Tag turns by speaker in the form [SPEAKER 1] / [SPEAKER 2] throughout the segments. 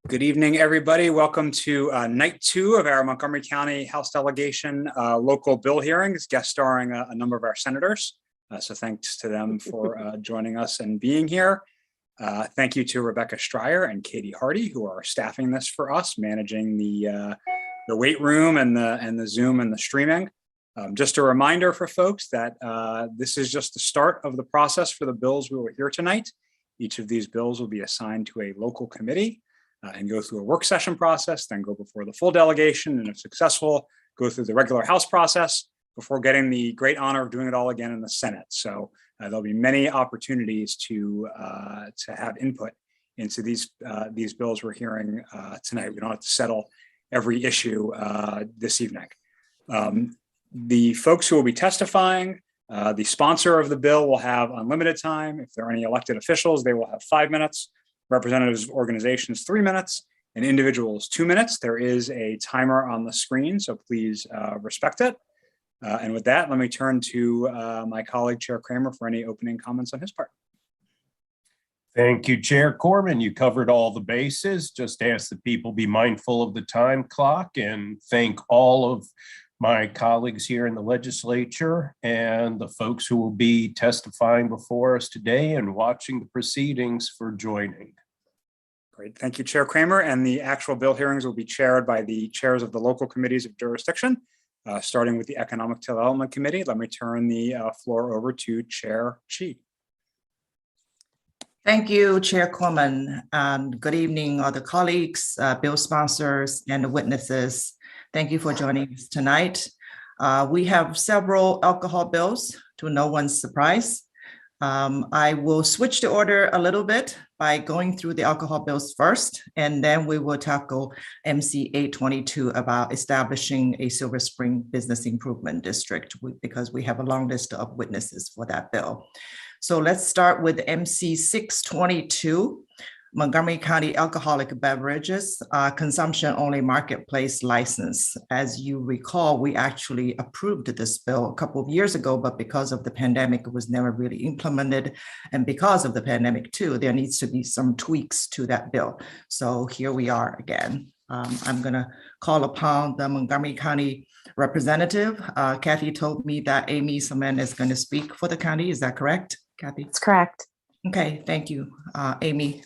[SPEAKER 1] Good evening, everybody. Welcome to night 2 of our Montgomery County House Delegation local bill hearings, guest starring a number of our senators. So thanks to them for joining us and being here. Thank you to Rebecca Stryer and Katie Hardy, who are staffing this for us, managing the wait room and the Zoom and the streaming. Just a reminder for folks that this is just the start of the process for the bills we will hear tonight. Each of these bills will be assigned to a local committee and go through a work session process, then go before the full delegation, and if successful, go through the regular House process before getting the great honor of doing it all again in the Senate. So there'll be many opportunities to have input into these bills we're hearing tonight. We don't have to settle every issue this evening. The folks who will be testifying, the sponsor of the bill will have unlimited time. If there are any elected officials, they will have 5 minutes. Representatives of organizations 3 minutes, and individuals 2 minutes. There is a timer on the screen, so please respect it. And with that, let me turn to my colleague, Chair Kramer, for any opening comments on his part.
[SPEAKER 2] Thank you, Chair Corman. You covered all the bases. Just ask that people be mindful of the time clock, and thank all of my colleagues here in the legislature and the folks who will be testifying before us today and watching the proceedings for joining.
[SPEAKER 1] Great, thank you, Chair Kramer. And the actual bill hearings will be chaired by the chairs of the local committees of jurisdiction, starting with the Economic Development Committee. Let me turn the floor over to Chair Chi.
[SPEAKER 3] Thank you, Chair Corman. Good evening, other colleagues, bill sponsors, and the witnesses. Thank you for joining us tonight. We have several alcohol bills, to no one's surprise. I will switch the order a little bit by going through the alcohol bills first, and then we will tackle MC 822 about establishing a Silver Spring Business Improvement District, because we have a long list of witnesses for that bill. So let's start with MC 622. Montgomery County Alcoholic Beverages Consumption Only Marketplace License. As you recall, we actually approved this bill a couple of years ago, but because of the pandemic, it was never really implemented. And because of the pandemic too, there needs to be some tweaks to that bill. So here we are again. I'm gonna call upon the Montgomery County representative. Kathy told me that Amy Saman is gonna speak for the county. Is that correct, Kathy?
[SPEAKER 4] That's correct.
[SPEAKER 3] Okay, thank you. Amy.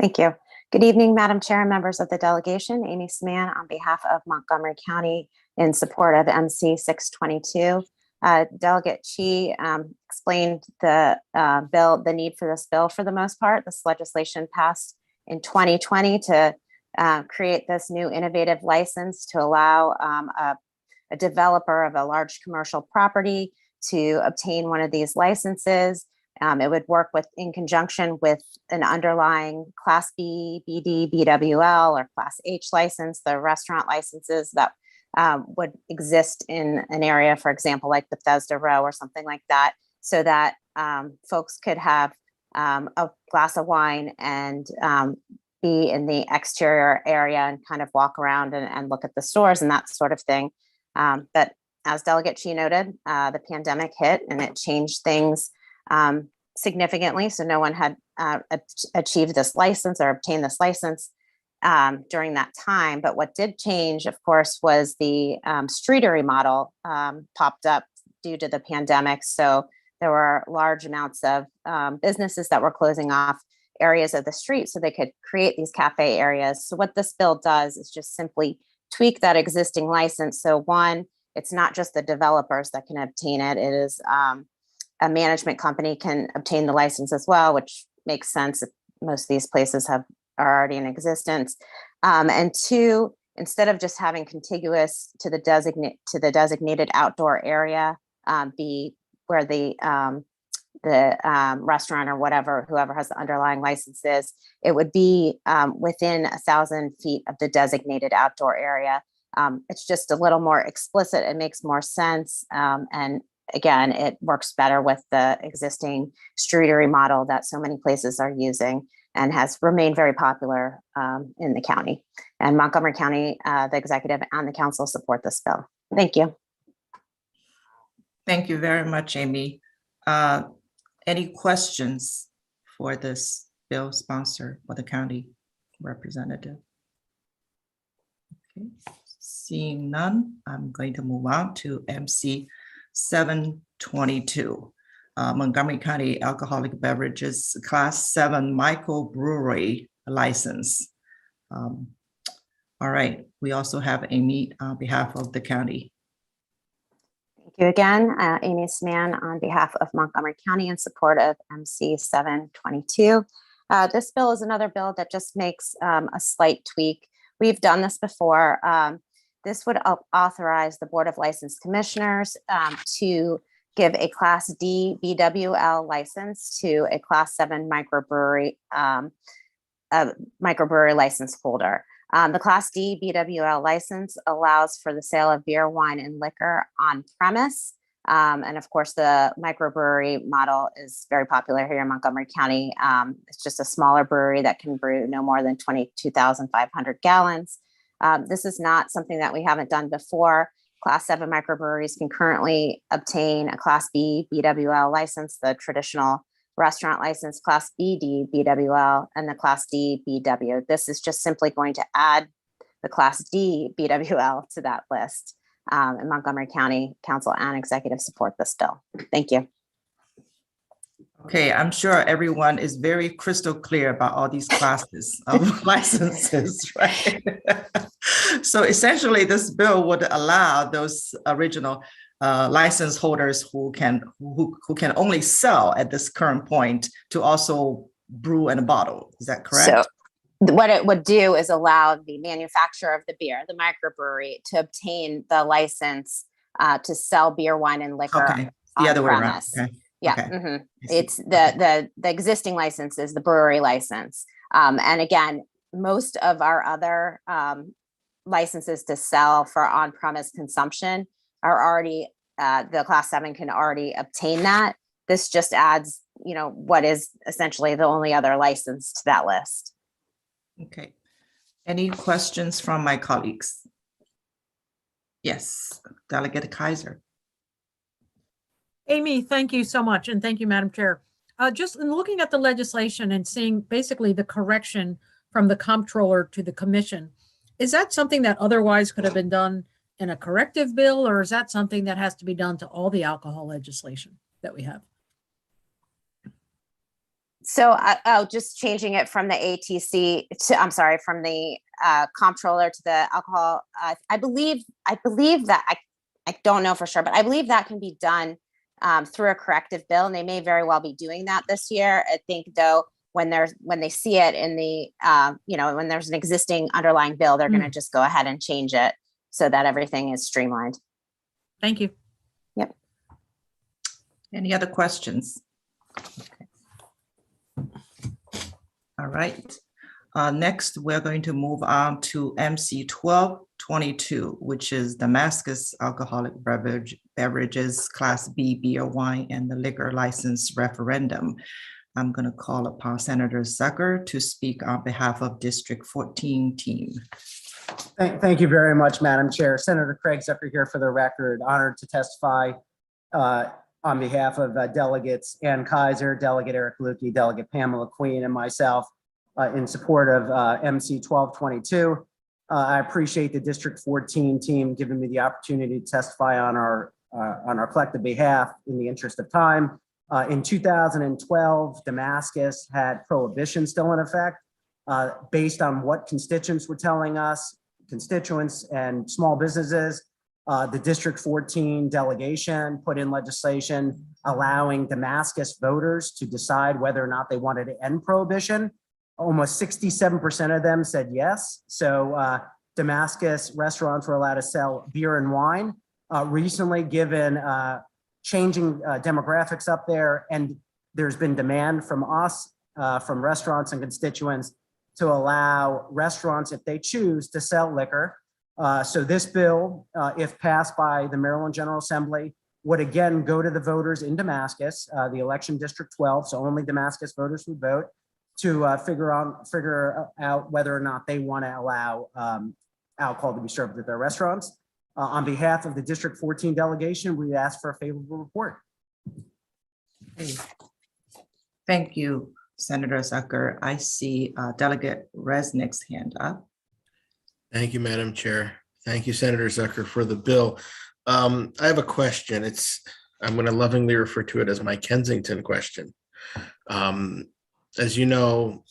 [SPEAKER 4] Thank you. Good evening, Madam Chair and members of the delegation. Amy Saman on behalf of Montgomery County in support of MC 622. Delegate Chi explained the need for this bill for the most part. This legislation passed in 2020 to create this new innovative license to allow a developer of a large commercial property to obtain one of these licenses. It would work in conjunction with an underlying Class B, BD, BWL, or Class H license, the restaurant licenses that would exist in an area, for example, like Bethesda Row or something like that, so that folks could have a glass of wine and be in the exterior area and kind of walk around and look at the stores and that sort of thing. But as Delegate Chi noted, the pandemic hit and it changed things significantly. So no one had achieved this license or obtained this license during that time. But what did change, of course, was the streetery model popped up due to the pandemic. So there were large amounts of businesses that were closing off areas of the street so they could create these cafe areas. So what this bill does is just simply tweak that existing license. So one, it's not just the developers that can obtain it. It is a management company can obtain the license as well, which makes sense if most of these places are already in existence. And two, instead of just having contiguous to the designated outdoor area be where the restaurant or whoever has the underlying license is, it would be within 1,000 feet of the designated outdoor area. It's just a little more explicit. It makes more sense. And again, it works better with the existing streetery model that so many places are using and has remained very popular in the county. And Montgomery County, the executive and the council support this bill. Thank you.
[SPEAKER 3] Thank you very much, Amy. Any questions for this bill sponsor for the county? representative? Okay. Seeing none, I'm going to move on to MC 722. Montgomery County Alcoholic Beverages Class 7 microbrewery license. All right, we also have Amy on behalf of the county.
[SPEAKER 4] Thank you again, Amy Sman on behalf of Montgomery County in support of MC 722. This bill is another bill that just makes a slight tweak. We've done this before. This would authorize the Board of License Commissioners to give a Class D BWL license to a Class 7 microbrewery license holder. The Class D BWL license allows for the sale of beer, wine, and liquor on premise. And of course, the microbrewery model is very popular here in Montgomery County. It's just a smaller brewery that can brew no more than 22,500 gallons. This is not something that we haven't done before. Class 7 microbreweries can currently obtain a Class B BWL license, the traditional restaurant license, Class BD BWL, and the Class D BW. This is just simply going to add the Class D BWL to that list. And Montgomery County Council and Executive support this bill. Thank you.
[SPEAKER 3] Okay, I'm sure everyone is very crystal clear about all these classes of licenses, right? So essentially, this bill would allow those original license holders who can only sell at this current point to also brew and bottle. Is that correct?
[SPEAKER 4] So what it would do is allow the manufacturer of the beer, the microbrewery, to obtain the license to sell beer, wine, and liquor.
[SPEAKER 3] Okay, the other way around.
[SPEAKER 4] premise.
[SPEAKER 3] Okay.
[SPEAKER 4] Yeah,
[SPEAKER 3] Okay.
[SPEAKER 4] mhm.
[SPEAKER 3] I see.
[SPEAKER 4] It's the existing license is the brewery license. And again, most of our other licenses to sell for on-premise consumption are already, the Class 7 can already obtain that. This just adds, what is essentially the only other license to that list.
[SPEAKER 3] Okay. Any questions from my colleagues? Yes, Delegate Kaiser.
[SPEAKER 5] Amy, thank you so much. And thank you, Madam Chair. Just in looking at the legislation and seeing basically the correction from the comptroller to the commission, is that something that otherwise could have been done in a corrective bill, or is that something that has to be done to all the alcohol legislation that we have?
[SPEAKER 4] So just changing it from the ATC to, from the comptroller to the alcohol. I believe that I don't know for sure, but I believe that can be done through a corrective bill, and they may very well be doing that this year. I think though, when they see it in the, when there's an existing underlying bill, they're going to just go ahead and change it so that everything is streamlined.
[SPEAKER 5] Thank you.
[SPEAKER 4] Yep.
[SPEAKER 3] Any other questions? Okay. All right. Next, we're going to move on to MC 1222, which is Damascus Alcoholic Beverages Class B beer, wine, and the liquor license referendum. I'm going to call upon Senator Zucker to speak on behalf of District 14 team.
[SPEAKER 6] Thank you very much, Madam Chair. Senator Craig Zucker here for the record. Honored to testify on behalf of Delegates Ann Kaiser, Delegate Eric Lukey, Delegate Pamela Queen, and myself in support of MC 1222. I appreciate the District 14 team giving me the opportunity to testify on our collective behalf in the interest of time. In 2012, Damascus had prohibition still in effect. Based on what constituents were telling us, constituents and small businesses, the District 14 delegation put in legislation allowing Damascus voters to decide whether or not they wanted to end prohibition. Almost 67% of them said yes. So Damascus restaurants were allowed to sell beer and wine. Recently, given changing demographics up there, and there's been demand from us, from restaurants and constituents, to allow restaurants, if they choose, to sell liquor. So this bill, if passed by the Maryland General Assembly, would again go to the voters in Damascus, the election District 12, so only Damascus voters would vote, to figure out whether or not they want to allow alcohol to be served at their restaurants. On behalf of the District 14 delegation, we ask for a favorable report.
[SPEAKER 3] Okay. Thank you. Senator Zucker. I see Delegate Resnick's hand up.
[SPEAKER 7] Thank you, Madam Chair. Thank you, Senator Zucker, for the bill. I have a question. I'm going to lovingly refer to it as my Kensington question. As you know,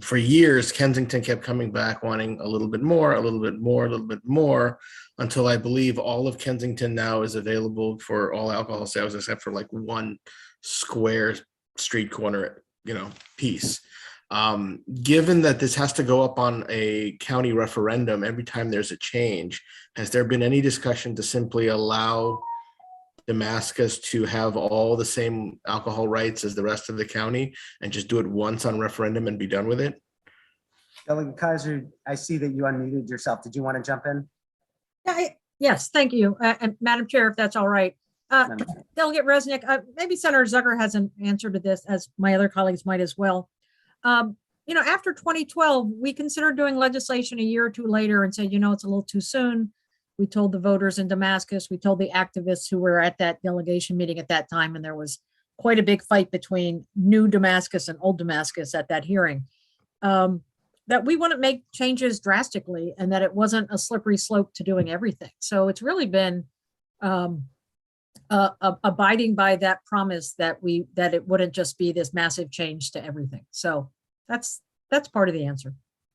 [SPEAKER 7] for years, Kensington kept coming back wanting a little bit more, a little bit more, a little bit more, until I believe all of Kensington now is available for all alcohol sales except for like one square street corner, piece. Given that this has to go up on a county referendum every time there's a change, has there been any discussion to simply allow Damascus to have all the same alcohol rights as the rest of the county and just do it once on referendum and be done with it?
[SPEAKER 6] Delegate Kaiser, I see that you unmuted yourself. Did you want to jump in?
[SPEAKER 5] Yes, thank you. And Madam Chair, if that's all right.
[SPEAKER 6] Madam Chair.
[SPEAKER 5] Delegate Resnick, maybe Senator Zucker has an answer to this, as my other colleagues might as well. After 2012, we considered doing legislation a year or two later and said, it's a little too soon. We told the voters in Damascus, we told the activists who were at that delegation meeting at that time, and there was quite a big fight between new Damascus and old Damascus at that hearing, that we wouldn't make changes drastically and that it wasn't a slippery slope to doing everything. So it's really been abiding by that promise that it wouldn't just be this massive change to everything. So that's part of the answer.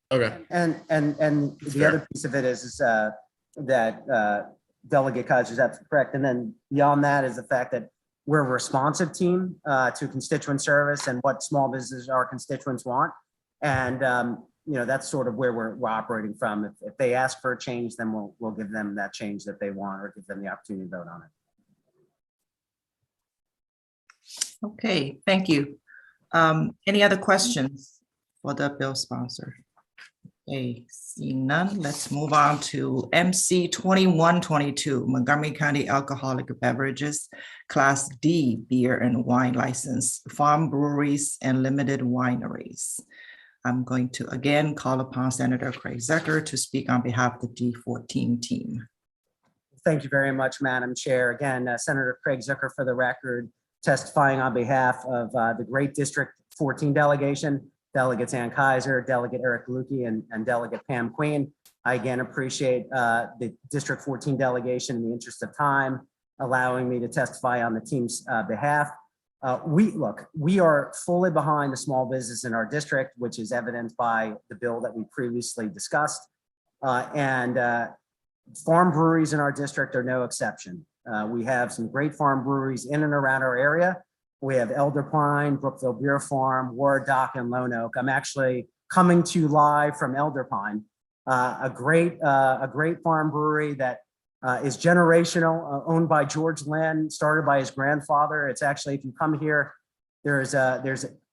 [SPEAKER 7] Okay.
[SPEAKER 6] And the
[SPEAKER 7] fair.
[SPEAKER 6] other piece of it is that Delegate Kaiser is absolutely correct. And then beyond that is the fact that we're a responsive team to constituent service and what small businesses our constituents want. And that's sort of where we're operating from. If they ask for a change, then we'll give them that change that they want or give them the opportunity to vote on it.
[SPEAKER 3] Okay, thank you. Any other questions for the bill sponsor? Okay, see none. Let's move on to MC 2122, Montgomery County Alcoholic Beverages, Class D Beer and Wine License, Farm Breweries and Limited Wineries. I'm going to again call upon Senator Craig Zucker to speak on behalf of the D14 team.
[SPEAKER 6] Thank you very much, Madam Chair. Again, Senator Craig Zucker for the record, testifying on behalf of the great District 14 delegation, Delegates Ann Kaiser, Delegate Eric Lukey, and Delegate Pam Queen. I again appreciate the District 14 delegation in the interest of time, allowing me to testify on the team's behalf. We are fully behind the small business in our district, which is evidenced by the bill that we previously discussed. And farm breweries in our district are no exception. We have some great farm breweries in and around our area. We have Elder Pine, Brookville Beer Farm, Ward Dock, and Lone Oak. I'm actually coming to you live from Elder Pine, a great farm brewery that is generational, owned by George Lynn, started by his grandfather. It's actually, if you come here, there's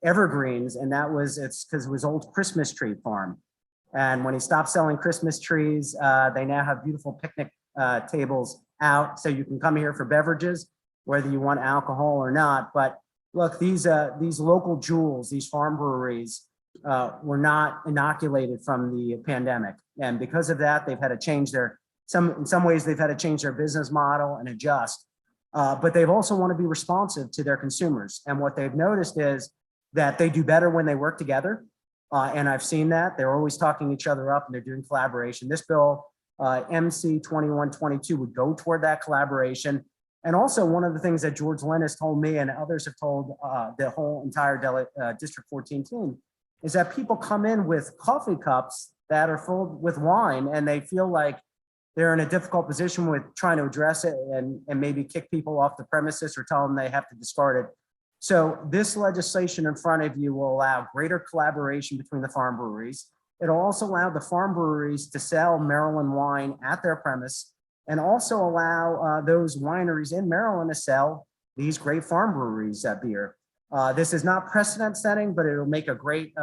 [SPEAKER 6] evergreens, and it's because it was old Christmas tree farm. And when he stopped selling Christmas trees, they now have beautiful picnic tables out, so you can come here for beverages, whether you want alcohol or not. But look, these local jewels, these farm breweries, were not inoculated from the pandemic, and because of that, they've had to change in some ways they've had to change their business model and adjust. But they've also want to be responsive to their consumers, and what they've noticed is that they do better when they work together. And I've seen that they're always talking each other up and they're doing collaboration. This bill, MC 2122, would go toward that collaboration. And also, one of the things that George Lynn has told me and others have told the whole entire District 14 team is that people come in with coffee cups that are filled with wine and they feel like they're in a difficult position with trying to address it and maybe kick people off the premises or tell them they have to discard it. So this legislation in front of you will allow greater collaboration between the farm breweries. It'll also allow the farm breweries to sell Maryland wine at their premise, and also allow those wineries in Maryland to sell these great farm breweries beer. This is not precedent setting, but it'll make a great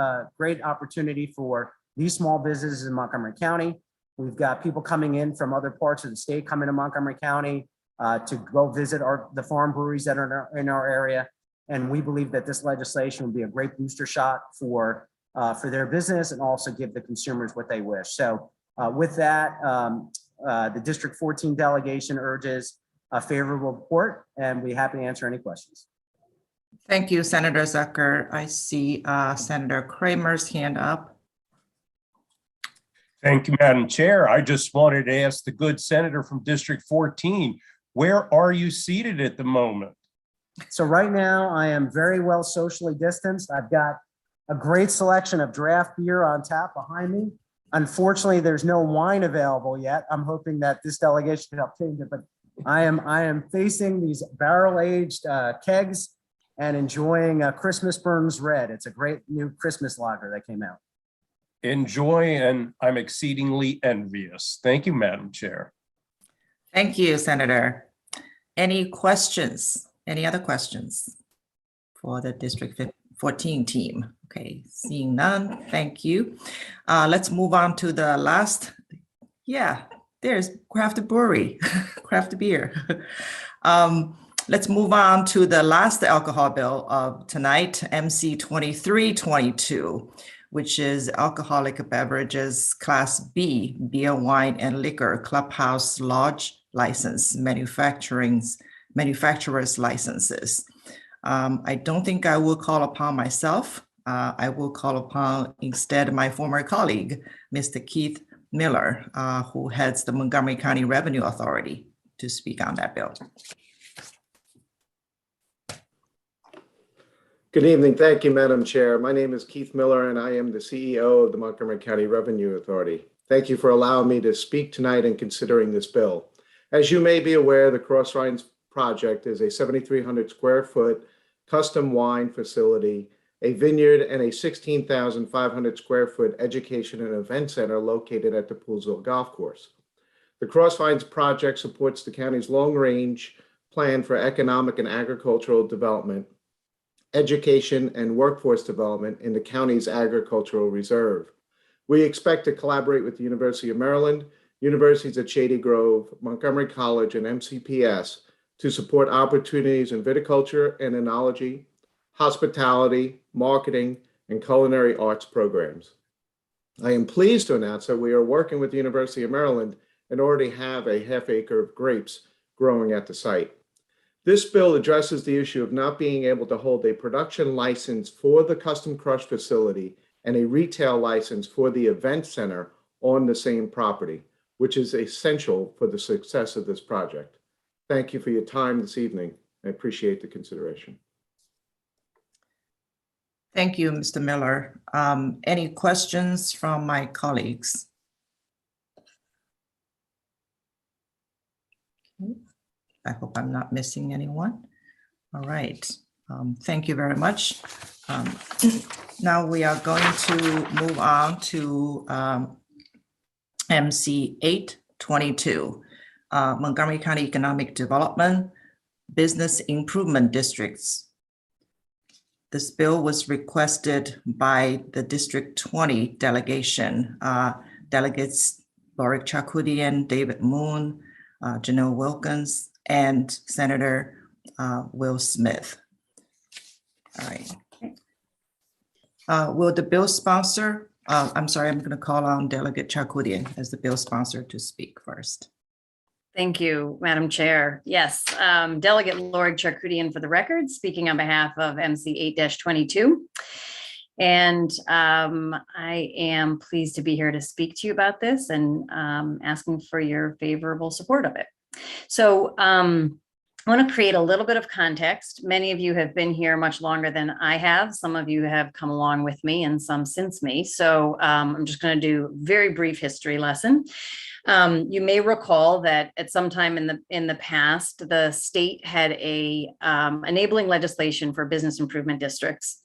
[SPEAKER 6] opportunity for these small businesses in Montgomery County. We've got people coming in from other parts of the state coming to Montgomery County to go visit the farm breweries that are in our area. And we believe that this legislation will be a great booster shot for their business and also give the consumers what they wish. So with that, the District 14 delegation urges a favorable report, and we're happy to answer any questions.
[SPEAKER 3] Thank you, Senator Zucker. I see Senator Kramer's hand up.
[SPEAKER 2] Thank you, Madam Chair. I just wanted to ask the good senator from District 14, where are you seated at the moment?
[SPEAKER 6] So right now, I am very well socially distanced. I've got a great selection of draft beer on tap behind me. Unfortunately, there's no wine available yet. I'm hoping that this delegation can help change it, but I am facing these barrel-aged kegs and enjoying Christmas Burns Red. It's a great new Christmas lager that came out.
[SPEAKER 2] Enjoy, and I'm exceedingly envious. Thank you, Madam Chair.
[SPEAKER 3] Thank you, Senator. Any questions? Any other questions for the District 14 team? Okay, seeing none, thank you. Let's move on to the last. Yeah, there's craft brewery, craft beer. Let's move on to the last alcohol bill of tonight, MC 2322, which is alcoholic beverages Class B, beer, wine, and liquor clubhouse lodge license, manufacturer's licenses. I don't think I will call upon myself. I will call upon instead my former colleague, Mr. Keith Miller, who heads the Montgomery County Revenue Authority, to speak on that bill.
[SPEAKER 8] Good evening. Thank you, Madam Chair. My name is Keith Miller, and I am the CEO of the Montgomery County Revenue Authority. Thank you for allowing me to speak tonight and considering this bill. As you may be aware, the Cross Rhines project is a 7,300 square foot custom wine facility, a vineyard, and a 16,500 square foot education and event center located at the Poolsville Golf Course. The Cross Rhines project supports the county's long-range plan for economic and agricultural development, education, and workforce development in the county's agricultural reserve. We expect to collaborate with the University of Maryland, universities at Shady Grove, Montgomery College, and MCPS to support opportunities in viticulture and enology, hospitality, marketing, and culinary arts programs. I am pleased to announce that we are working with the University of Maryland and already have a half acre of grapes growing at the site. This bill addresses the issue of not being able to hold a production license for the custom crush facility and a retail license for the event center on the same property, which is essential for the success of this project. Thank you for your time this evening. I appreciate the consideration.
[SPEAKER 3] Thank you, Mr. Miller. Any questions from my colleagues? Okay. I hope I'm not missing anyone. All right. Thank you very much. Now we are going to move on to MC 822, Montgomery County Economic Development Business Improvement Districts. This bill was requested by the District 20 delegation, delegates Lorick Charkoudian, David Moon, Janelle Wilkins, and Senator Will Smith. All right. Will the bill sponsor, I'm sorry, I'm going to call on Delegate Charkoudian as the bill sponsor to speak first.
[SPEAKER 9] Thank you, Madam Chair. Yes, Delegate Lord Charkoudian for the record, speaking on behalf of MC 8-22. And I am pleased to be here to speak to you about this and asking for your favorable support of it. So I want to create a little bit of context. Many of you have been here much longer than I have. Some of you have come along with me and some since me. So I'm just going to do a very brief history lesson. You may recall that at some time in the past, the state had a enabling legislation for business improvement districts.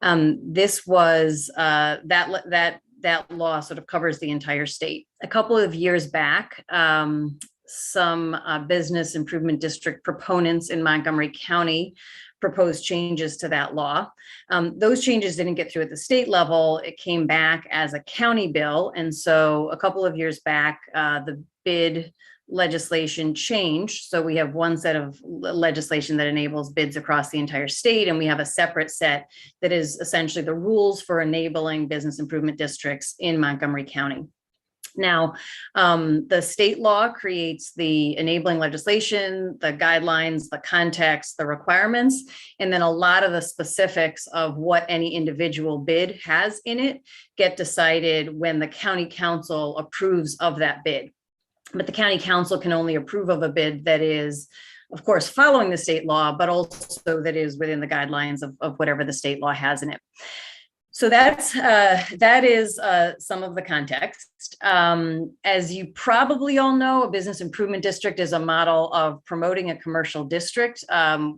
[SPEAKER 9] This was that law sort of covers the entire state. A couple of years back, some business improvement district proponents in Montgomery County proposed changes to that law. Those changes didn't get through at the state level. It came back as a county bill. And so a couple of years back, the bid legislation changed. So we have one set of legislation that enables bids across the entire state, and we have a separate set that is essentially the rules for enabling business improvement districts in Montgomery County. Now, the state law creates the enabling legislation, the guidelines, the context, the requirements, and then a lot of the specifics of what any individual bid has in it get decided when the county council approves of that bid. But the county council can only approve of a bid that is, of course, following the state law, but also that is within the guidelines of whatever the state law has in it. So that is some of the context. As you probably all know, a business improvement district is a model of promoting a commercial district.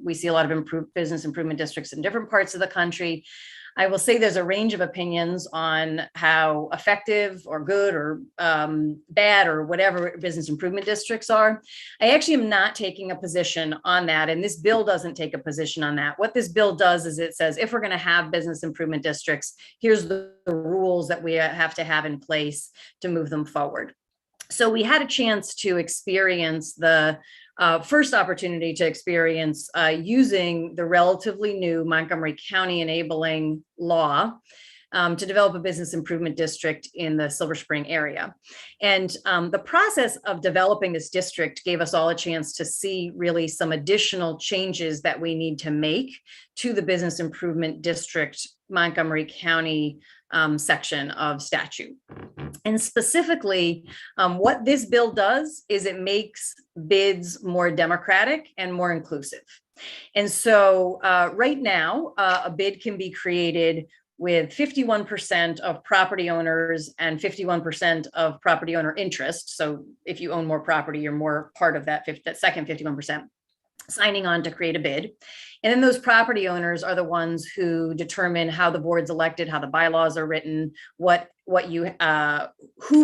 [SPEAKER 9] We see a lot of business improvement districts in different parts of the country. I will say there's a range of opinions on how effective or good or bad or whatever business improvement districts are. I actually am not taking a position on that, and this bill doesn't take a position on that. What this bill does is it says, if we're going to have business improvement districts, here's the rules that we have to have in place to move them forward. So we had a chance to experience the first opportunity to experience using the relatively new Montgomery County enabling law to develop a business improvement district in the Silver Spring area. And the process of developing this district gave us all a chance to see really some additional changes that we need to make to the business improvement district Montgomery County section of statute. And specifically, what this bill does is it makes bids more democratic and more inclusive. And so right now, a bid can be created with 51% of property owners and 51% of property owner interest. So if you own more property, you're more part of that second 51%. Signing on to create a bid. And then those property owners are the ones who determine how the board's elected, how the bylaws are written, who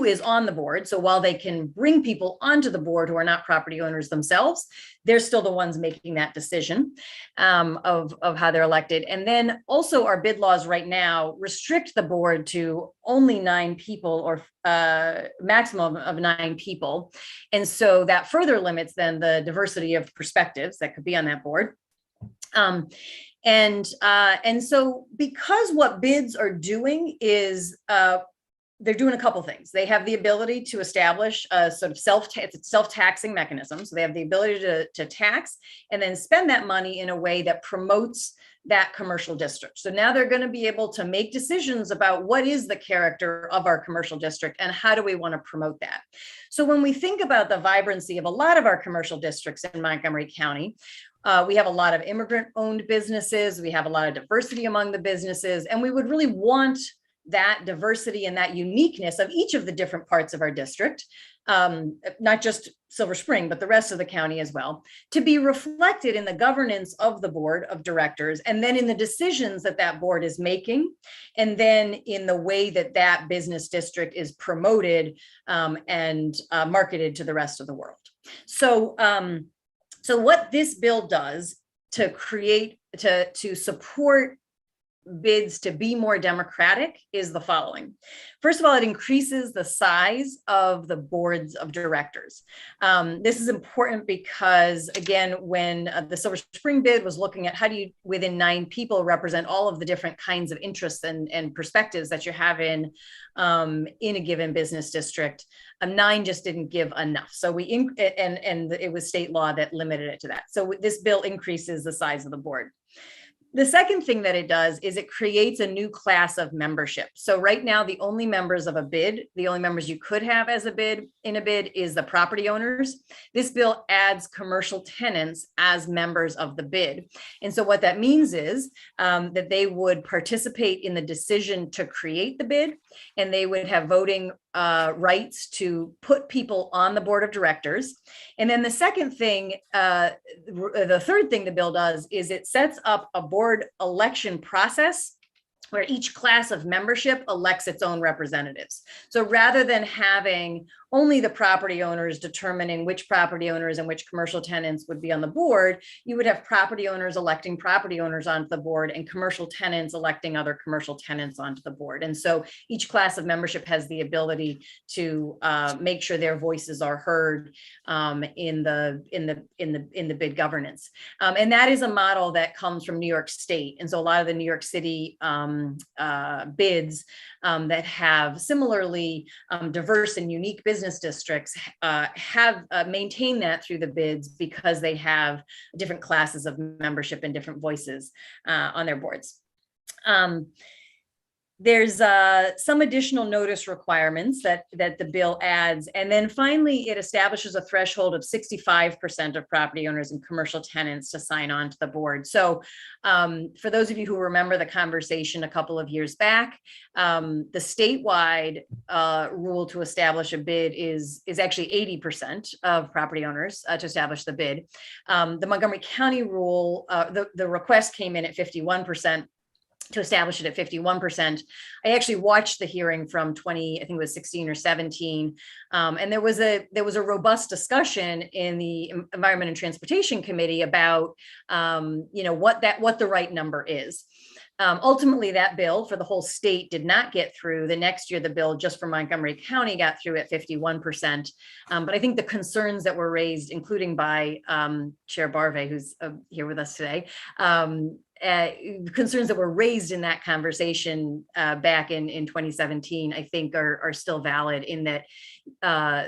[SPEAKER 9] is on the board. So while they can bring people onto the board who are not property owners themselves, they're still the ones making that decision of how they're elected. And then also our bid laws right now restrict the board to only 9 people or maximum of 9 people. And so that further limits then the diversity of perspectives that could be on that board. And so because what bids are doing is they're doing a couple things. They have the ability to establish a sort of self-taxing mechanism. So they have the ability to tax and then spend that money in a way that promotes that commercial district. So now they're going to be able to make decisions about what is the character of our commercial district and how do we want to promote that. So when we think about the vibrancy of a lot of our commercial districts in Montgomery County, we have a lot of immigrant-owned businesses. We have a lot of diversity among the businesses, and we would really want that diversity and that uniqueness of each of the different parts of our district, not just Silver Spring, but the rest of the county as well, to be reflected in the governance of the board of directors, and then in the decisions that that board is making, and then in the way that that business district is promoted and marketed to the rest of the world. So what this bill does to support bids to be more democratic is the following. First of all, it increases the size of the boards of directors. This is important because, again, when the Silver Spring bid was looking at how do you, within 9 people, represent all of the different kinds of interests and perspectives that you have in a given business district, 9 just didn't give enough. So and it was state law that limited it to that. So this bill increases the size of the board. The second thing that it does is it creates a new class of membership. So right now, the only members of a bid, the only members you could have as a bid in a bid is the property owners. This bill adds commercial tenants as members of the bid. And so what that means is that they would participate in the decision to create the bid, and they would have voting rights to put people on the board of directors. And then the second thing, the third thing the bill does is it sets up a board election process where each class of membership elects its own representatives. So rather than having only the property owners determining which property owners and which commercial tenants would be on the board, you would have property owners electing property owners onto the board and commercial tenants electing other commercial tenants onto the board. And so each class of membership has the ability to make sure their voices are heard in the bid governance. And that is a model that comes from New York State. And so a lot of the New York City bids that have similarly diverse and unique business districts have maintained that through the bids because they have different classes of membership and different voices on their boards. There's some additional notice requirements that the bill adds. And then finally, it establishes a threshold of 65% of property owners and commercial tenants to sign on to the board. So for those of you who remember the conversation a couple of years back, the statewide rule to establish a bid is actually 80% of property owners to establish the bid. The Montgomery County rule, the request came in at 51%. To establish it at 51%. I actually watched the hearing from I think it was 16 or 17. And there was a robust discussion in the Environment and Transportation Committee about, what the right number is. Ultimately, that bill for the whole state did not get through. The next year, the bill just for Montgomery County got through at 51%. But I think the concerns that were raised, including by Chair Barve, who's here with us today, concerns that were raised in that conversation back in 2017, I think are still valid in that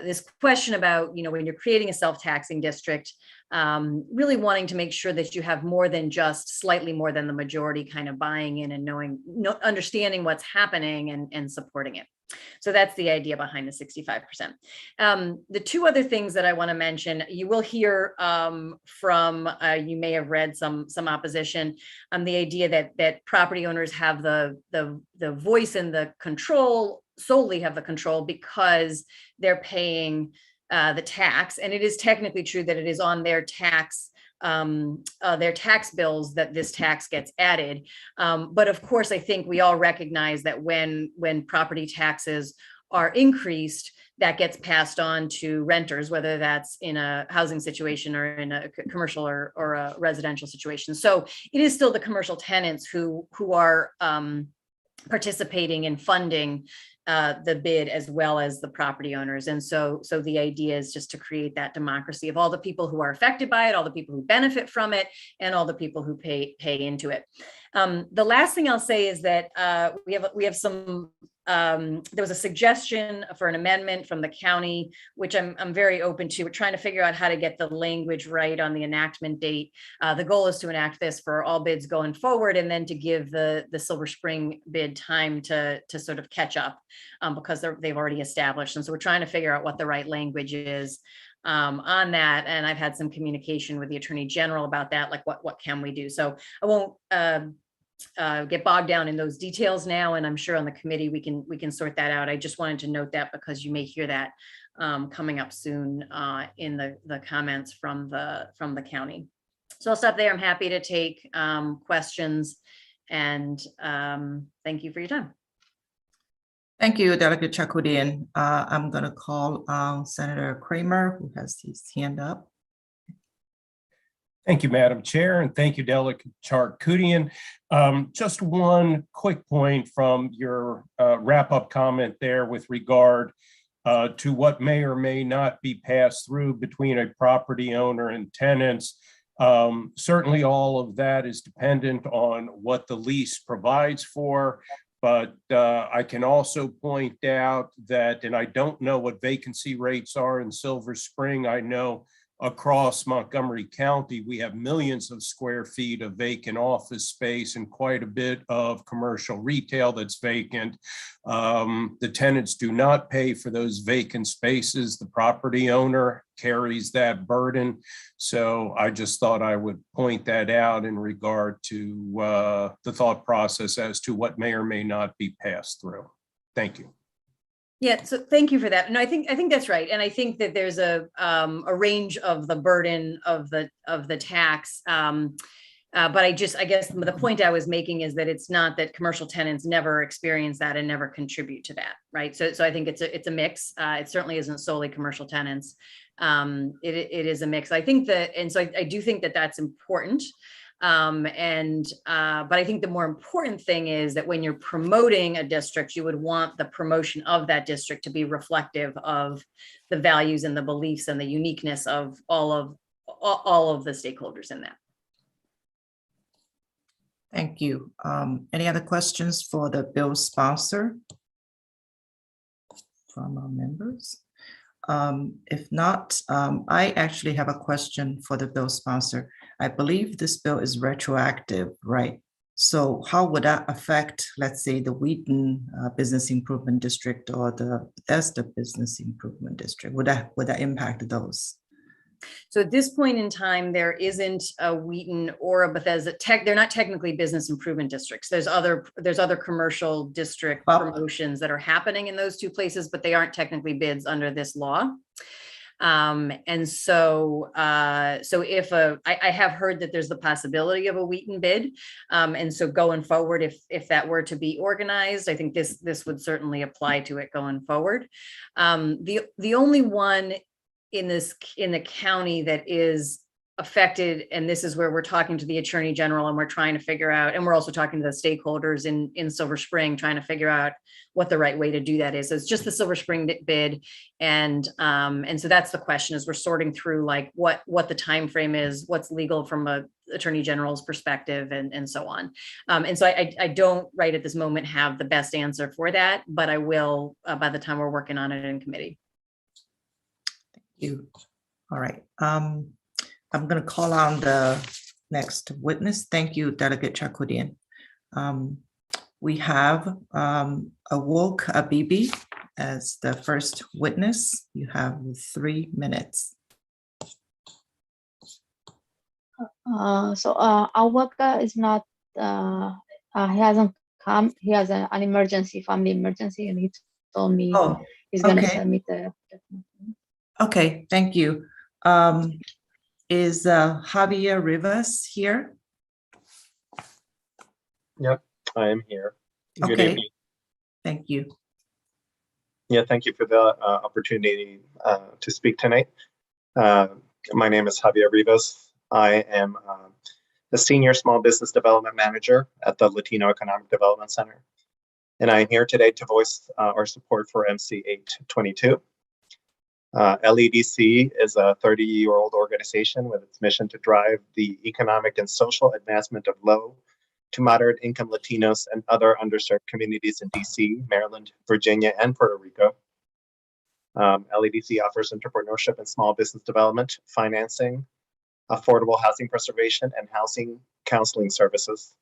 [SPEAKER 9] this question about, when you're creating a self-taxing district, really wanting to make sure that you have more than just slightly more than the majority kind of buying in and understanding what's happening and supporting it. So that's the idea behind the 65%. The two other things that I want to mention, you will hear from, you may have read some opposition on the idea that property owners have the voice and the control, solely have the control because they're paying the tax. And it is technically true that it is on their tax bills that this tax gets added. But of course, I think we all recognize that when property taxes are increased, that gets passed on to renters, whether that's in a housing situation or in a commercial or a residential situation. So it is still the commercial tenants who are participating in funding the bid as well as the property owners. And so the idea is just to create that democracy of all the people who are affected by it, all the people who benefit from it, and all the people who pay into it. The last thing I'll say is that we have some, there was a suggestion for an amendment from the county, which I'm very open to. We're trying to figure out how to get the language right on the enactment date. The goal is to enact this for all bids going forward, and then to give the Silver Spring bid time to sort of catch up because they've already established. And so we're trying to figure out what the right language is on that. And I've had some communication with the Attorney General about that, like what can we do? So I won't get bogged down in those details now, and I'm sure on the committee we can sort that out. I just wanted to note that because you may hear that coming up soon in the comments from the county. So I'll stop there. I'm happy to take questions, and thank you for your time.
[SPEAKER 3] Thank you, Delegate Charkoudian. I'm going to call on Senator Kramer, who has his hand up.
[SPEAKER 2] Thank you, Madam Chair, and thank you, Delegate Charkoudian. Just one quick point from your wrap-up comment there with regard to what may or may not be passed through between a property owner and tenants. Certainly all of that is dependent on what the lease provides for, but I can also point out that, and I don't know what vacancy rates are in Silver Spring. I know across Montgomery County, we have millions of square feet of vacant office space and quite a bit of commercial retail that's vacant. The tenants do not pay for those vacant spaces. The property owner carries that burden. So I just thought I would point that out in regard to the thought process as to what may or may not be passed through. Thank you.
[SPEAKER 9] Yeah, so thank you for that. No, I think that's right, and I think that there's a range of the burden of the tax. But I guess the point I was making is that it's not that commercial tenants never experience that and never contribute to that, right? So I think it's a mix. It certainly isn't solely commercial tenants. It is a mix. I think that, and so I do think that that's important. But I think the more important thing is that when you're promoting a district, you would want the promotion of that district to be reflective of the values and the beliefs and the uniqueness of all of the stakeholders in that.
[SPEAKER 3] Thank you. Any other questions for the bill sponsor? From our members? If not, I actually have a question for the bill sponsor. I believe this bill is retroactive, right? So how would that affect, let's say, the Wheaton Business Improvement District or the Bethesda Business Improvement District? Would that impact those?
[SPEAKER 9] So at this point in time, there isn't a Wheaton or a Bethesda they're not technically business improvement districts. There's other commercial district
[SPEAKER 3] Well-
[SPEAKER 9] promotions that are happening in those two places, but they aren't technically bids under this law. And so if I have heard that there's the possibility of a Wheaton bid. And so going forward, if that were to be organized, I think this would certainly apply to it going forward. The only one in the county that is affected, and this is where we're talking to the Attorney General and we're trying to figure out, and we're also talking to the stakeholders in Silver Spring, trying to figure out what the right way to do that is. So it's just the Silver Spring bid. And so that's the question, is we're sorting through like what the time frame is, what's legal from a Attorney General's perspective, and so on. And so I don't right at this moment have the best answer for that, but I will by the time we're working on it in committee.
[SPEAKER 3] You. All right. I'm going to call on the next witness. Thank you, Delegate Charkoudian. We have Awok Abibi as the first witness. You have 3 minutes.
[SPEAKER 10] Awaka is not, he hasn't come. He has an emergency, family emergency, and he told me
[SPEAKER 3] Oh,
[SPEAKER 10] he's going to
[SPEAKER 3] okay.
[SPEAKER 10] send me the.
[SPEAKER 3] Okay, thank you. Is Javier Rivas here?
[SPEAKER 11] Yep, I am here. Good
[SPEAKER 3] Okay.
[SPEAKER 11] evening.
[SPEAKER 3] Thank you.
[SPEAKER 11] Yeah, thank you for the opportunity to speak tonight. My name is Javier Rivas. I am the Senior Small Business Development Manager at the Latino Economic Development Center. And I'm here today to voice our support for MC 822. LEDC is a 30-year-old organization with its mission to drive the economic and social advancement of low to moderate income Latinos and other underserved communities in DC, Maryland, Virginia, and Puerto Rico. LEDC offers entrepreneurship and small business development, financing, affordable housing preservation, and housing counseling services.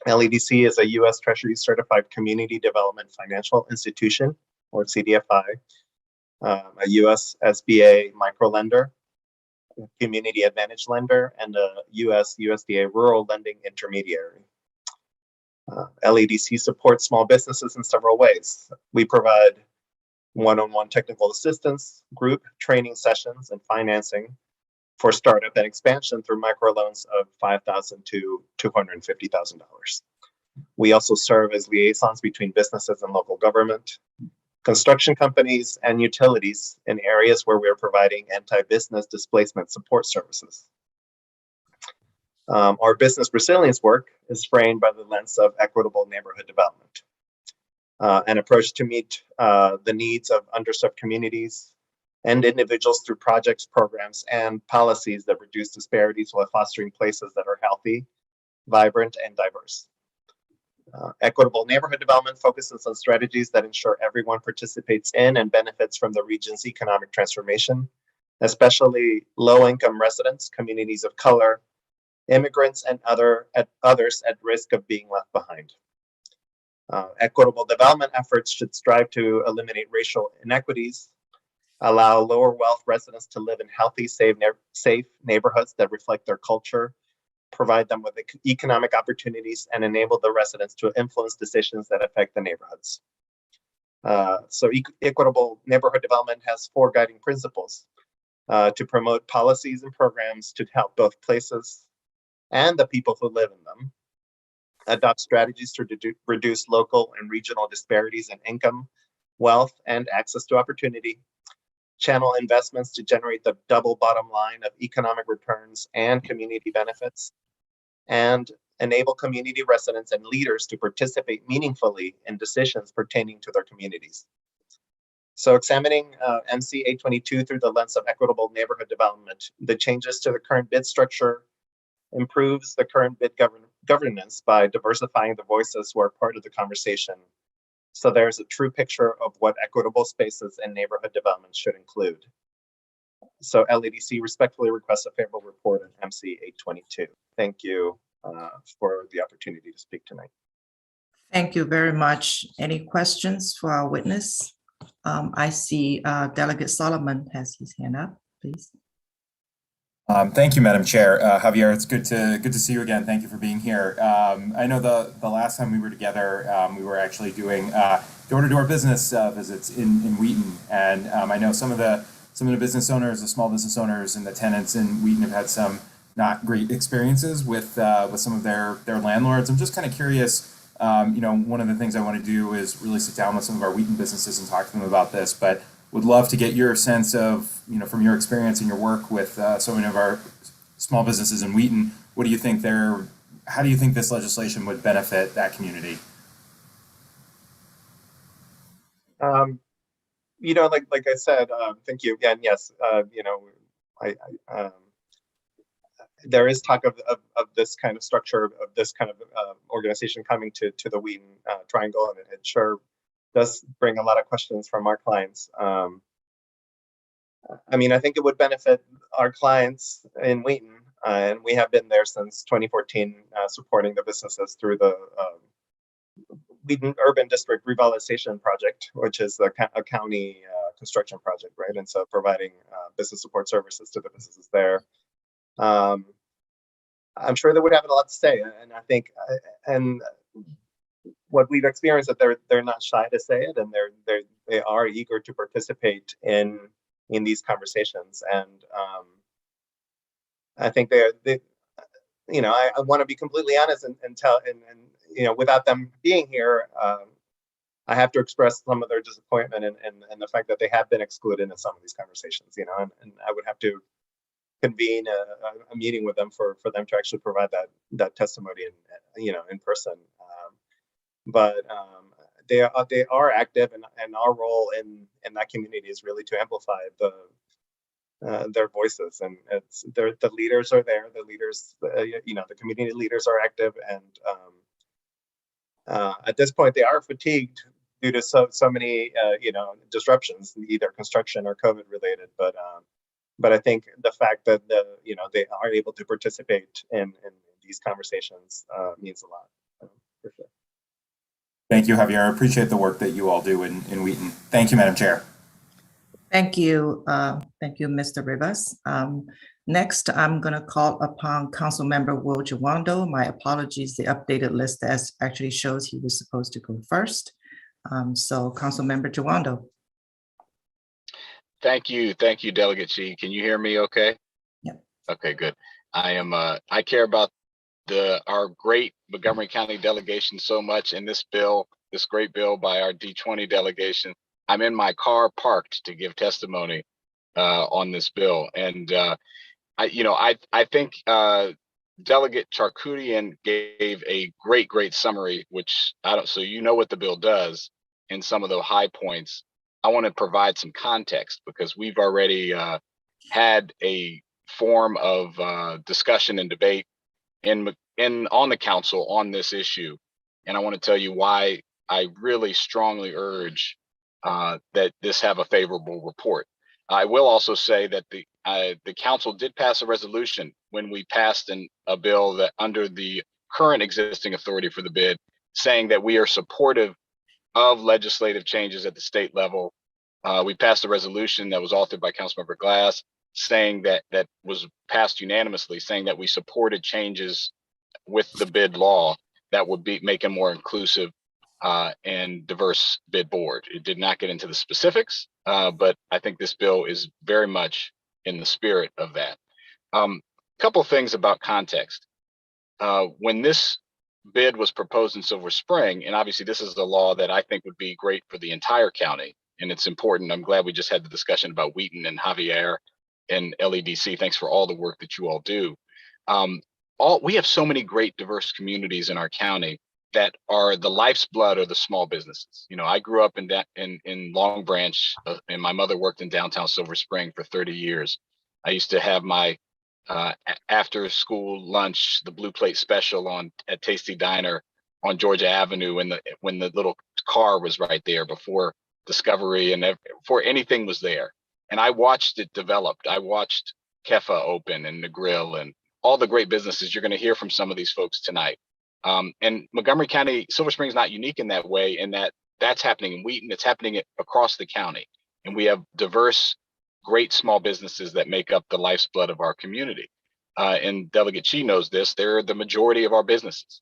[SPEAKER 11] LEDC is a U.S. Treasury certified community development financial institution, or CDFI, a U.S. SBA microlender, community advantage lender, and a U.S. USDA rural lending intermediary. LEDC supports small businesses in several ways. We provide one-on-one technical assistance, group training sessions, and financing for startup and expansion through microloans of $5,000 to $250,000. We also serve as liaisons between businesses and local government, construction companies, and utilities in areas where we're providing anti-business displacement support services. Our business resilience work is framed by the lens of equitable neighborhood development, an approach to meet the needs of underserved communities and individuals through projects, programs, and policies that reduce disparities while fostering places that are healthy, vibrant, and diverse. Equitable neighborhood development focuses on strategies that ensure everyone participates in and benefits from the region's economic transformation, especially low-income residents, communities of color, immigrants, and others at risk of being left behind. Equitable development efforts should strive to eliminate racial inequities, allow lower wealth residents to live in healthy, safe neighborhoods that reflect their culture, provide them with economic opportunities, and enable the residents to influence decisions that affect the neighborhoods. So equitable neighborhood development has 4 guiding principles to promote policies and programs to help both places and the people who live in them, adopt strategies to reduce local and regional disparities in income, wealth, and access to opportunity, channel investments to generate the double bottom line of economic returns and community benefits, and enable community residents and leaders to participate meaningfully in decisions pertaining to their communities. So examining MC 822 through the lens of equitable neighborhood development, the changes to the current bid structure improves the current bid governance by diversifying the voices who are part of the conversation, so there's a true picture of what equitable spaces and neighborhood development should include. So LEDC respectfully requests a favorable report on MC 822. Thank you for the opportunity to speak tonight.
[SPEAKER 3] Thank you very much. Any questions for our witness? I see Delegate Solomon has his hand up, please.
[SPEAKER 12] Thank you, Madam Chair. Javier, it's good to see you again. Thank you for being here. I know the last time we were together, we were actually doing door-to-door business visits in Wheaton, and I know some of the business owners, the small business owners, and the tenants in Wheaton have had some not great experiences with some of their landlords. I'm just kind of curious. One of the things I want to do is really sit down with some of our Wheaton businesses and talk to them about this, but would love to get your sense of, from your experience and your work with so many of our small businesses in Wheaton, how do you think this legislation would benefit that community?
[SPEAKER 11] Like I said, thank you again. Yes, there is talk of this kind of structure, of this kind of organization coming to the Wheaton Triangle, and it sure does bring a lot of questions from our clients. I think it would benefit our clients in Wheaton, and we have been there since 2014, supporting the businesses through the Wheaton Urban District Revitalization Project, which is a county construction project, right? And so providing business support services to the businesses there. I'm sure they would have a lot to say, and I think, and what we've experienced that they're not shy to say it, and they are eager to participate in these conversations, and I think I want to be completely honest and tell, and without them being here, I have to express some of their disappointment and the fact that they have been excluded in some of these conversations, and I would have to convene a meeting with them for them to actually provide that testimony in person. But they are active, and our role in that community is really to amplify their voices, and the leaders are there. The leaders, the community leaders are active, and at this point they are fatigued due to so many disruptions, either construction or COVID related. But I think the fact that they are able to participate in these conversations means a lot. For sure.
[SPEAKER 12] Thank you, Javier. I appreciate the work that you all do in Wheaton. Thank you, Madam Chair.
[SPEAKER 3] Thank you. Thank you, Mr. Rivas. Next, I'm going to call upon Councilmember Will Jawando. My apologies, the updated list actually shows he was supposed to go first. So Councilmember Jawando.
[SPEAKER 13] Thank you, Delegate Chi. Can you hear me okay?
[SPEAKER 3] Yep.
[SPEAKER 13] Okay, good. I care about our great Montgomery County delegation so much, and this great bill by our D20 delegation. I'm in my car parked to give testimony on this bill, and I think Delegate Charkoudian gave a great summary, which so what the bill does and some of the high points. I want to provide some context because we've already had a form of discussion and debate on the council on this issue, and I want to tell you why I really strongly urge that this have a favorable report. I will also say that the council did pass a resolution when we passed a bill that under the current existing authority for the bid, saying that we are supportive of legislative changes at the state level. We passed a resolution that was authored by Councilmember Glass, saying that was passed unanimously, saying that we supported changes with the bid law that would make a more inclusive and diverse bid board. It did not get into the specifics, but I think this bill is very much in the spirit of that. Couple of things about context. When this bid was proposed in Silver Spring, and obviously this is a law that I think would be great for the entire county, and it's important. I'm glad we just had the discussion about Wheaton and Javier and LEDC. Thanks for all the work that you all do. We have so many great diverse communities in our county that are the life's blood of the small businesses. I grew up in Long Branch, and my mother worked in downtown Silver Spring for 30 years. I used to have my after school lunch, the Blue Plate Special at Tasty Diner on Georgia Avenue when the little car was right there before Discovery and before anything was there. And I watched it develop. I watched Kefa open and the grill and all the great businesses. You're going to hear from some of these folks tonight. And Montgomery County, Silver Spring is not unique in that way, in that that's happening in Wheaton, it's happening across the county. And we have diverse, great small businesses that make up the lifeblood of our community. And Delegate Chi knows this, they're the majority of our businesses.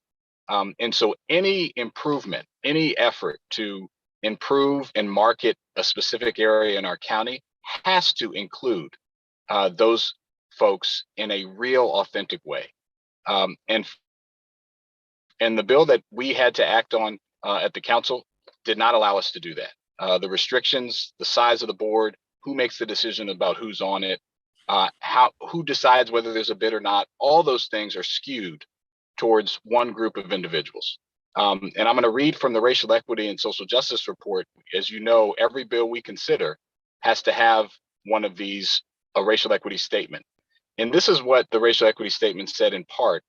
[SPEAKER 13] And so any improvement, any effort to improve and market a specific area in our county has to include those folks in a real, authentic way. And the bill that we had to act on at the council did not allow us to do that. The restrictions, the size of the board, who makes the decision about who's on it, who decides whether there's a bid or not, all those things are skewed towards one group of individuals. And I'm going to read from the Racial Equity and Social Justice Report. As you know, every bill we consider has to have one of these, a racial equity statement. And this is what the racial equity statement said in part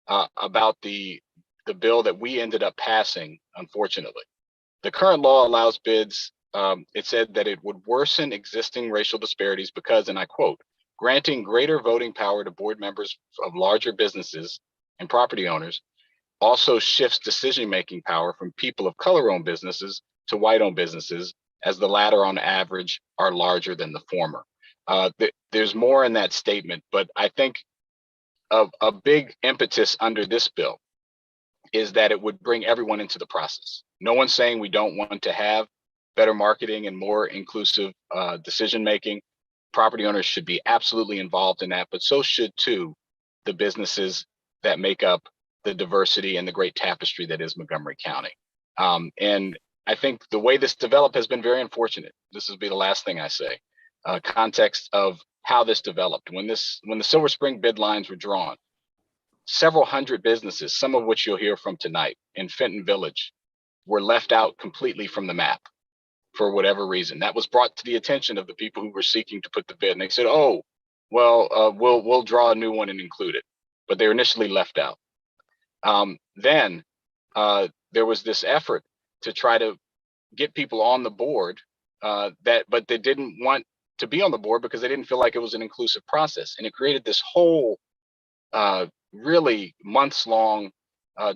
[SPEAKER 13] about the bill that we ended up passing, unfortunately. The current law allows bids. It said that it would worsen existing racial disparities because, and I quote, granting greater voting power to board members of larger businesses and property owners also shifts decision-making power from people of color-owned businesses to white-owned businesses, as the latter on average are larger than the former. There's more in that statement, but I think a big impetus under this bill is that it would bring everyone into the process. No one's saying we don't want to have better marketing and more inclusive decision-making. Property owners should be absolutely involved in that, but so should too the businesses that make up the diversity and the great tapestry that is Montgomery County. And I think the way this developed has been very unfortunate. This will be the last thing I say. Context of how this developed. When the Silver Spring bid lines were drawn, several hundred businesses, some of which you'll hear from tonight in Fenton Village, were left out completely from the map for whatever reason. That was brought to the attention of the people who were seeking to put the bid. And they said, oh, well, we'll draw a new one and include it. But they were initially left out. Then there was this effort to try to get people on the board but they didn't want to be on the board because they didn't feel like it was an inclusive process. And it created this whole really months-long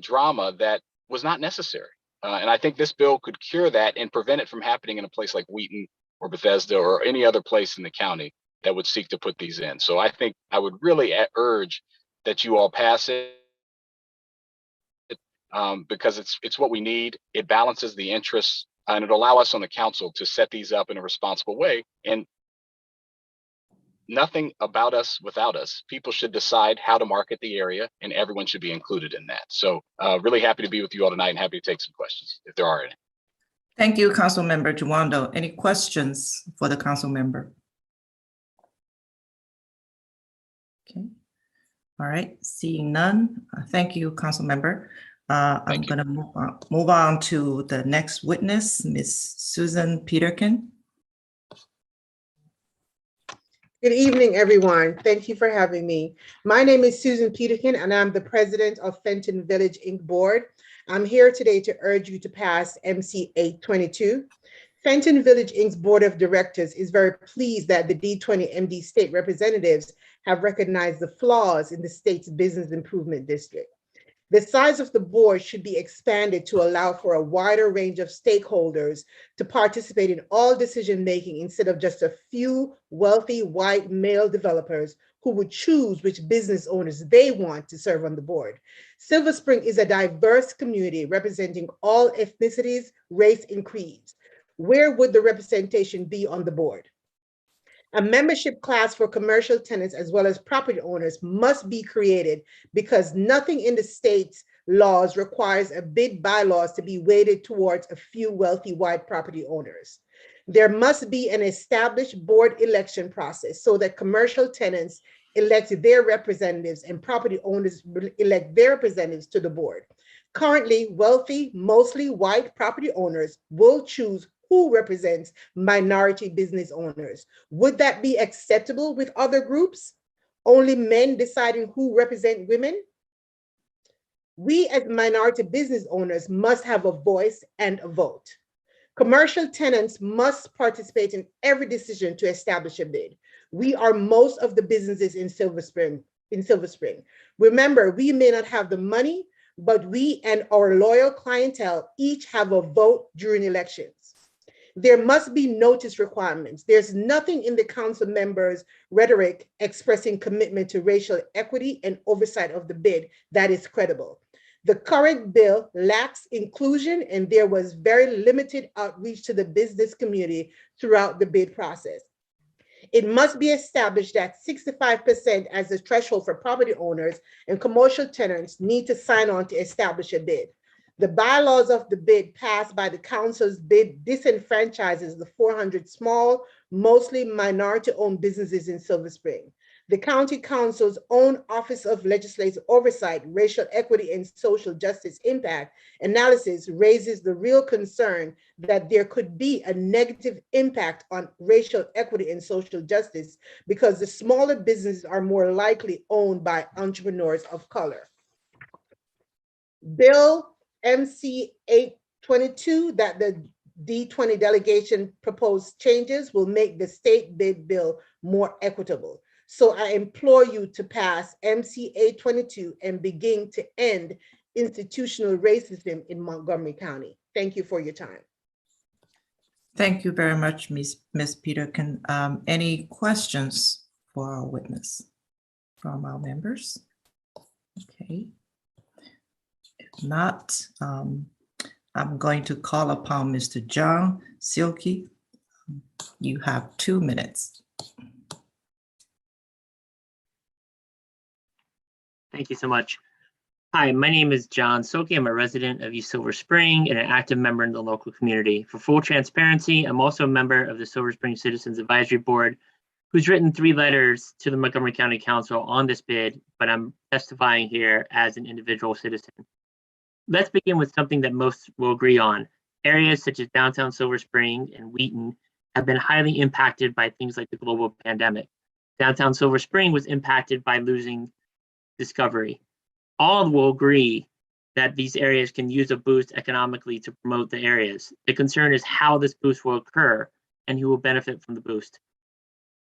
[SPEAKER 13] drama that was not necessary. And I think this bill could cure that and prevent it from happening in a place like Wheaton or Bethesda or any other place in the county that would seek to put these in. So I think I would really urge that you all pass it because it's what we need. It balances the interests and it'll allow us on the council to set these up in a responsible way. And nothing about us without us. People should decide how to market the area and everyone should be included in that. So really happy to be with you all tonight and happy to take some questions if there are any.
[SPEAKER 3] Thank you, Council Member Juando. Any questions for the council member? Okay. All right, seeing none. Thank you, Council Member. I'm going to move on to the next witness, Ms. Susan Peterkin.
[SPEAKER 14] Good evening, everyone. Thank you for having me. My name is Susan Peterkin, and I'm the president of Fenton Village Inc. Board. I'm here today to urge you to pass MC 822. Fenton Village Inc.'s Board of Directors is very pleased that the D20 MD state representatives have recognized the flaws in the state's business improvement district. The size of the board should be expanded to allow for a wider range of stakeholders to participate in all decision-making instead of just a few wealthy white male developers who would choose which business owners they want to serve on the board. Silver Spring is a diverse community representing all ethnicities, race, and creeds. Where would the representation be on the board? A membership class for commercial tenants as well as property owners must be created because nothing in the state's laws requires a bid bylaws to be weighted towards a few wealthy white property owners. There must be an established board election process so that commercial tenants elect their representatives and property owners elect their representatives to the board. Currently, wealthy, mostly white property owners will choose who represents minority business owners. Would that be acceptable with other groups? Only men deciding who represent women? We as minority business owners must have a voice and a vote. Commercial tenants must participate in every decision to establish a bid. We are most of the businesses in Silver Spring. Remember, we may not have the money, but we and our loyal clientele each have a vote during elections. There must be notice requirements. There's nothing in the council members' rhetoric expressing commitment to racial equity and oversight of the bid that is credible. The current bill lacks inclusion, and there was very limited outreach to the business community throughout the bid process. It must be established that 65% as the threshold for property owners and commercial tenants need to sign on to establish a bid. The bylaws of the bid passed by the council's bid disenfranchises the 400 small, mostly minority-owned businesses in Silver Spring. The County Council's own Office of Legislative Oversight, Racial Equity and Social Justice Impact analysis raises the real concern that there could be a negative impact on racial equity and social justice because the smaller businesses are more likely owned by entrepreneurs of color. Bill MC 822 that the D20 delegation proposed changes will make the state bid bill more equitable. So I implore you to pass MC 822 and begin to end institutional racism in Montgomery County. Thank you for your time.
[SPEAKER 3] Thank you very much, Ms. Peterkin. Any questions for our witness from our members? Okay. If not, I'm going to call upon Mr. John Silky. You have 2 minutes.
[SPEAKER 15] Thank you so much. Hi, my name is John Silky. I'm a resident of East Silver Spring and an active member in the local community. For full transparency, I'm also a member of the Silver Spring Citizens Advisory Board, who's written 3 letters to the Montgomery County Council on this bid, but I'm testifying here as an individual citizen. Let's begin with something that most will agree on. Areas such as downtown Silver Spring and Wheaton have been highly impacted by things like the global pandemic. Downtown Silver Spring was impacted by losing Discovery. All will agree that these areas can use a boost economically to promote the areas. The concern is how this boost will occur and who will benefit from the boost.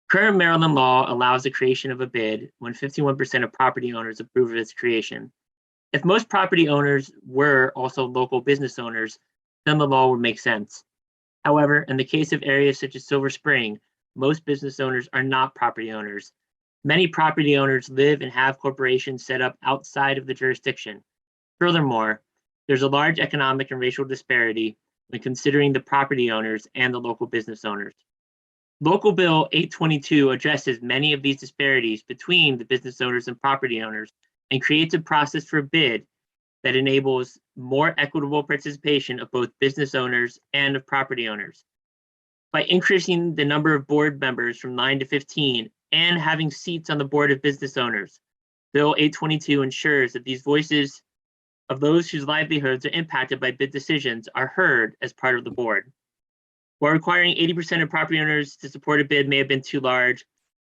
[SPEAKER 15] Current Maryland law allows the creation of a bid when 51% of property owners approve of its creation. If most property owners were also local business owners, then the law would make sense. However, in the case of areas such as Silver Spring, most business owners are not property owners. Many property owners live and have corporations set up outside of the jurisdiction. Furthermore, there's a large economic and racial disparity when considering the property owners and the local business owners. Local Bill 822 addresses many of these disparities between the business owners and property owners and creates a process for bid that enables more equitable participation of both business owners and of property owners. By increasing the number of board members from 9 to 15 and having seats on the board of business owners, Bill 822 ensures that these voices of those whose livelihoods are impacted by bid decisions are heard as part of the board. While requiring 80% of property owners to support a bid may have been too large,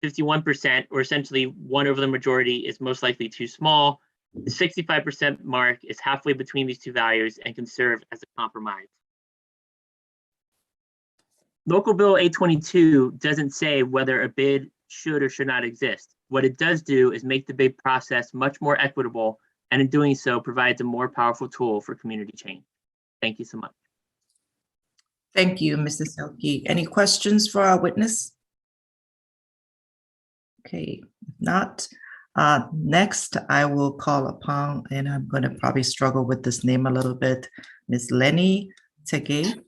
[SPEAKER 15] 51%, or essentially 1 over the majority, is most likely too small. The 65% mark is halfway between these two values and can serve as a compromise. Local Bill 822 doesn't say whether a bid should or should not exist. What it does do is make the bid process much more equitable, and in doing so provides a more powerful tool for community change. Thank you so much.
[SPEAKER 3] Thank you, Mr. Silky. Any questions for our witness? Okay, if not, next I will call upon, and I'm going to probably struggle with this name a little bit, Ms. Lenny Tegay.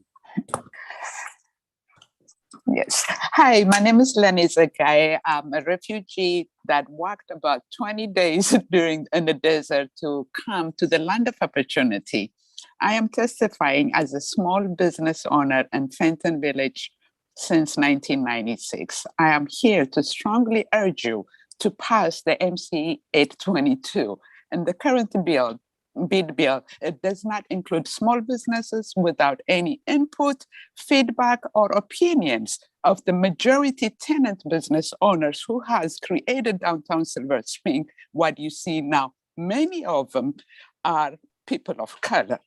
[SPEAKER 16] Yes. Hi, my name is Lenny Zakai. I'm a refugee that walked about 20 days in the desert to come to the land of opportunity. I am testifying as a small business owner in Fenton Village since 1996. I am here to strongly urge you to pass the MC 822 and the current bill bid bill. It does not include small businesses without any input, feedback, or opinions of the majority tenant business owners who has created downtown Silver Spring what you see now. Many of them are people of color.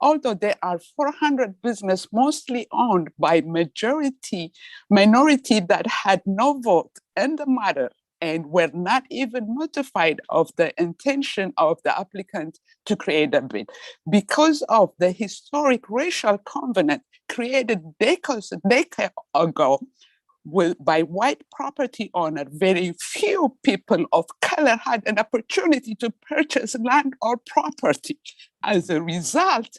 [SPEAKER 16] Although there are 400 businesses mostly owned by minority that had no vote in the matter and were not even notified of the intention of the applicant to create a bid. Because of the historic racial covenant created decades ago by white property owner, very few people of color had an opportunity to purchase land or property. As a result,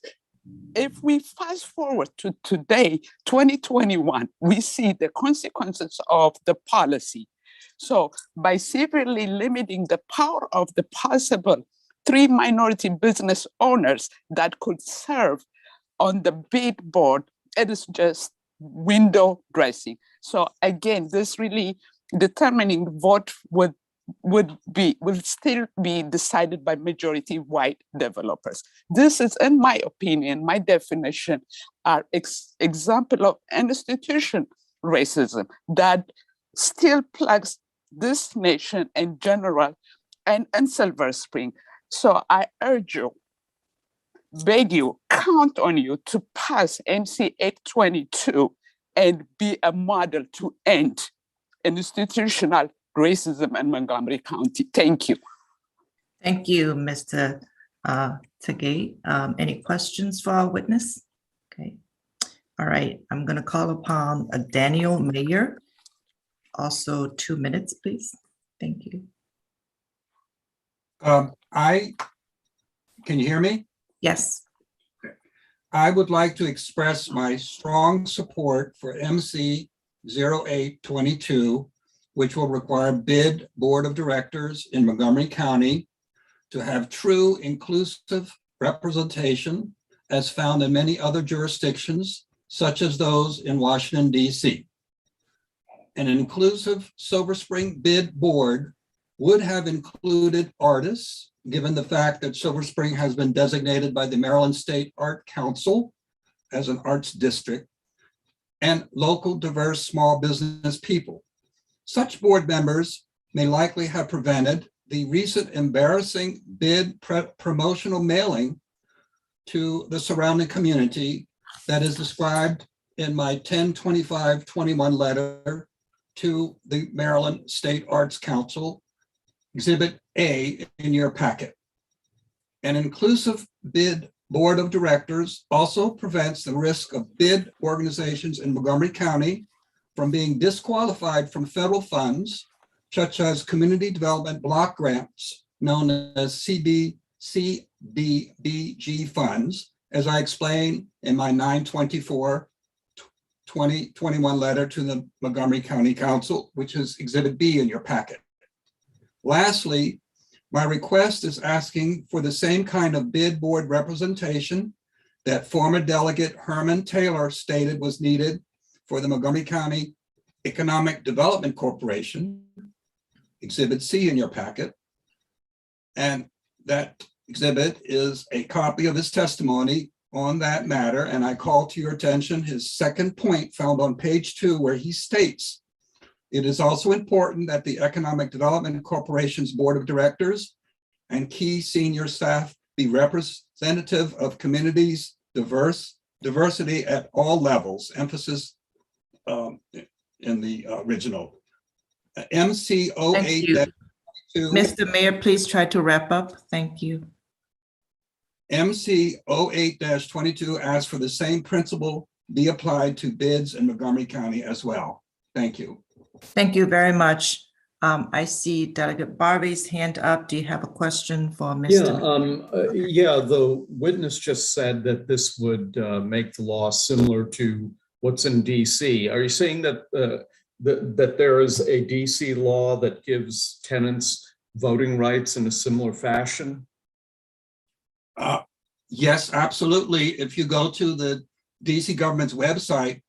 [SPEAKER 16] if we fast forward to today, 2021, we see the consequences of the policy. So by severely limiting the power of the possible 3 minority business owners that could serve on the bid board, it is just window dressing. So again, this really determining vote will still be decided by majority white developers. This is, in my opinion, my definition, are example of institutional racism that still plagues this nation in general and in Silver Spring. So I urge you, beg you, count on you to pass MC 822 and be a model to end institutional racism in Montgomery County. Thank you.
[SPEAKER 3] Thank you, Mr. Tagay. Any questions for our witness? Okay. All right, I'm going to call upon Daniel Mayer. Also 2 minutes, please. Thank you.
[SPEAKER 17] Can you hear me?
[SPEAKER 3] Yes.
[SPEAKER 17] I would like to express my strong support for MC 0822, which will require bid board of directors in Montgomery County to have true inclusive representation as found in many other jurisdictions, such as those in Washington, D.C. An inclusive Silver Spring bid board would have included artists, given the fact that Silver Spring has been designated by the Maryland State Art Council as an arts district, and local diverse small business people. Such board members may likely have prevented the recent embarrassing bid promotional mailing to the surrounding community that is described in my 10/25/21 letter to the Maryland State Arts Council, Exhibit A in your packet. An inclusive bid board of directors also prevents the risk of bid organizations in Montgomery County from being disqualified from federal funds, such as community development block grants, known as CDBG funds, as I explained in my 9/24/2021 letter to the Montgomery County Council, which is Exhibit B in your packet. Lastly, my request is asking for the same kind of bid board representation that former delegate Herman Taylor stated was needed for the Montgomery County Economic Development Corporation, Exhibit C in your packet. And that exhibit is a copy of his testimony on that matter. And I call to your attention his second point found on page 2, where he states, it is also important that the Economic Development Corporation's Board of Directors and key senior staff be representative of communities' diversity at all levels, emphasis in the original. MC 08-22.
[SPEAKER 3] Mr. Mayor, please try to wrap up. Thank you.
[SPEAKER 17] MC 08-22 asks for the same principle be applied to bids in Montgomery County as well. Thank you.
[SPEAKER 3] Thank you very much. I see Delegate Barbie's hand up. Do you have a question for Mr.?
[SPEAKER 18] Yeah, the witness just said that this would make the law similar to what's in DC. Are you saying that that there is a DC law that gives tenants voting rights in a similar fashion?
[SPEAKER 17] Yes, absolutely. If you go to the DC government's website,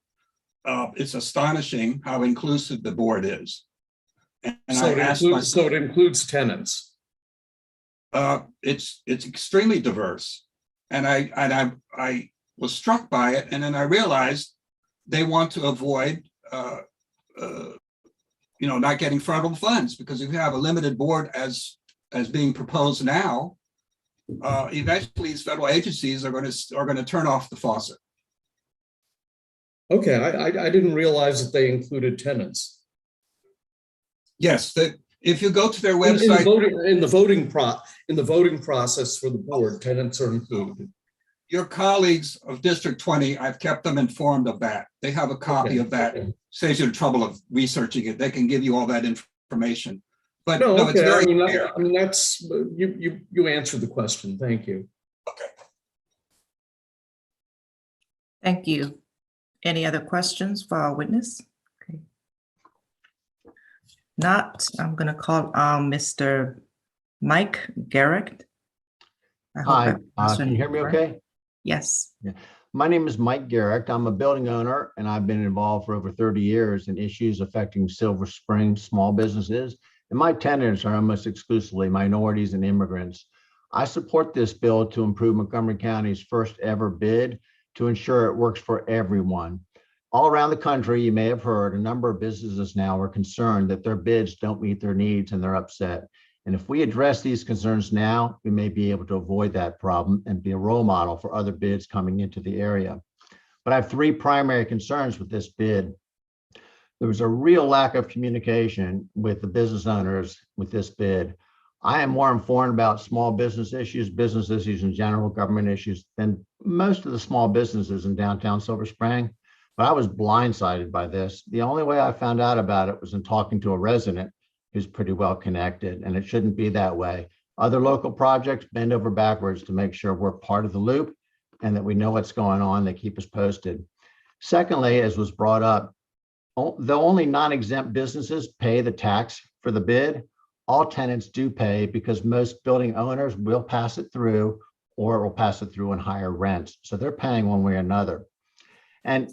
[SPEAKER 17] it's astonishing how inclusive the board is. And
[SPEAKER 18] So it includes tenants.
[SPEAKER 17] it's extremely diverse. And I was struck by it, and then I realized they want to avoid not getting federal funds, because if you have a limited board as being proposed now, eventually these federal agencies are going to turn off the faucet.
[SPEAKER 18] Okay, I didn't realize that they included tenants.
[SPEAKER 17] Yes, if you go to their
[SPEAKER 18] In
[SPEAKER 17] website.
[SPEAKER 18] the voting process for the board, tenants are included.
[SPEAKER 17] Your colleagues of District 20, I've kept them informed of that. They have a copy of that. Saves you the trouble of researching it. They can give you all that information. But no, it's
[SPEAKER 18] okay.
[SPEAKER 17] very
[SPEAKER 18] I mean, that's you answered the question. Thank you.
[SPEAKER 17] okay.
[SPEAKER 3] Thank you. Any other questions for our witness? Okay. Not, I'm going to call on Mr. Mike Garrett.
[SPEAKER 19] Hi, can you hear me okay?
[SPEAKER 3] Yes.
[SPEAKER 19] Yeah. My name is Mike Garrett. I'm a building owner, and I've been involved for over 30 years in issues affecting Silver Spring small businesses. And my tenants are almost exclusively minorities and immigrants. I support this bill to improve Montgomery County's first ever bid to ensure it works for everyone. All around the country, you may have heard a number of businesses now are concerned that their bids don't meet their needs and they're upset. And if we address these concerns now, we may be able to avoid that problem and be a role model for other bids coming into the area. But I have three primary concerns with this bid. There was a real lack of communication with the business owners with this bid. I am more informed about small business issues in general, government issues, than most of the small businesses in downtown Silver Spring. But I was blindsided by this. The only way I found out about it was in talking to a resident who's pretty well connected, and it shouldn't be that way. Other local projects bend over backwards to make sure we're part of the loop and that we know what's going on. They keep us posted. Secondly, as was brought up, though only non-exempt businesses pay the tax for the bid, all tenants do pay because most building owners will pass it through or will pass it through in higher rents. So they're paying one way or another. And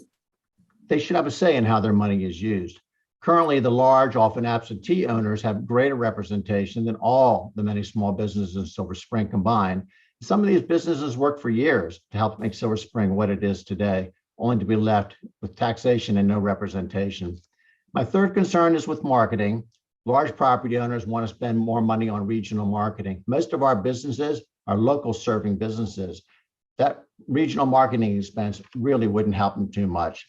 [SPEAKER 19] they should have a say in how their money is used. Currently, the large, often absentee owners have greater representation than all the many small businesses in Silver Spring combined. Some of these businesses worked for years to help make Silver Spring what it is today, only to be left with taxation and no representation. My third concern is with marketing. Large property owners want to spend more money on regional marketing. Most of our businesses are local serving businesses. That regional marketing expense really wouldn't help them too much.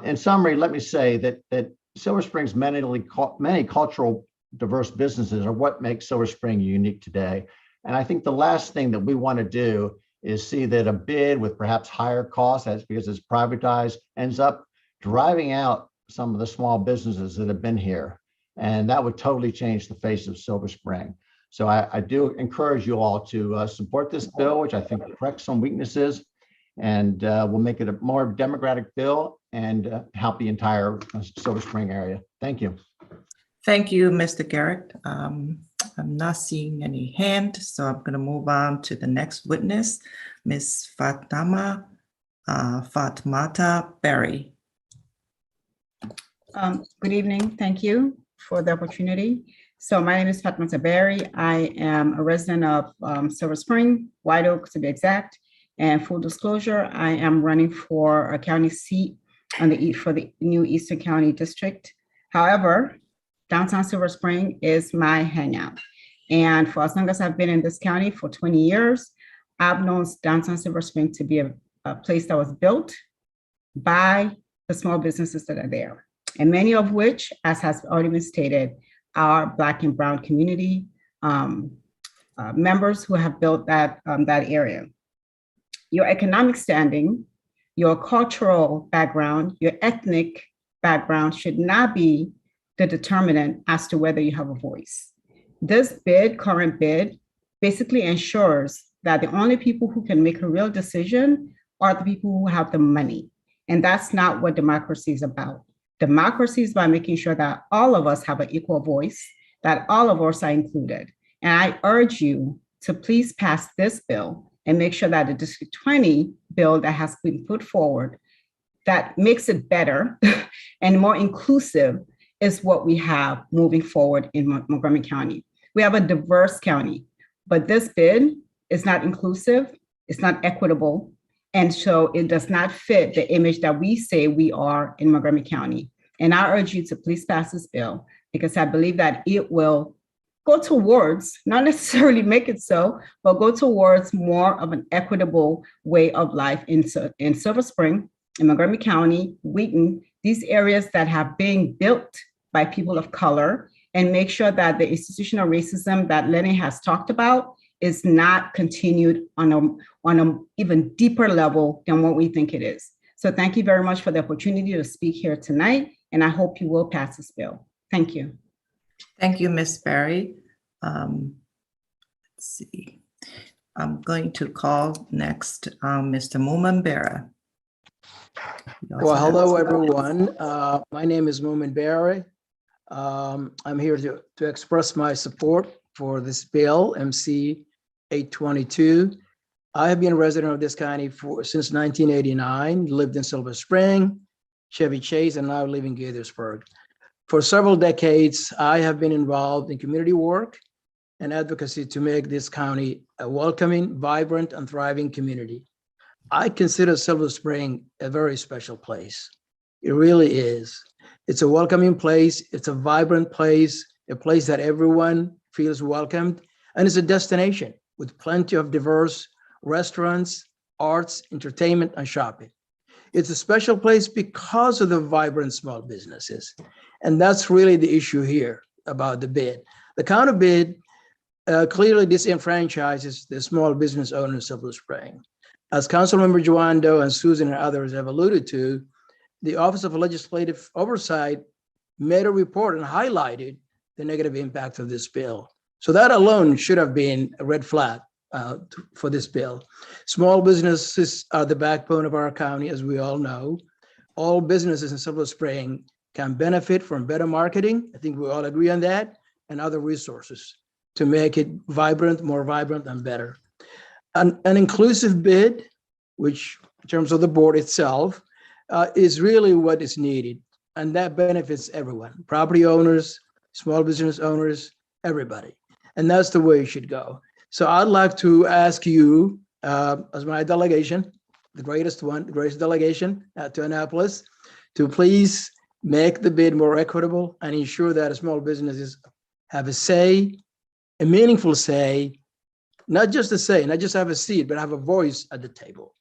[SPEAKER 19] In summary, let me say that Silver Spring's many cultural diverse businesses are what makes Silver Spring unique today. And I think the last thing that we want to do is see that a bid with perhaps higher costs, that's because it's privatized, ends up driving out some of the small businesses that have been here. And that would totally change the face of Silver Spring. So I do encourage you all to support this bill, which I think corrects some weaknesses and will make it a more democratic bill and help the entire Silver Spring area. Thank you.
[SPEAKER 3] Thank you, Mr. Garrett. I'm not seeing any hand, so I'm going to move on to the next witness, Ms. Fatmata Berry.
[SPEAKER 20] Good evening. Thank you for the opportunity. So my name is Fatmata Berry. I am a resident of Silver Spring, White Oak to be exact. And full disclosure, I am running for a county seat for the new Eastern County District. However, downtown Silver Spring is my hangout. And for as long as I've been in this county, for 20 years, I've known downtown Silver Spring to be a place that was built by the small businesses that are there. And many of which, as has already been stated, are Black and Brown community members who have built that area. Your economic standing, your cultural background, your ethnic background should not be the determinant as to whether you have a voice. This current bid, basically ensures that the only people who can make a real decision are the people who have the money. And that's not what democracy is about. Democracy is by making sure that all of us have an equal voice, that all of us are included. And I urge you to please pass this bill and make sure that the District 20 bill that has been put forward that makes it better and more inclusive is what we have moving forward in Montgomery County. We have a diverse county. But this bid is not inclusive, it's not equitable, and so it does not fit the image that we say we are in Montgomery County. And I urge you to please pass this bill because I believe that it will go towards, not necessarily make it so, but go towards more of an equitable way of life in Silver Spring, in Montgomery County, Wheaton, these areas that have been built by people of color, and make sure that the institutional racism that Lenny has talked about is not continued on a even deeper level than what we think it is. So thank you very much for the opportunity to speak here tonight, and I hope you will pass this bill. Thank you.
[SPEAKER 3] Thank you, Ms. Berry. Let's see. I'm going to call next Mr. Muman Bera.
[SPEAKER 21] Well, hello, everyone. My name is Muman Berry. I'm here to express my support for this bill, MC 822. I have been a resident of this county since 1989, lived in Silver Spring, Chevy Chase, and now live in Gaithersburg. For several decades, I have been involved in community work and advocacy to make this county a welcoming, vibrant, and thriving community. I consider Silver Spring a very special place. It really is. It's a welcoming place. It's a vibrant place, a place that everyone feels welcomed, and it's a destination with plenty of diverse restaurants, arts, entertainment, and shopping. It's a special place because of the vibrant small businesses. And that's really the issue here about the bid. The counter bid clearly disenfranchises the small business owners of Silver Spring. As Councilmember Joando and Susan and others have alluded to, the Office of Legislative Oversight made a report and highlighted the negative impact of this bill. So that alone should have been a red flag for this bill. Small businesses are the backbone of our county, as we all know. All businesses in Silver Spring can benefit from better marketing. I think we all agree on that, and other resources to make it vibrant, more vibrant and better. An inclusive bid, which in terms of the board itself, is really what is needed. And that benefits everyone, property owners, small business owners, everybody. And that's the way it should go. So I'd like to ask you, as my delegation, the greatest delegation to Annapolis, to please make the bid more equitable and ensure that small businesses have a say, a meaningful say, not just a say, not just have a seat, but have a voice at the table.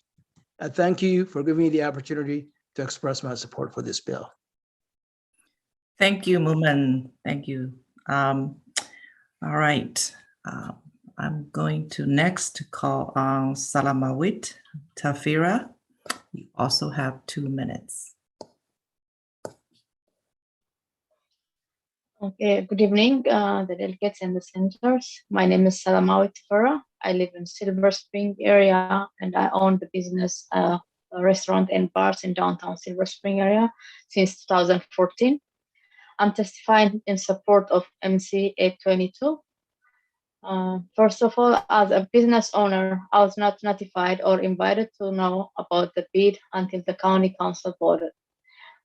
[SPEAKER 21] I thank you for giving me the opportunity to express my support for this bill.
[SPEAKER 3] Thank you, Muman. Thank you. All right. I'm going to next call on Salamawit Tafira. You also have 2 minutes.
[SPEAKER 10] Okay, good evening, the delegates and the senators. My name is Salamawit Tafira. I live in Silver Spring area, and I own the business a restaurant and bars in downtown Silver Spring area since 2014. I'm testifying in support of MC 822. First of all, as a business owner, I was not notified or invited to know about the bid until the county council voted.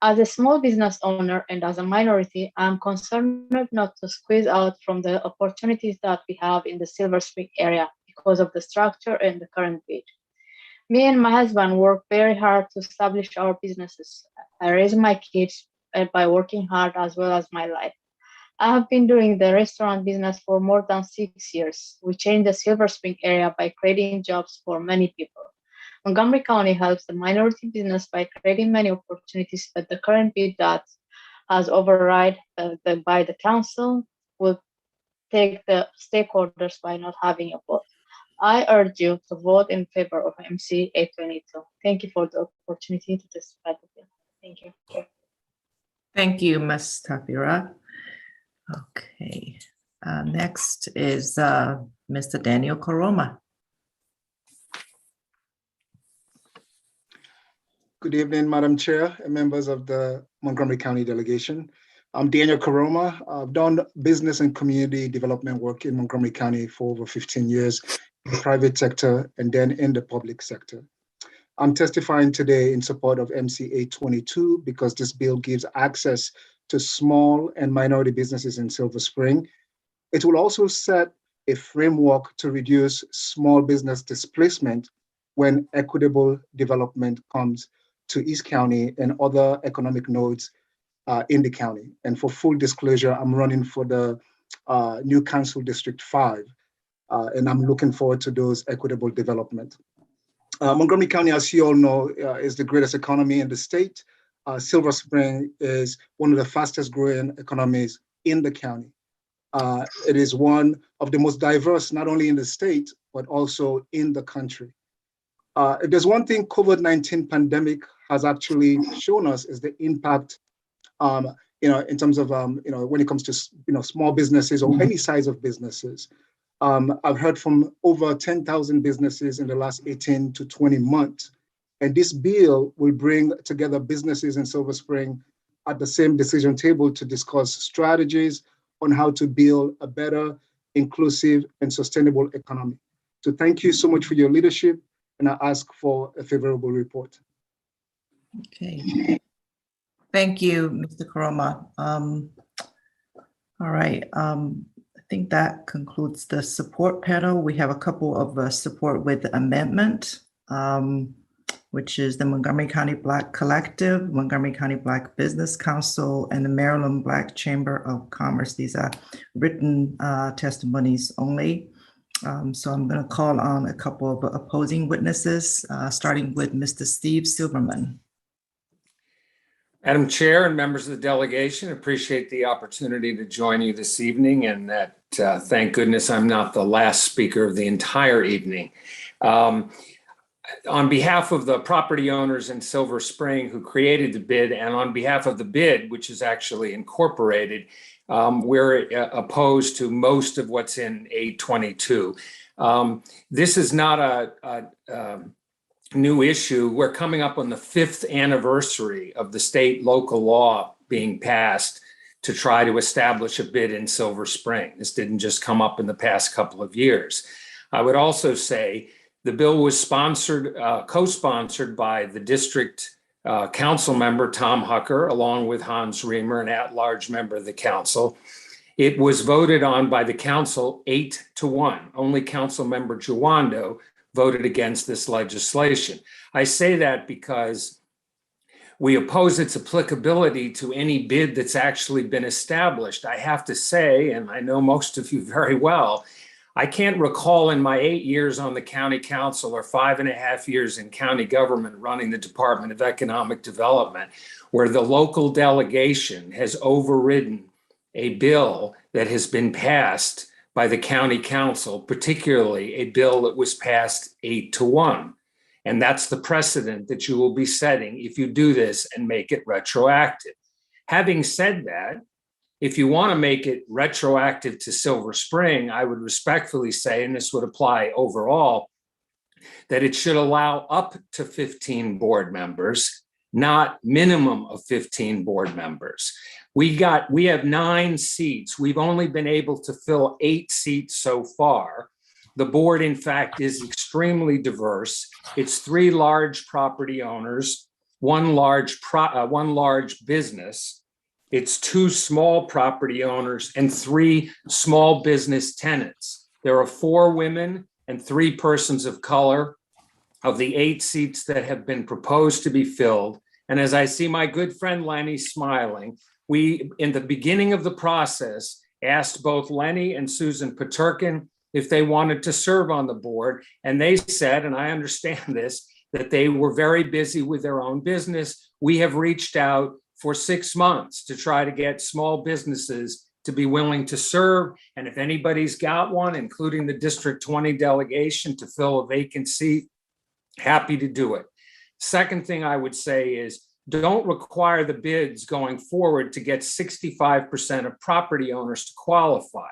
[SPEAKER 10] As a small business owner and as a minority, I'm concerned not to squeeze out from the opportunities that we have in the Silver Spring area because of the structure and the current bid. Me and my husband work very hard to establish our businesses. I raise my kids by working hard as well as my life. I have been doing the restaurant business for more than 6 years. We changed the Silver Spring area by creating jobs for many people. Montgomery County helps the minority business by creating many opportunities, but the current bid that has override by the council will take the stakeholders by not having a vote. I urge you to vote in favor of MC 822. Thank you for the opportunity to testify the bill. Thank you.
[SPEAKER 3] Thank you, Ms. Tafira. Okay, next is Mr. Daniel Koroma.
[SPEAKER 22] Good evening, Madam Chair and members of the Montgomery County delegation. I'm Daniel Koroma. I've done business and community development work in Montgomery County for over 15 years in the private sector and then in the public sector. I'm testifying today in support of MC 822 because this bill gives access to small and minority businesses in Silver Spring. It will also set a framework to reduce small business displacement when equitable development comes to East County and other economic nodes in the county. And for full disclosure, I'm running for the new Council District 5, and I'm looking forward to those equitable development. Montgomery County, as you all know, is the greatest economy in the state. Silver Spring is one of the fastest growing economies in the county. It is one of the most diverse, not only in the state, but also in the country. If there's one thing COVID-19 pandemic has actually shown us is the impact, in terms of, when it comes to, small businesses or any size of businesses. I've heard from over 10,000 businesses in the last 18 to 20 months. And this bill will bring together businesses in Silver Spring at the same decision table to discuss strategies on how to build a better, inclusive, and sustainable economy. So thank you so much for your leadership, and I ask for a favorable report.
[SPEAKER 3] Okay. Thank you, Mr. Koroma. All right. I think that concludes the support panel. We have a couple of support with amendment, which is the Montgomery County Black Collective, Montgomery County Black Business Council, and the Maryland Black Chamber of Commerce. These are written testimonies only. So I'm going to call on a couple of opposing witnesses, starting with Mr. Steve Silverman.
[SPEAKER 1] Madam Chair and members of the delegation, appreciate the opportunity to join you this evening, and that thank goodness I'm not the last speaker of the entire evening. On behalf of the property owners in Silver Spring who created the bid, and on behalf of the bid, which is actually incorporated, we're opposed to most of what's in 822. This is not a new issue. We're coming up on the 5th anniversary of the state local law being passed to try to establish a bid in Silver Spring. This didn't just come up in the past couple of years. I would also say the bill was sponsored, co-sponsored by the district council member, Tom Hucker, along with Hans Reamer, an at-large member of the council. It was voted on by the council 8-1. Only council member Jawando voted against this legislation. I say that because we oppose its applicability to any bid that's actually been established. I have to say, and I know most of you very well, I can't recall in my 8 years on the county council or 5.5 years in county government running the Department of Economic Development, where the local delegation has overridden a bill that has been passed by the county council, particularly a bill that was passed 8-1. And that's the precedent that you will be setting if you do this and make it retroactive. Having said that, if you want to make it retroactive to Silver Spring, I would respectfully say, and this would apply overall, that it should allow up to 15 board members, not minimum of 15 board members. We have 9 seats. We've only been able to fill 8 seats so far. The board, in fact, is extremely diverse. It's 3 large property owners, one large business. It's 2 small property owners and 3 small business tenants. There are 4 women and 3 persons of color of the 8 seats that have been proposed to be filled. And as I see my good friend Lenny smiling, we, in the beginning of the process, asked both Lenny and Susan Paterkin if they wanted to serve on the board. And they said, and I understand this, that they were very busy with their own business. We have reached out for 6 months to try to get small businesses to be willing to serve. And if anybody's got one, including the District 20 delegation to fill a vacant seat, happy to do it. Second thing I would say is, don't require the bids going forward to get 65% of property owners to qualify.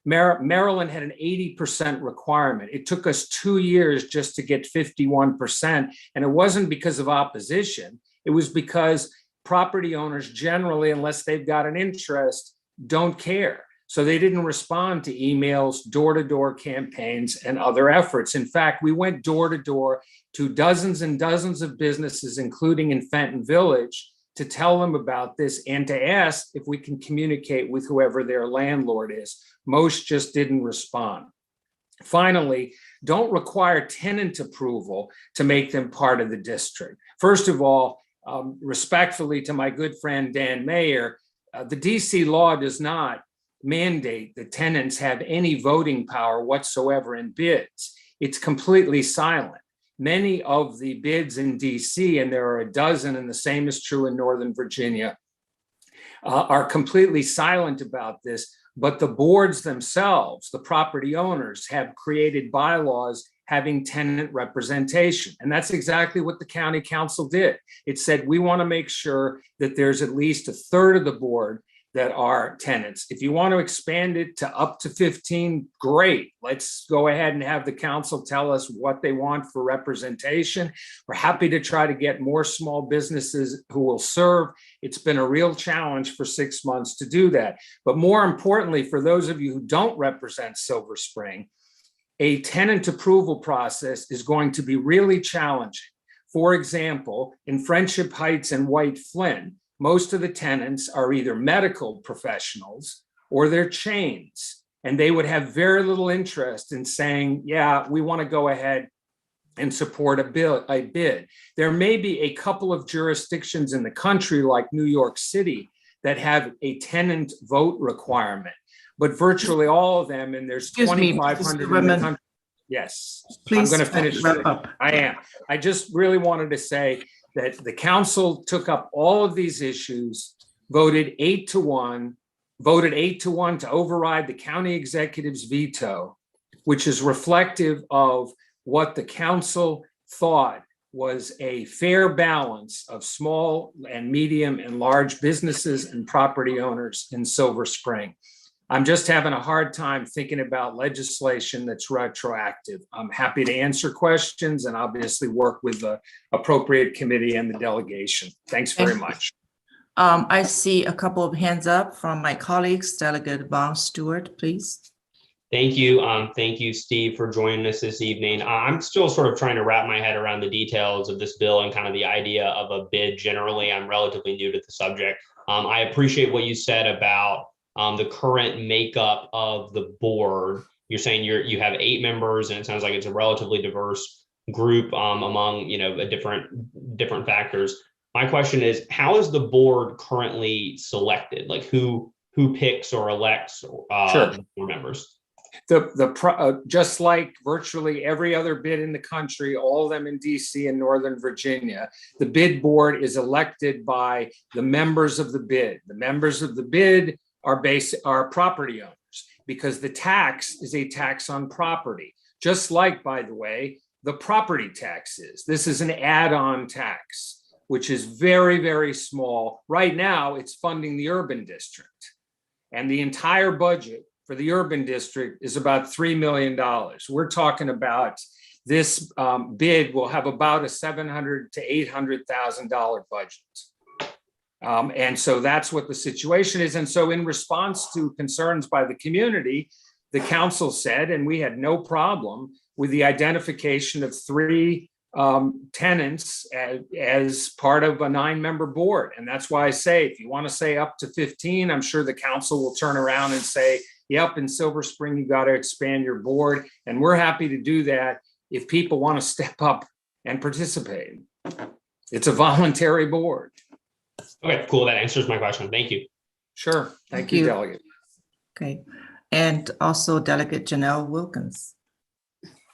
[SPEAKER 1] Maryland had an 80% requirement. It took us 2 years just to get 51%. And it wasn't because of opposition. It was because property owners generally, unless they've got an interest, don't care. So they didn't respond to emails, door-to-door campaigns, and other efforts. In fact, we went door-to-door to dozens and dozens of businesses, including in Fenton Village, to tell them about this and to ask if we can communicate with whoever their landlord is. Most just didn't respond. Finally, don't require tenant approval to make them part of the district. First of all, respectfully to my good friend Dan Mayer, the DC law does not mandate that tenants have any voting power whatsoever in bids. It's completely silent. Many of the bids in DC, and there are a dozen, and the same is true in Northern Virginia, are completely silent about this, but the boards themselves, the property owners, have created bylaws having tenant representation. And that's exactly what the county council did. It said, we want to make sure that there's at least a third of the board that are tenants. If you want to expand it to up to 15, great. Let's go ahead and have the council tell us what they want for representation. We're happy to try to get more small businesses who will serve. It's been a real challenge for 6 months to do that. But more importantly, for those of you who don't represent Silver Spring, a tenant approval process is going to be really challenging. For example, in Friendship Heights and White Flint, most of the tenants are either medical professionals or they're chains, and they would have very little interest in saying, yeah, we want to go ahead and support a bid. There may be a couple of jurisdictions in the country like New York City that have a tenant vote requirement, but virtually all of them, and there's 2,500 in the country. Yes,
[SPEAKER 3] Please
[SPEAKER 1] I'm going to finish.
[SPEAKER 3] wrap up.
[SPEAKER 1] I am. I just really wanted to say that the council took up all of these issues, voted 8-1 to override the county executive's veto, which is reflective of what the council thought was a fair balance of small and medium and large businesses and property owners in Silver Spring. I'm just having a hard time thinking about legislation that's retroactive. I'm happy to answer questions and obviously work with the appropriate committee and the delegation. Thanks very much.
[SPEAKER 3] I see a couple of hands up from my colleagues. Delegate Von Stewart, please.
[SPEAKER 4] Thank you. Thank you, Steve, for joining us this evening. I'm still sort of trying to wrap my head around the details of this bill and kind of the idea of a bid generally. I'm relatively new to the subject. I appreciate what you said about the current makeup of the board. You're saying you have 8 members, and it sounds like it's a relatively diverse group among different factors. My question is, how is the board currently selected? Like who picks or elects
[SPEAKER 1] Sure.
[SPEAKER 4] board members?
[SPEAKER 1] Just like virtually every other bid in the country, all of them in DC and Northern Virginia, the bid board is elected by the members of the bid. The members of the bid are property owners, because the tax is a tax on property, just like, by the way, the property tax is. This is an add-on tax, which is very, very small. Right now, it's funding the urban district, and the entire budget for the urban district is about $3 million. We're talking about this bid will have about a $700,000 to $800,000 budget. And so that's what the situation is. And so in response to concerns by the community, the council said, and we had no problem with the identification of 3 tenants as part of a 9-member board. And that's why I say, if you want to say up to 15, I'm sure the council will turn around and say, yep, in Silver Spring, you got to expand your board. And we're happy to do that if people want to step up and participate. It's a voluntary board.
[SPEAKER 4] Okay, cool. That answers my question. Thank you.
[SPEAKER 1] Sure. Thank you, Delegate.
[SPEAKER 3] Okay. And also Delegate Janelle Wilkins.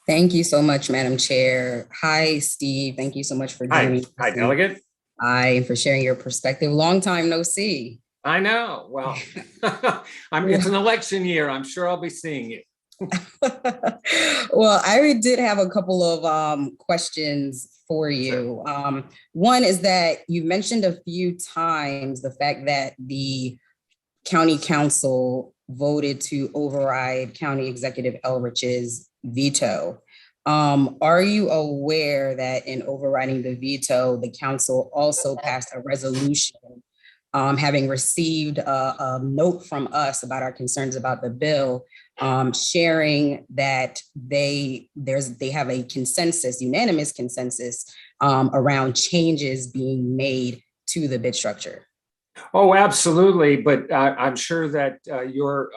[SPEAKER 5] Thank you so much, Madam Chair. Hi, Steve. Thank you so much for joining us.
[SPEAKER 1] Hi, Delegate.
[SPEAKER 5] Hi, and for sharing your perspective. Long time no see.
[SPEAKER 1] I know. Well, it's an election year. I'm sure I'll be seeing you.
[SPEAKER 5] Well, I did have a couple of questions for you. One is that you mentioned a few times the fact that the county council voted to override County Executive Elrich's veto. Are you aware that in overriding the veto, the council also passed a resolution having received a note from us about our concerns about the bill, sharing that they have a consensus, unanimous consensus around changes being made to the bid structure?
[SPEAKER 1] Oh, absolutely. But I'm sure that your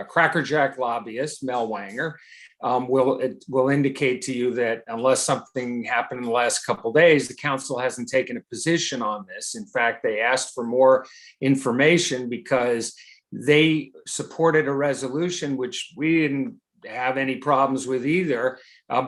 [SPEAKER 1] Cracker Jack lobbyist, Mel Wanger, will indicate to you that unless something happened in the last couple of days, the council hasn't taken a position on this. In fact, they asked for more information because they supported a resolution which we didn't have any problems with either,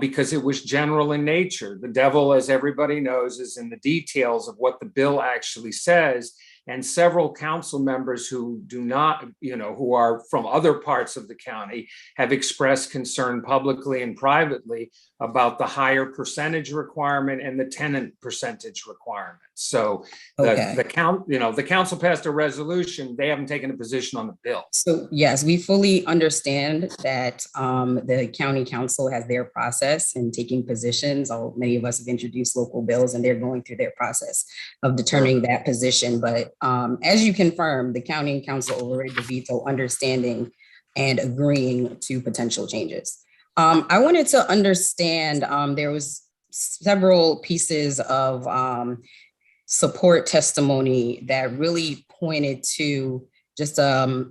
[SPEAKER 1] because it was general in nature. The devil, as everybody knows, is in the details of what the bill actually says. And several council members who do not, who are from other parts of the county have expressed concern publicly and privately about the higher percentage requirement and the tenant percentage requirement. So the council passed a resolution. They haven't taken a position on the bill.
[SPEAKER 5] So yes, we fully understand that the county council has their process in taking positions. Many of us have introduced local bills and they're going through their process of determining that position. But as you confirmed, the county council overrode the veto, understanding and agreeing to potential changes. I wanted to understand, there was several pieces of support testimony that really pointed to just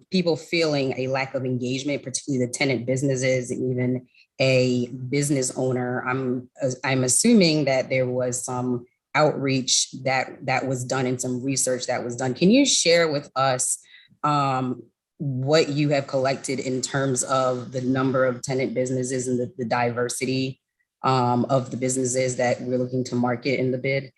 [SPEAKER 5] people feeling a lack of engagement, particularly the tenant businesses and even a business owner. I'm assuming that there was some outreach that was done and some research that was done. Can you share with us what you have collected in terms of the number of tenant businesses and the diversity of the businesses that we're looking to market in the bid?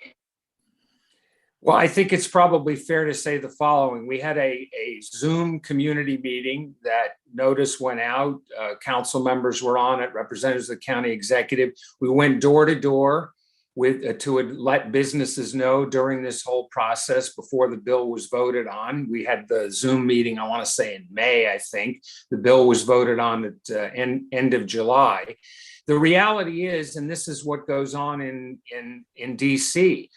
[SPEAKER 1] Well, I think it's probably fair to say the following. We had a Zoom community meeting. That notice went out. Council members were on it, representatives of the county executive. We went door to door to let businesses know during this whole process before the bill was voted on. We had the Zoom meeting, I want to say in May, I think. The bill was voted on at end of July. The reality is, and this is what goes on in DC,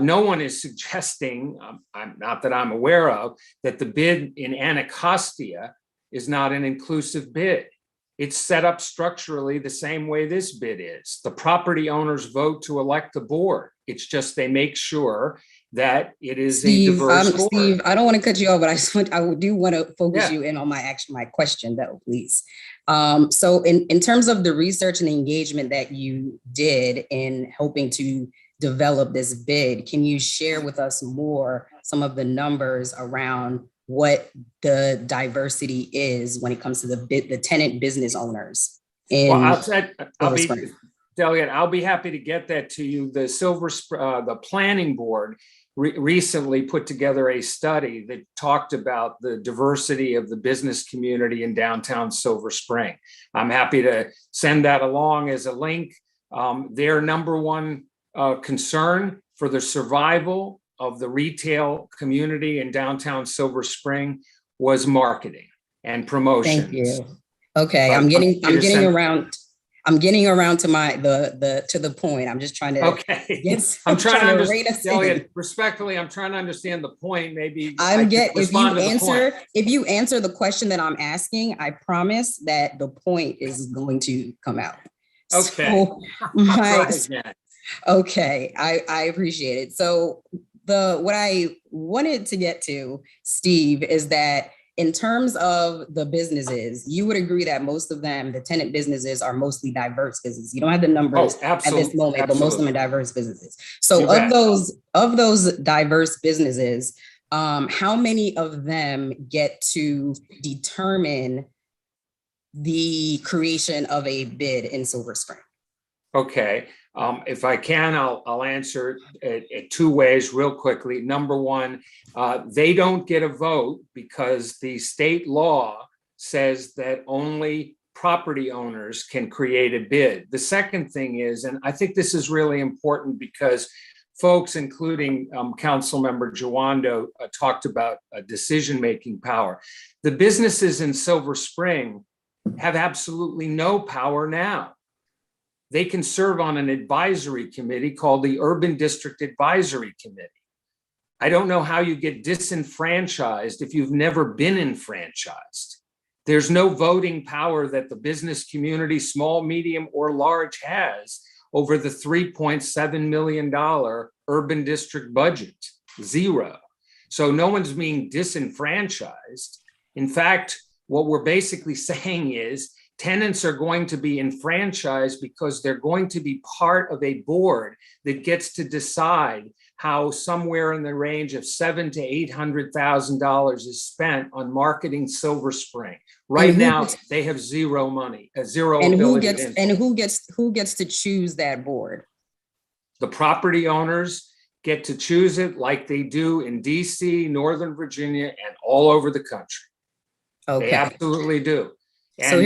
[SPEAKER 1] no one is suggesting, not that I'm aware of, that the bid in Anacostia is not an inclusive bid. It's set up structurally the same way this bid is. The property owners vote to elect the board. It's just they make sure that it is a diverse board.
[SPEAKER 5] Steve, I don't want to cut you off, but I do want to focus you in on my question though, please. So in terms of the research and the engagement that you did in helping to develop this bid, can you share with us more some of the numbers around what the diversity is when it comes to the tenant business owners?
[SPEAKER 1] Delegate, I'll be happy to get that to you. The planning board recently put together a study that talked about the diversity of the business community in downtown Silver Spring. I'm happy to send that along as a link. Their number one concern for the survival of the retail community in downtown Silver Spring was marketing and promotion.
[SPEAKER 5] Thank you. Okay, I'm getting around to the point. I'm just trying to.
[SPEAKER 1] Okay. I'm trying to understand. Respectfully, I'm trying to understand the point. Maybe if you answer the question that I'm asking, I promise that the point is going to come out. Okay.
[SPEAKER 5] Okay, I appreciate it. So what I wanted to get to, Steve, is that in terms of the businesses, you would agree that most of them, the tenant businesses, are mostly diverse businesses. You don't have the numbers at this moment, but most of them are diverse businesses. So of those diverse businesses, how many of them get to determine the creation of a bid in Silver Spring?
[SPEAKER 1] Okay. If I can, I'll answer it two ways real quickly. Number one, they don't get a vote because the state law says that only property owners can create a bid. The second thing is, and I think this is really important because folks, including Councilmember Jawando, talked about decision-making power. The businesses in Silver Spring have absolutely no power now. They can serve on an advisory committee called the Urban District Advisory Committee. I don't know how you get disenfranchised if you've never been enfranchised. There's no voting power that the business community, small, medium, or large, has over the $3.7 million urban district budget. Zero. So no one's being disenfranchised. In fact, what we're basically saying is Tenants are going to be enfranchised because they're going to be part of a board that gets to decide how somewhere in the range of $700,000 to $800,000 is spent on marketing Silver Spring. Right
[SPEAKER 5] who
[SPEAKER 1] now,
[SPEAKER 5] gets-
[SPEAKER 1] they have zero money, zero
[SPEAKER 5] And
[SPEAKER 1] ability to influence.
[SPEAKER 5] who gets to choose that board?
[SPEAKER 1] The property owners get to choose it like they do in DC, Northern Virginia, and all over the country. They
[SPEAKER 5] Okay.
[SPEAKER 1] absolutely do.
[SPEAKER 5] So
[SPEAKER 1] And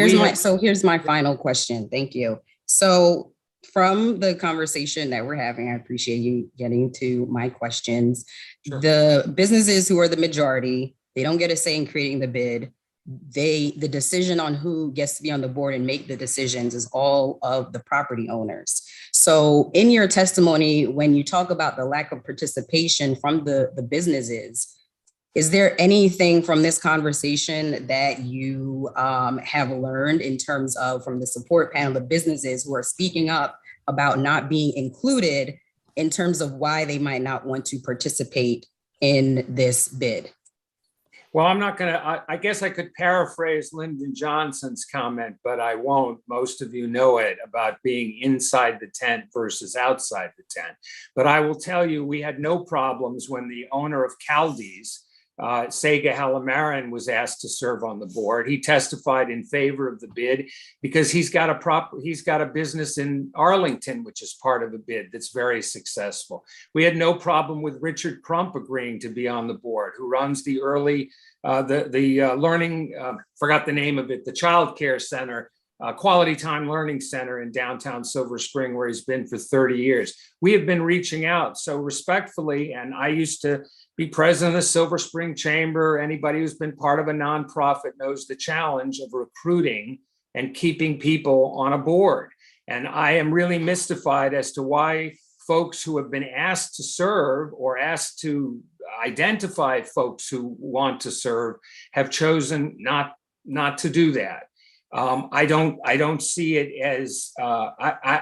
[SPEAKER 5] here's my final question. Thank you. So from the conversation that we're having, I appreciate you getting to my questions.
[SPEAKER 1] Sure.
[SPEAKER 5] The businesses who are the majority, they don't get a say in creating the bid. The decision on who gets to be on the board and make the decisions is all of the property owners. So in your testimony, when you talk about the lack of participation from the businesses, is there anything from this conversation that you have learned in terms of from the support panel of businesses who are speaking up about not being included in terms of why they might not want to participate in this bid?
[SPEAKER 1] Well, I'm not going to, I guess I could paraphrase Lyndon Johnson's comment, but I won't. Most of you know it about being inside the tent versus outside the tent. But I will tell you, we had no problems when the owner of Caldi's, Sega Halamaran, was asked to serve on the board. He testified in favor of the bid because he's got a business in Arlington, which is part of the bid that's very successful. We had no problem with Richard Crump agreeing to be on the board, who runs the early, learning, forgot the name of it, the Child Care Center, Quality Time Learning Center in downtown Silver Spring, where he's been for 30 years. We have been reaching out. So respectfully, and I used to be president of the Silver Spring Chamber. Anybody who's been part of a nonprofit knows the challenge of recruiting and keeping people on a board. And I am really mystified as to why folks who have been asked to serve or asked to identify folks who want to serve have chosen not to do that. I don't see it as,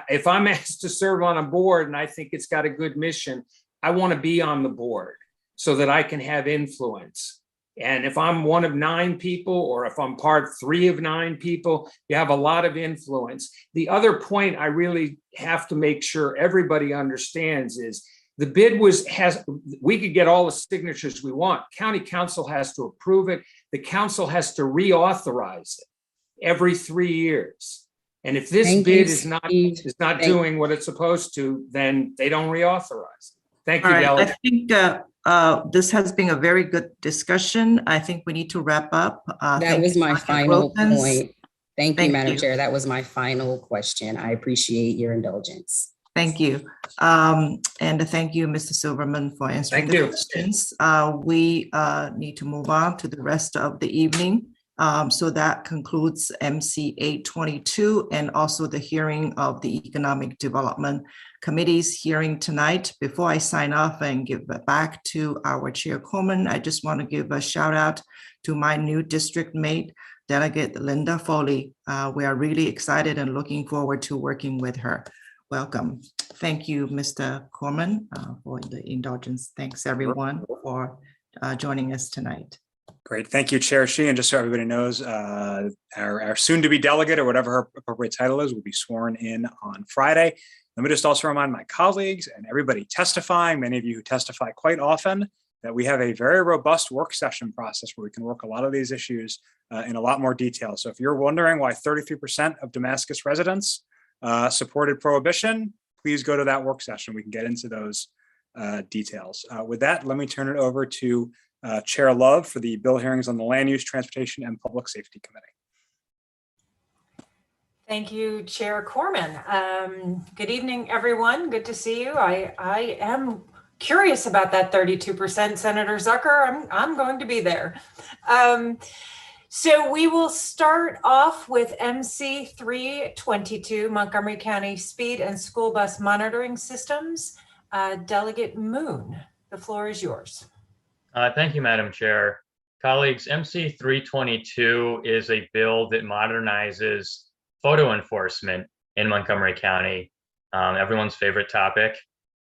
[SPEAKER 1] if I'm asked to serve on a board and I think it's got a good mission, I want to be on the board so that I can have influence. And if I'm one of 9 people, or if I'm part 3 of 9 people, you have a lot of influence. The other point I really have to make sure everybody understands is the bid we could get all the signatures we want. County council has to approve it. The council has to reauthorize it every 3 years. And if this bid is not doing what it's supposed to, then they don't reauthorize it. Thank you,
[SPEAKER 3] All right,
[SPEAKER 1] Delegate.
[SPEAKER 3] I think this has been a very good discussion. I think we need to wrap up.
[SPEAKER 5] That was my final
[SPEAKER 3] Wilkins.
[SPEAKER 5] point. Thank you,
[SPEAKER 3] Thank
[SPEAKER 5] Madam
[SPEAKER 3] you.
[SPEAKER 5] Chair. That was my final question. I appreciate your indulgence.
[SPEAKER 3] Thank you. And thank you, Mr. Silverman, for answering
[SPEAKER 1] Thank
[SPEAKER 3] the
[SPEAKER 1] you.
[SPEAKER 3] questions. We need to move on to the rest of the evening. So that concludes MC 822 and also the hearing of the Economic Development Committee's hearing tonight. Before I sign off and give it back to our Chair Coleman, I just want to give a shout out to my new district mate, Delegate Linda Foley. We are really excited and looking forward to working with her. Welcome. Thank you, Mr. Corman, for the indulgence. Thanks, everyone, for joining us tonight.
[SPEAKER 6] Great. Thank you, Chair Shi. And just so everybody knows, our soon-to-be delegate, or whatever her appropriate title is, will be sworn in on Friday. Let me just also remind my colleagues and everybody testifying, many of you who testify quite often, that we have a very robust work session process where we can work a lot of these issues in a lot more detail. So if you're wondering why 33% of Damascus residents supported prohibition, please go to that work session. We can get into those details. With that, let me turn it over to Chair Love for the bill hearings on the Land Use, Transportation, and Public Safety Committee.
[SPEAKER 7] Thank you, Chair Corman. Good evening, everyone. Good to see you. I am curious about that 32%, Senator Zucker. I'm going to be there. So we will start off with MC 322, Montgomery County Speed and School Bus Monitoring Systems. Delegate Moon, the floor is yours.
[SPEAKER 23] Thank you, Madam Chair. Colleagues, MC 322 is a bill that modernizes photo enforcement in Montgomery County, everyone's favorite topic.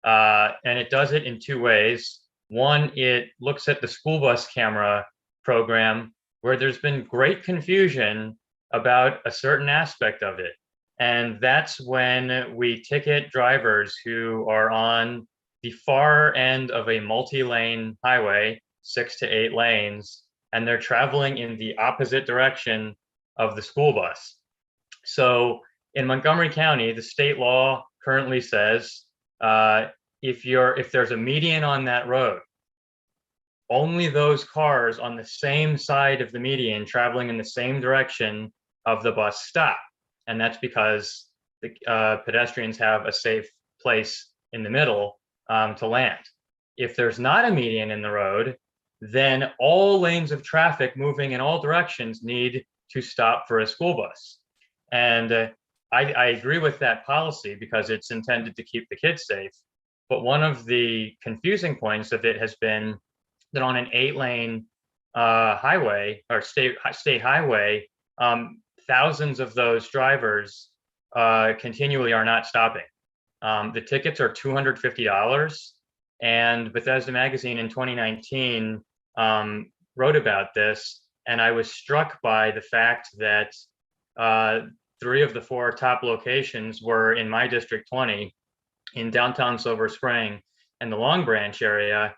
[SPEAKER 23] And it does it in 2 ways. One, it looks at the school bus camera program, where there's been great confusion about a certain aspect of it. And that's when we ticket drivers who are on the far end of a multi-lane highway, 6 to 8 lanes, and they're traveling in the opposite direction of the school bus. So in Montgomery County, the state law currently says if there's a median on that road, only those cars on the same side of the median traveling in the same direction of the bus stop. And that's because the pedestrians have a safe place in the middle to land. If there's not a median in the road, then all lanes of traffic moving in all directions need to stop for a school bus. And I agree with that policy because it's intended to keep the kids safe. But one of the confusing points of it has been that on an 8-lane highway or state highway, thousands of those drivers continually are not stopping. The tickets are $250, and Bethesda Magazine in 2019 wrote about this, and I was struck by the fact that 3 of the 4 top locations were in my District 20, in downtown Silver Spring and the Long Branch area,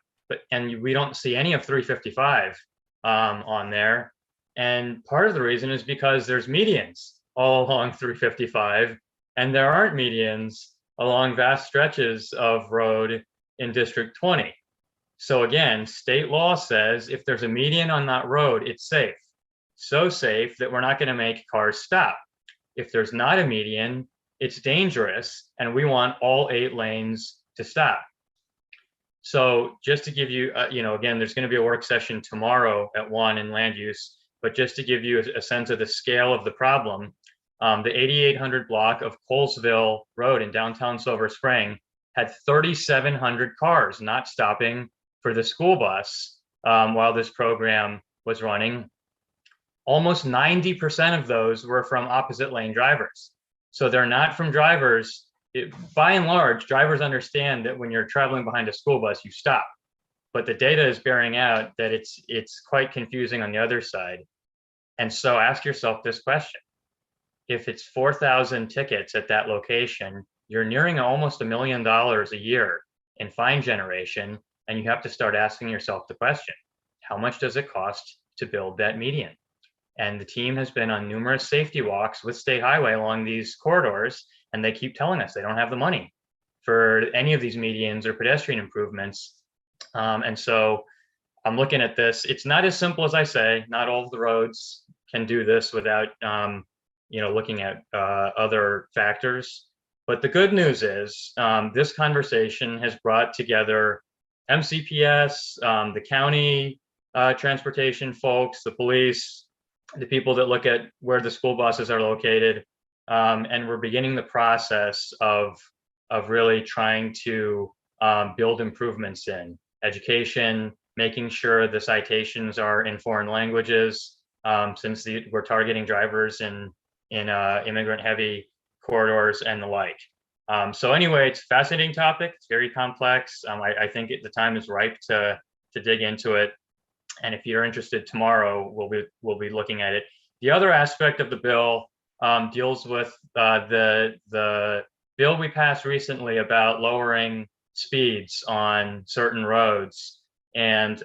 [SPEAKER 23] and we don't see any of 355 on there. And part of the reason is because there's medians all along 355, and there aren't medians along vast stretches of road in District 20. So again, state law says if there's a median on that road, it's safe. So safe that we're not going to make cars stop. If there's not a median, it's dangerous, and we want all 8 lanes to stop. So just to give you, again, there's going to be a work session tomorrow at 1 in land use, but just to give you a sense of the scale of the problem, the 8800 block of Colesville Road in downtown Silver Spring had 3,700 cars not stopping for the school bus while this program was running. Almost 90% of those were from opposite lane drivers. So they're not from drivers. By and large, drivers understand that when you're traveling behind a school bus, you stop. But the data is bearing out that it's quite confusing on the other side. And so ask yourself this question. If it's 4,000 tickets at that location, you're nearing almost $1 million a year in fine generation, and you have to start asking yourself the question, how much does it cost to build that median? And the team has been on numerous safety walks with State Highway along these corridors, and they keep telling us they don't have the money for any of these medians or pedestrian improvements. And so I'm looking at this. It's not as simple as I say. Not all of the roads can do this without looking at other factors. But the good news is this conversation has brought together MCPS, the county transportation folks, the police, the people that look at where the school buses are located. And we're beginning the process of really trying to build improvements in education, making sure the citations are in foreign languages, since we're targeting drivers in immigrant-heavy corridors and the like. So anyway, it's a fascinating topic. It's very complex. I think the time is ripe to dig into it. And if you're interested, tomorrow we'll be looking at it. The other aspect of the bill deals with the bill we passed recently about lowering speeds on certain roads. And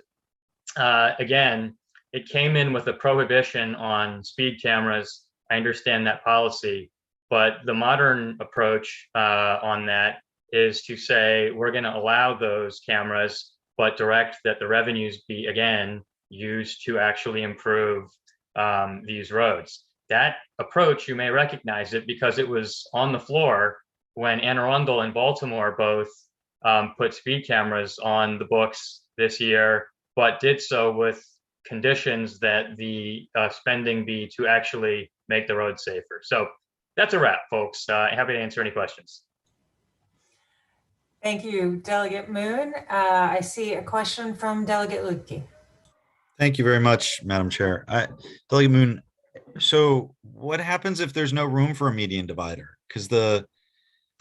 [SPEAKER 23] again, it came in with a prohibition on speed cameras. I understand that policy, but the modern approach on that is to say we're going to allow those cameras, but direct that the revenues be, again, used to actually improve these roads. That approach, you may recognize it because it was on the floor when Anne Arundel and Baltimore both put speed cameras on the books this year, but did so with conditions that the spending be to actually make the road safer. So that's a wrap, folks. Happy to answer any questions.
[SPEAKER 7] Thank you, Delegate Moon. I see a question from Delegate Lutke.
[SPEAKER 2] Thank you very much, Madam Chair. Delegate Moon, so what happens if there's no room for a median divider? Because the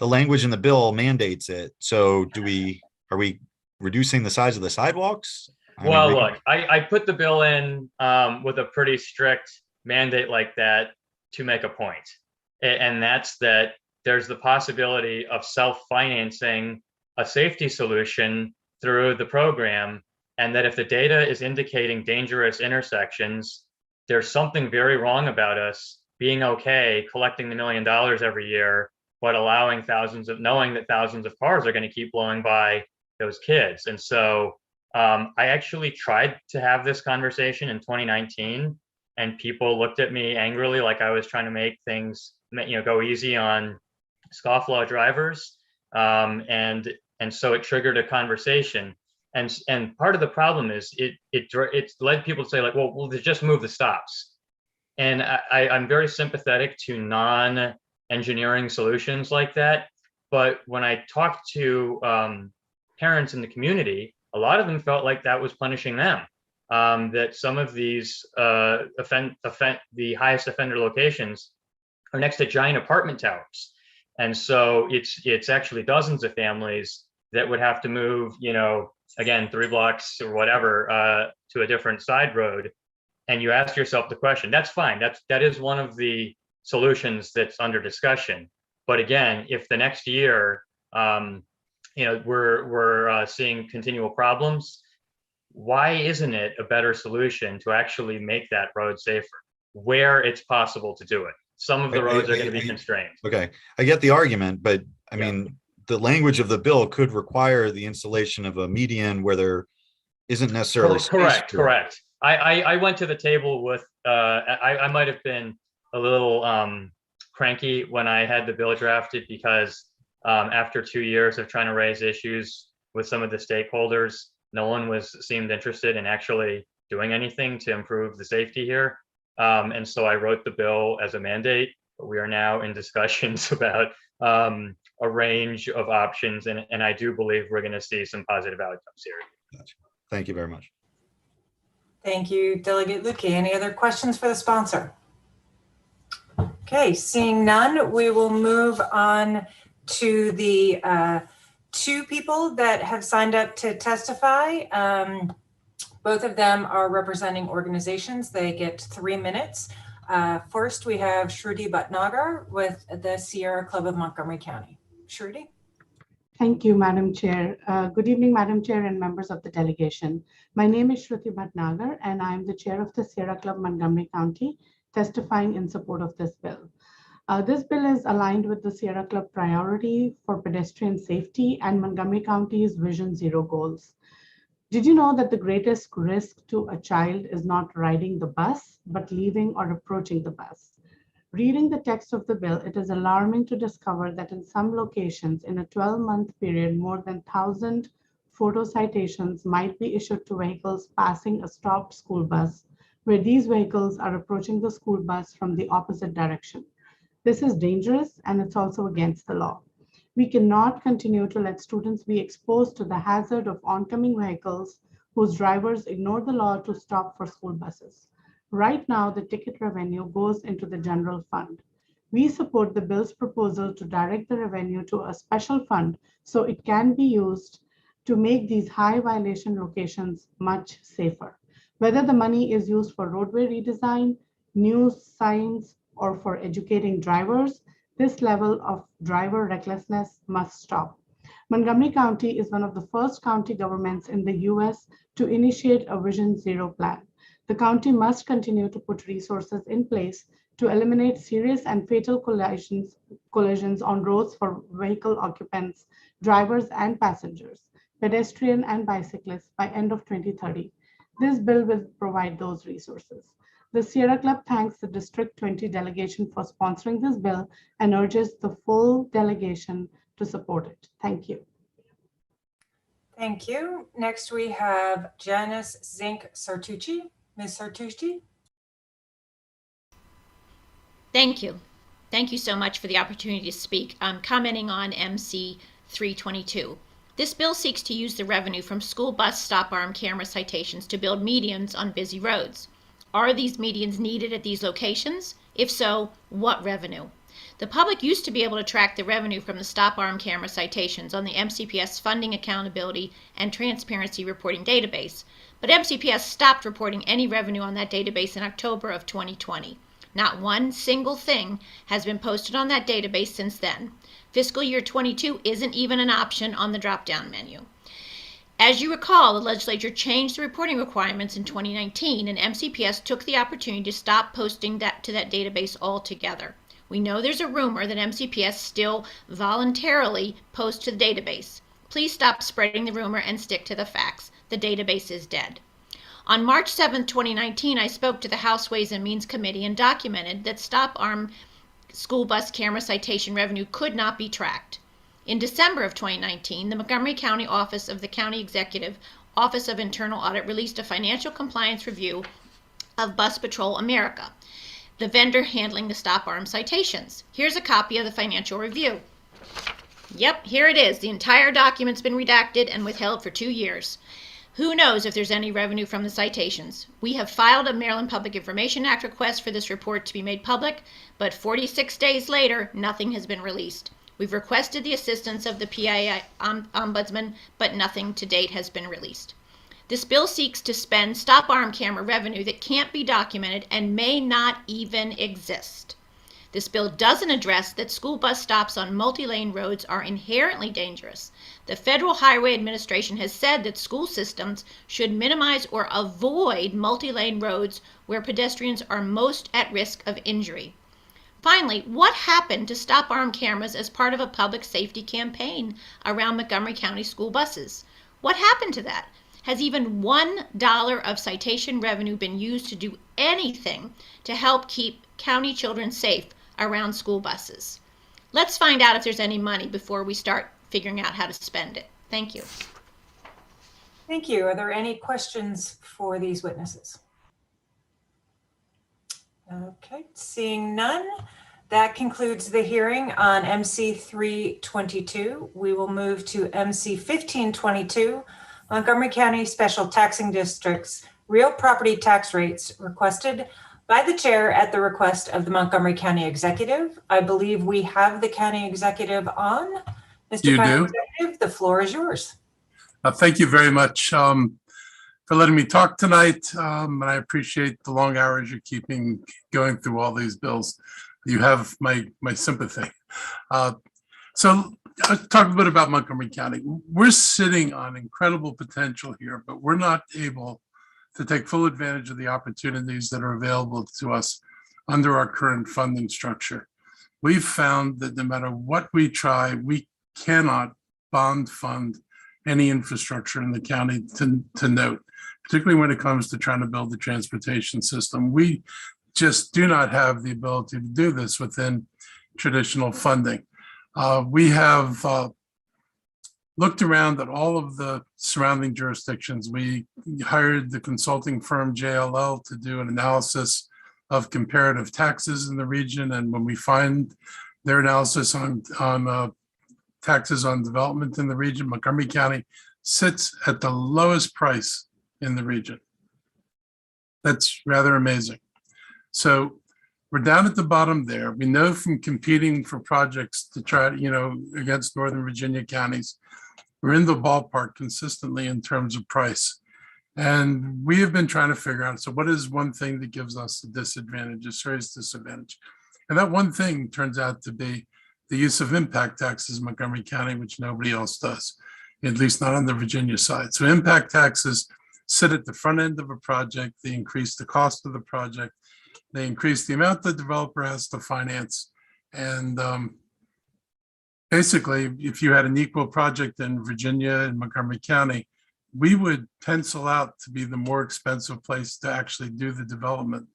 [SPEAKER 2] language in the bill mandates it. So are we reducing the size of the sidewalks?
[SPEAKER 23] Well, look, I put the bill in with a pretty strict mandate like that to make a point. And that's that there's the possibility of self-financing a safety solution through the program, and that if the data is indicating dangerous intersections, there's something very wrong about us being okay collecting the $1 million every year, but allowing knowing that thousands of cars are going to keep blowing by those kids. And so I actually tried to have this conversation in 2019, and people looked at me angrily like I was trying to make things, go easy on scofflaw drivers. And so it triggered a conversation. And part of the problem is it led people to say like, well, we'll just move the stops. And I'm very sympathetic to non-engineering solutions like that. But when I talked to parents in the community, a lot of them felt like that was punishing them. That some of these the highest offender locations are next to giant apartment towers. And so it's actually dozens of families that would have to move, again, 3 blocks or whatever to a different side road. And you ask yourself the question, that's fine. That is one of the solutions that's under discussion. But again, if the next year, we're seeing continual problems, why isn't it a better solution to actually make that road safer where it's possible to do it? Some of the roads are going to be constrained.
[SPEAKER 2] Okay, I get the argument, but I mean, the language of the bill could require the installation of a median where there isn't necessarily space to it.
[SPEAKER 23] Correct. I went to the table with, I might have been a little cranky when I had the bill drafted because after 2 years of trying to raise issues with some of the stakeholders, no one seemed interested in actually doing anything to improve the safety here. And so I wrote the bill as a mandate, but we are now in discussions about a range of options. And I do believe we're going to see some positive outcomes here.
[SPEAKER 2] Gotcha. Thank you very much.
[SPEAKER 7] Thank you, Delegate Lukey. Any other questions for the sponsor? Okay, seeing none, we will move on to the 2 people that have signed up to testify. Both of them are representing organizations. They get 3 minutes. First, we have Shruti Bhatnagar with the Sierra Club of Montgomery County. Shruti.
[SPEAKER 8] Thank you, Madam Chair. Good evening, Madam Chair and members of the delegation. My name is Shruti Bhatnagar, and I am the chair of the Sierra Club Montgomery County, testifying in support of this bill. This bill is aligned with the Sierra Club priority for pedestrian safety and Montgomery County's Vision Zero goals. Did you know that the greatest risk to a child is not riding the bus, but leaving or approaching the bus? Reading the text of the bill, it is alarming to discover that in some locations in a 12-month period, more than 1,000 photo citations might be issued to vehicles passing a stopped school bus, where these vehicles are approaching the school bus from the opposite direction. This is dangerous, and it's also against the law. We cannot continue to let students be exposed to the hazard of oncoming vehicles whose drivers ignore the law to stop for school buses. Right now, the ticket revenue goes into the general fund. We support the bill's proposal to direct the revenue to a special fund so it can be used to make these high violation locations much safer. Whether the money is used for roadway redesign, new signs, or for educating drivers, this level of driver recklessness must stop. Montgomery County is one of the first county governments in the US to initiate a Vision Zero plan. The county must continue to put resources in place to eliminate serious and fatal collisions on roads for vehicle occupants, drivers and passengers, pedestrian and bicyclists by end of 2030. This bill will provide those resources. The Sierra Club thanks the District 20 delegation for sponsoring this bill and urges the full delegation to support it. Thank you.
[SPEAKER 7] Thank you. Next, we have Janice Zink-Sartucci. Ms. Sartucci.
[SPEAKER 9] Thank you. Thank you so much for the opportunity to speak. I'm commenting on MC 322. This bill seeks to use the revenue from school bus stop arm camera citations to build medians on busy roads. Are these medians needed at these locations? If so, what revenue? The public used to be able to track the revenue from the stop arm camera citations on the MCPS Funding Accountability and Transparency Reporting Database, but MCPS stopped reporting any revenue on that database in October of 2020. Not one single thing has been posted on that database since then. Fiscal year 22 isn't even an option on the drop-down menu. As you recall, the legislature changed the reporting requirements in 2019, and MCPS took the opportunity to stop posting that to that database altogether. We know there's a rumor that MCPS still voluntarily posts to the database. Please stop spreading the rumor and stick to the facts. The database is dead. On March 7, 2019, I spoke to the House Ways and Means Committee and documented that Stop Arm school bus camera citation revenue could not be tracked. In December of 2019, the Montgomery County Office of the County Executive Office of Internal Audit released a financial compliance review of Bus Patrol America, the vendor handling the Stop Arm citations. Here's a copy of the financial review. Yep, here it is. The entire document's been redacted and withheld for 2 years. Who knows if there's any revenue from the citations? We have filed a Maryland Public Information Act request for this report to be made public, but 46 days later, nothing has been released. We've requested the assistance of the PII Ombudsman, but nothing to date has been released. This bill seeks to spend Stop Arm camera revenue that can't be documented and may not even exist. This bill doesn't address that school bus stops on multi-lane roads are inherently dangerous. The Federal Highway Administration has said that school systems should minimize or avoid multi-lane roads where pedestrians are most at risk of injury. Finally, what happened to Stop Arm cameras as part of a public safety campaign around Montgomery County school buses? What happened to that? Has even $1 of citation revenue been used to do anything to help keep county children safe around school buses? Let's find out if there's any money before we start figuring out how to spend it. Thank you.
[SPEAKER 7] Thank you. Are there any questions for these witnesses? Okay, seeing none, that concludes the hearing on MC 322. We will move to MC 1522, Montgomery County Special Taxing Districts real property tax rates requested by the chair at the request of the Montgomery County Executive. I believe we have the County Executive on. Mr. County Executive, the floor is yours.
[SPEAKER 11] Thank you very much for letting me talk tonight. And I appreciate the long hours you're keeping going through all these bills. You have my sympathy. So I'll talk a bit about Montgomery County. We're sitting on incredible potential here, but we're not able to take full advantage of the opportunities that are available to us under our current funding structure. We've found that no matter what we try, we cannot bond fund any infrastructure in the county to note, particularly when it comes to trying to build the transportation system. We just do not have the ability to do this within traditional funding. We have looked around at all of the surrounding jurisdictions. We hired the consulting firm JLL to do an analysis of comparative taxes in the region. And when we find their analysis on taxes on development in the region, Montgomery County sits at the lowest price in the region. That's rather amazing. So we're down at the bottom there. We know from competing for projects to try, against Northern Virginia counties, we're in the ballpark consistently in terms of price. And we have been trying to figure out, so what is one thing that gives us a disadvantage, a serious disadvantage? And that one thing turns out to be the use of impact taxes in Montgomery County, which nobody else does, at least not on the Virginia side. So impact taxes sit at the front end of a project. They increase the cost of the project. They increase the amount the developer has to finance. And basically, if you had an equal project in Virginia and Montgomery County, we would pencil out to be the more expensive place to actually do the development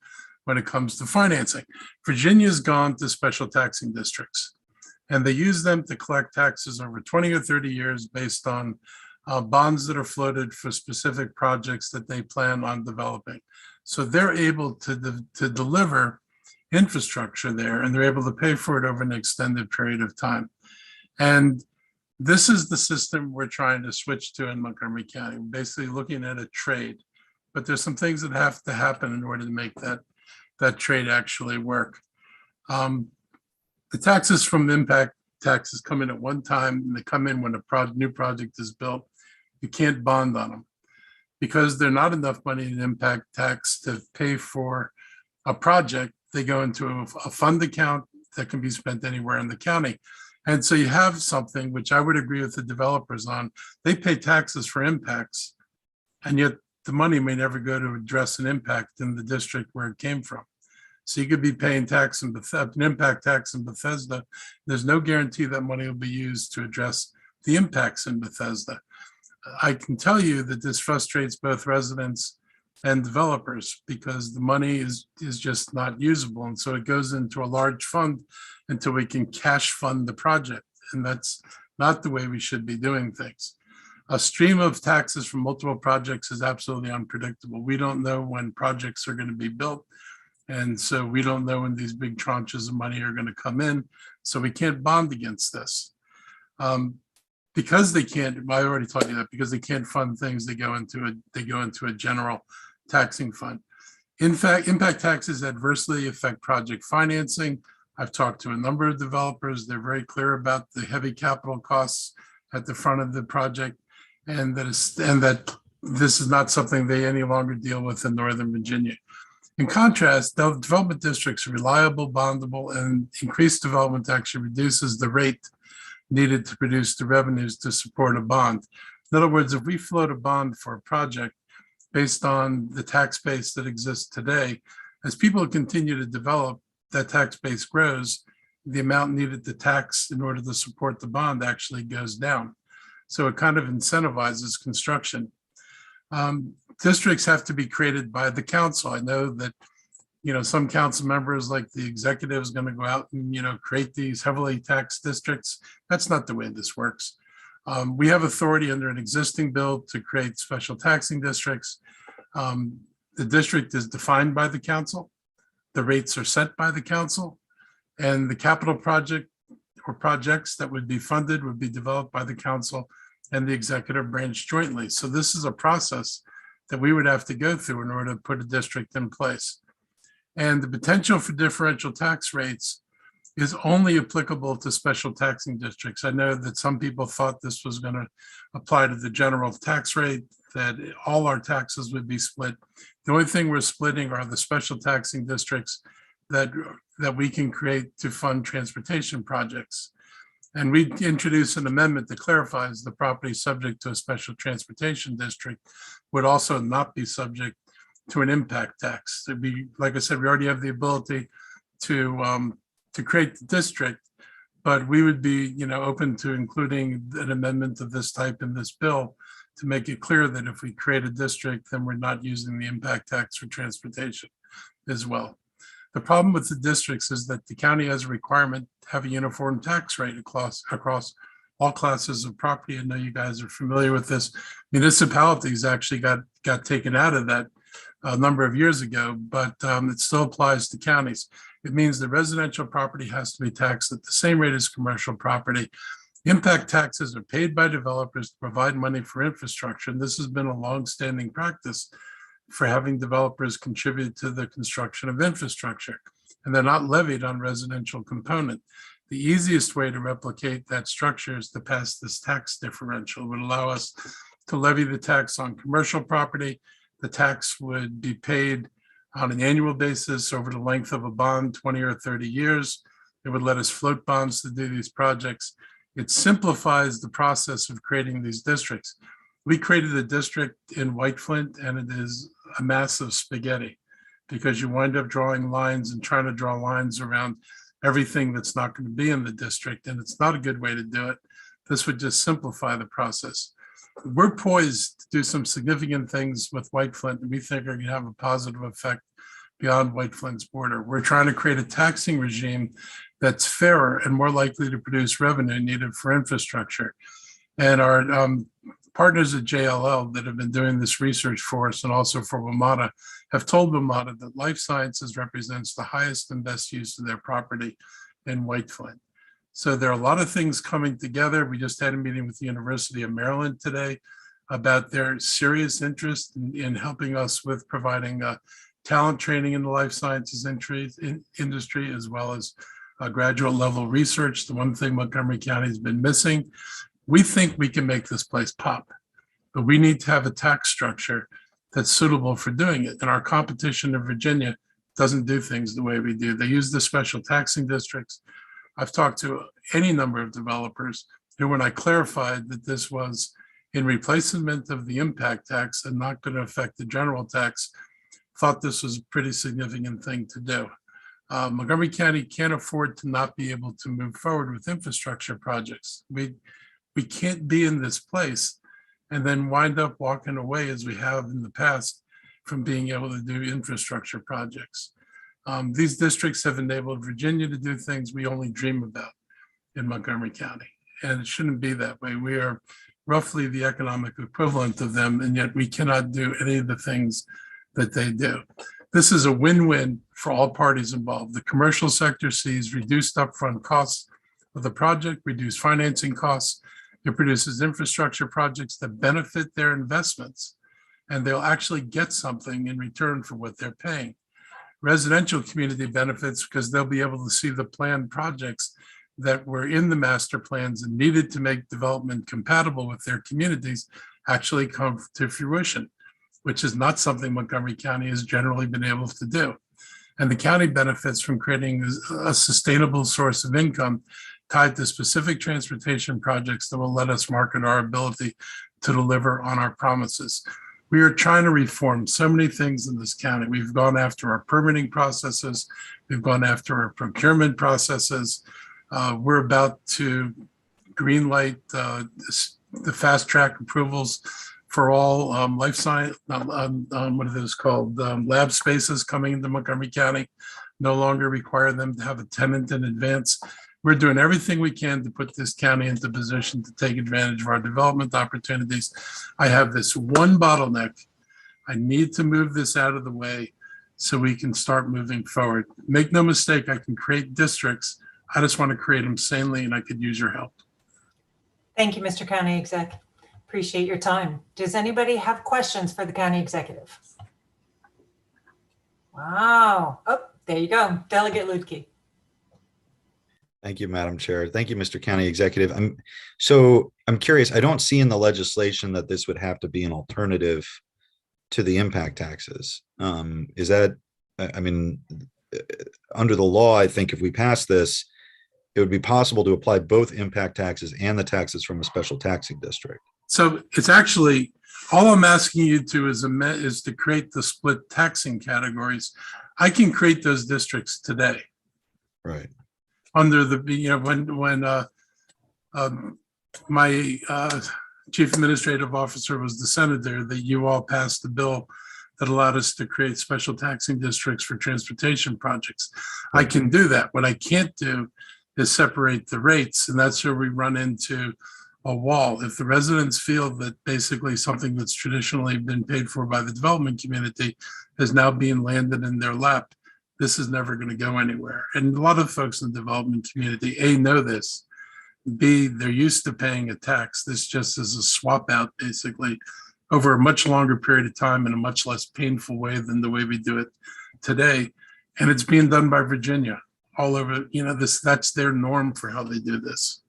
[SPEAKER 11] when it comes to financing. Virginia's gone to special taxing districts, and they use them to collect taxes over 20 or 30 years based on bonds that are floated for specific projects that they plan on developing. So they're able to deliver infrastructure there, and they're able to pay for it over an extended period of time. And this is the system we're trying to switch to in Montgomery County. We're basically looking at a trade, but there's some things that have to happen in order to make that trade actually work. The taxes from impact taxes come in at one time, and they come in when a new project is built. You can't bond on them because there's not enough money in impact tax to pay for a project They go into a fund account that can be spent anywhere in the county. And so you have something which I would agree with the developers on. They pay taxes for impacts, and yet the money may never go to address an impact in the district where it came from. So you could be paying tax in Bethesda, an impact tax in Bethesda. There's no guarantee that money will be used to address the impacts in Bethesda. I can tell you that this frustrates both residents and developers because the money is just not usable. And so it goes into a large fund until we can cash fund the project. And that's not the way we should be doing things. A stream of taxes from multiple projects is absolutely unpredictable. We don't know when projects are going to be built. And so we don't know when these big tranches of money are going to come in. So we can't bond against this. Because they can't, I already told you that, because they can't fund things, they go into a general taxing fund. In fact, impact taxes adversely affect project financing. I've talked to a number of developers. They're very clear about the heavy capital costs at the front of the project, and that this is not something they any longer deal with in Northern Virginia. In contrast, the development districts are reliable, bondable, and increased development actually reduces the rate needed to produce the revenues to support a bond. In other words, if we float a bond for a project based on the tax base that exists today, as people continue to develop, that tax base grows, the amount needed to tax in order to support the bond actually goes down. So it kind of incentivizes construction. Districts have to be created by the council. I know that, some council members like the executive is going to go out and, create these heavily taxed districts. That's not the way this works. We have authority under an existing bill to create special taxing districts. The district is defined by the council. The rates are set by the council, and the capital project or projects that would be funded would be developed by the council and the executive branch jointly. So this is a process that we would have to go through in order to put a district in place. And the potential for differential tax rates is only applicable to special taxing districts. I know that some people thought this was going to apply to the general tax rate, that all our taxes would be split. The only thing we're splitting are the special taxing districts that we can create to fund transportation projects. And we introduced an amendment that clarifies the property subject to a special transportation district would also not be subject to an impact tax. It'd be, like I said, we already have the ability to create the district, but we would be, open to including an amendment of this type in this bill to make it clear that if we create a district, then we're not using the impact tax for transportation as well. The problem with the districts is that the county has a requirement to have a uniform tax rate across all classes of property. I know you guys are familiar with this. Municipalities actually got taken out of that a number of years ago, but it still applies to counties. It means the residential property has to be taxed at the same rate as commercial property. Impact taxes are paid by developers to provide money for infrastructure. And this has been a longstanding practice for having developers contribute to the construction of infrastructure, and they're not levied on residential component. The easiest way to replicate that structure is to pass this tax differential. It would allow us to levy the tax on commercial property. The tax would be paid on an annual basis over the length of a bond, 20 or 30 years. It would let us float bonds to do these projects. It simplifies the process of creating these districts. We created a district in White Flint, and it is a massive spaghetti because you wind up drawing lines and trying to draw lines around everything that's not going to be in the district, and it's not a good way to do it. This would just simplify the process. We're poised to do some significant things with White Flint, and we think are going to have a positive effect beyond White Flint's border. We're trying to create a taxing regime that's fairer and more likely to produce revenue needed for infrastructure. And our partners at JLL that have been doing this research for us and also for WMATA have told WMATA that life sciences represents the highest and best use of their property in White Flint. So there are a lot of things coming together. We just had a meeting with the University of Maryland today about their serious interest in helping us with providing talent training in the life sciences industry, as well as graduate level research. The one thing Montgomery County has been missing. We think we can make this place pop, but we need to have a tax structure that's suitable for doing it. And our competition in Virginia doesn't do things the way we do. They use the special taxing districts. I've talked to any number of developers who, when I clarified that this was in replacement of the impact tax and not going to affect the general tax, thought this was a pretty significant thing to do. Montgomery County can't afford to not be able to move forward with infrastructure projects. We can't be in this place and then wind up walking away, as we have in the past, from being able to do infrastructure projects. These districts have enabled Virginia to do things we only dream about in Montgomery County. And it shouldn't be that way. We are roughly the economic equivalent of them, and yet we cannot do any of the things that they do. This is a win-win for all parties involved. The commercial sector sees reduced upfront costs of the project, reduced financing costs. It produces infrastructure projects that benefit their investments, and they'll actually get something in return for what they're paying. Residential community benefits because they'll be able to see the planned projects that were in the master plans and needed to make development compatible with their communities actually come to fruition, which is not something Montgomery County has generally been able to do. And the county benefits from creating a sustainable source of income tied to specific transportation projects that will let us market our ability to deliver on our promises. We are trying to reform so many things in this county. We've gone after our permitting processes. We've gone after our procurement processes. We're about to greenlight the fast track approvals for all life science, what are those called? Lab spaces coming into Montgomery County, no longer require them to have a tenant in advance. We're doing everything we can to put this county into position to take advantage of our development opportunities. I have this one bottleneck. I need to move this out of the way so we can start moving forward. Make no mistake, I can create districts. I just want to create them sanely, and I could use your help.
[SPEAKER 7] Thank you, Mr. County Exec. Appreciate your time. Does anybody have questions for the county executive? Wow. Oh, there you go. Delegate Lutke.
[SPEAKER 2] Thank you, Madam Chair. Thank you, Mr. County Executive. I'm curious, I don't see in the legislation that this would have to be an alternative to the impact taxes. Is that, I mean, under the law, I think if we pass this, it would be possible to apply both impact taxes and the taxes from a special taxing district.
[SPEAKER 11] So it's actually, all I'm asking you to is to create the split taxing categories. I can create those districts today.
[SPEAKER 2] Right.
[SPEAKER 11] Under the, when my chief administrative officer was the senator, that you all passed the bill that allowed us to create special taxing districts for transportation projects. I can do that. What I can't do is separate the rates, and that's where we run into a wall. If the residents feel that basically something that's traditionally been paid for by the development community is now being landed in their lap, this is never going to go anywhere. And a lot of folks in the development community, A, know this, B, they're used to paying a tax. This just is a swap out basically over a much longer period of time in a much less painful way than the way we do it today. And it's being done by Virginia all over, that's their norm for how they do this.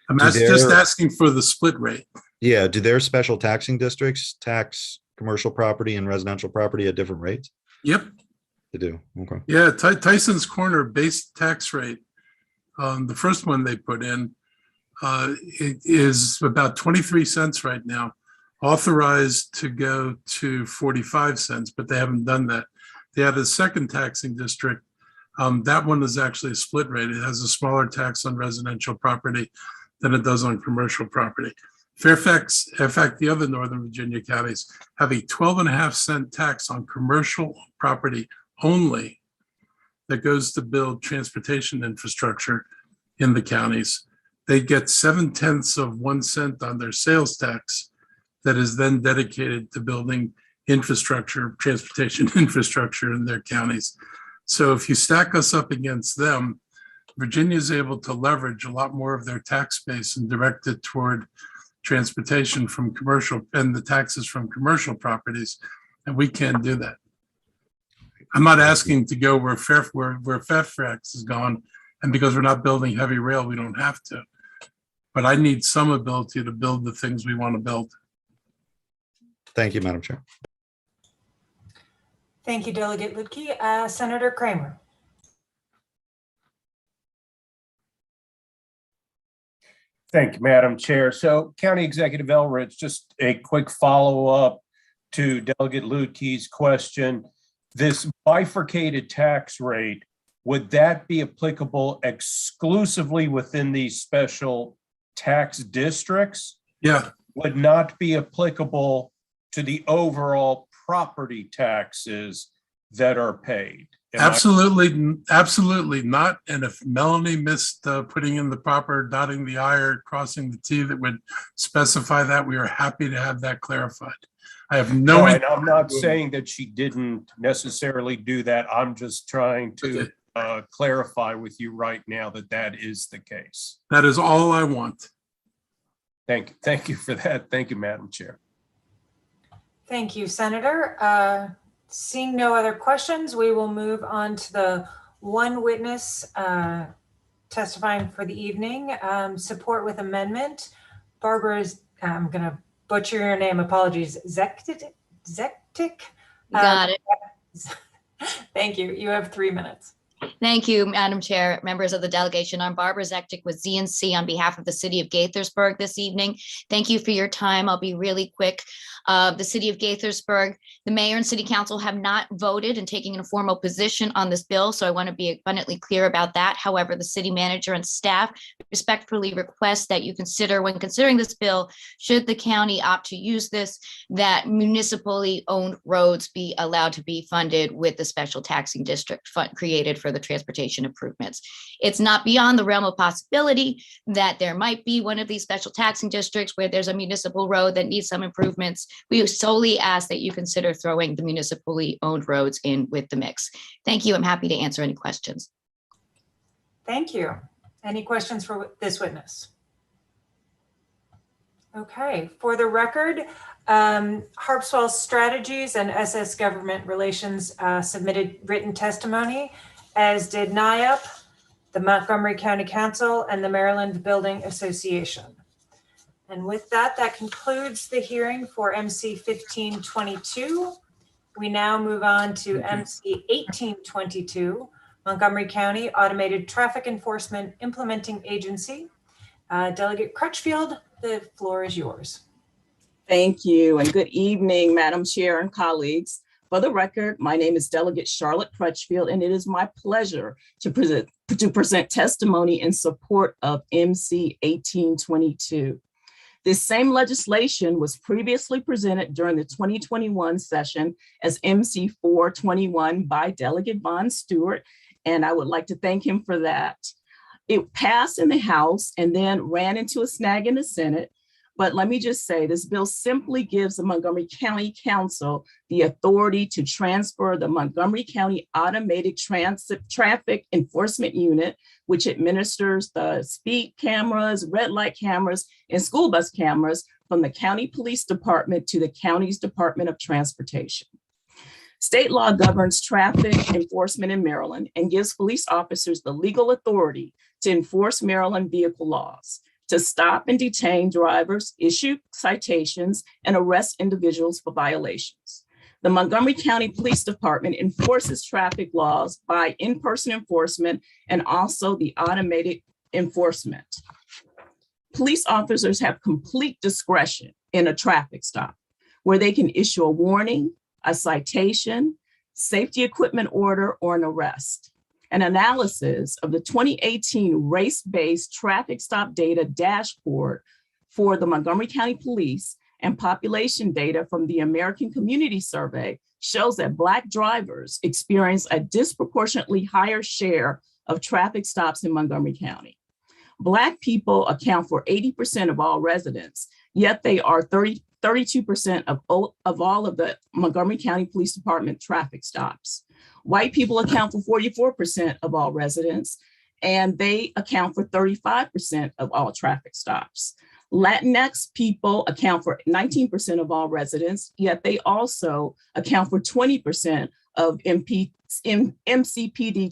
[SPEAKER 11] I'm just asking for the split rate.
[SPEAKER 2] Yeah, do their special taxing districts tax commercial property and residential property at different rates?
[SPEAKER 11] Yep.
[SPEAKER 2] They do, okay.
[SPEAKER 11] Yeah, Tyson's Corner base tax rate, the first one they put in, it is about 23 cents right now, authorized to go to 45 cents, but they haven't done that. They had a second taxing district. That one is actually a split rate. It has a smaller tax on residential property than it does on commercial property. Fairfax, in fact, the other Northern Virginia counties have a 12.5-cent tax on commercial property only that goes to build transportation infrastructure in the counties. They get 0.7 of 1 cent on their sales tax that is then dedicated to building infrastructure, transportation infrastructure in their counties. So if you stack us up against them, Virginia is able to leverage a lot more of their tax base and direct it toward transportation from commercial and the taxes from commercial properties, and we can't do that. I'm not asking to go where Fairfax is gone, and because we're not building heavy rail, we don't have to. But I need some ability to build the things we want to build.
[SPEAKER 2] Thank you, Madam Chair.
[SPEAKER 7] Thank you, Delegate Lutke. Senator Kramer.
[SPEAKER 12] Thank you, Madam Chair. So County Executive Elrich, just a quick follow-up to Delegate Lutke's question. This bifurcated tax rate, would that be applicable exclusively within these special tax districts?
[SPEAKER 11] Yeah.
[SPEAKER 12] Would not be applicable to the overall property taxes that are paid?
[SPEAKER 11] Absolutely not. And if Melanie missed putting in the proper dotting the I or crossing the T that would specify that, we are happy to have that clarified. I have no.
[SPEAKER 12] And I'm not saying that she didn't necessarily do that. I'm just trying to clarify with you right now that that is the case.
[SPEAKER 11] That is all I want.
[SPEAKER 12] Thank you for that. Thank you, Madam Chair.
[SPEAKER 7] Thank you, Senator. Seeing no other questions, we will move on to the one witness testifying for the evening. Support with amendment. Barbara, I'm going to butcher your name. Apologies. Zektik?
[SPEAKER 13] Got it.
[SPEAKER 7] Thank you. You have 3 minutes.
[SPEAKER 13] Thank you, Madam Chair, members of the delegation. I'm Barbara Zektik with ZNC on behalf of the City of Gaithersburg this evening. Thank you for your time. I'll be really quick. The City of Gaithersburg, the mayor and city council have not voted and taken a formal position on this bill, so I want to be abundantly clear about that. However, the city manager and staff respectfully request that you consider, when considering this bill, should the county opt to use this, that municipally owned roads be allowed to be funded with the special taxing district fund created for the transportation improvements. It's not beyond the realm of possibility that there might be one of these special taxing districts where there's a municipal road that needs some improvements. We solely ask that you consider throwing the municipally owned roads in with the mix. Thank you. I'm happy to answer any questions.
[SPEAKER 7] Thank you. Any questions for this witness? Okay, for the record, Harpswell Strategies and SS Government Relations submitted written testimony, as did NIUP, the Montgomery County Council, and the Maryland Building Association. And with that, that concludes the hearing for MC 1522. We now move on to MC 1822, Montgomery County Automated Traffic Enforcement Implementing Agency. Delegate Crutchfield, the floor is yours.
[SPEAKER 14] Thank you, and good evening, Madam Chair and colleagues. For the record, my name is Delegate Charlotte Crutchfield, and it is my pleasure to present testimony in support of MC 1822. This same legislation was previously presented during the 2021 session as MC 421 by Delegate Von Stewart, and I would like to thank him for that. It passed in the House and then ran into a snag in the Senate. But let me just say, this bill simply gives the Montgomery County Council the authority to transfer the Montgomery County Automated Traffic Enforcement Unit, which administers the speed cameras, red light cameras, and school bus cameras from the County Police Department to the county's Department of Transportation. State law governs traffic enforcement in Maryland and gives police officers the legal authority to enforce Maryland vehicle laws, to stop and detain drivers, issue citations, and arrest individuals for violations. The Montgomery County Police Department enforces traffic laws by in-person enforcement and also the automated enforcement. Police officers have complete discretion in a traffic stop where they can issue a warning, a citation, safety equipment order, or an arrest. An analysis of the 2018 race-based traffic stop data dashboard for the Montgomery County Police and population data from the American Community Survey shows that Black drivers experience a disproportionately higher share of traffic stops in Montgomery County. Black people account for 80% of all residents, yet they are 32% of all of the Montgomery County Police Department traffic stops. White people account for 44% of all residents, and they account for 35% of all traffic stops. Latinx people account for 19% of all residents, yet they also account for 20% of MCPD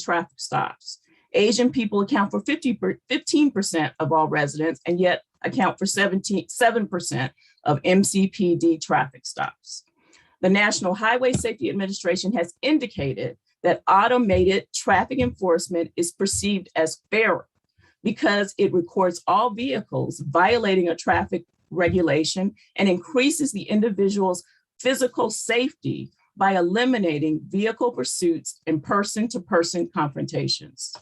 [SPEAKER 14] traffic stops. Asian people account for 15% of all residents, and yet account for 7% of MCPD traffic stops. The National Highway Safety Administration has indicated that automated traffic enforcement is perceived as fairer because it records all vehicles violating a traffic regulation and increases the individual's physical safety by eliminating vehicle pursuits and person-to-person confrontations.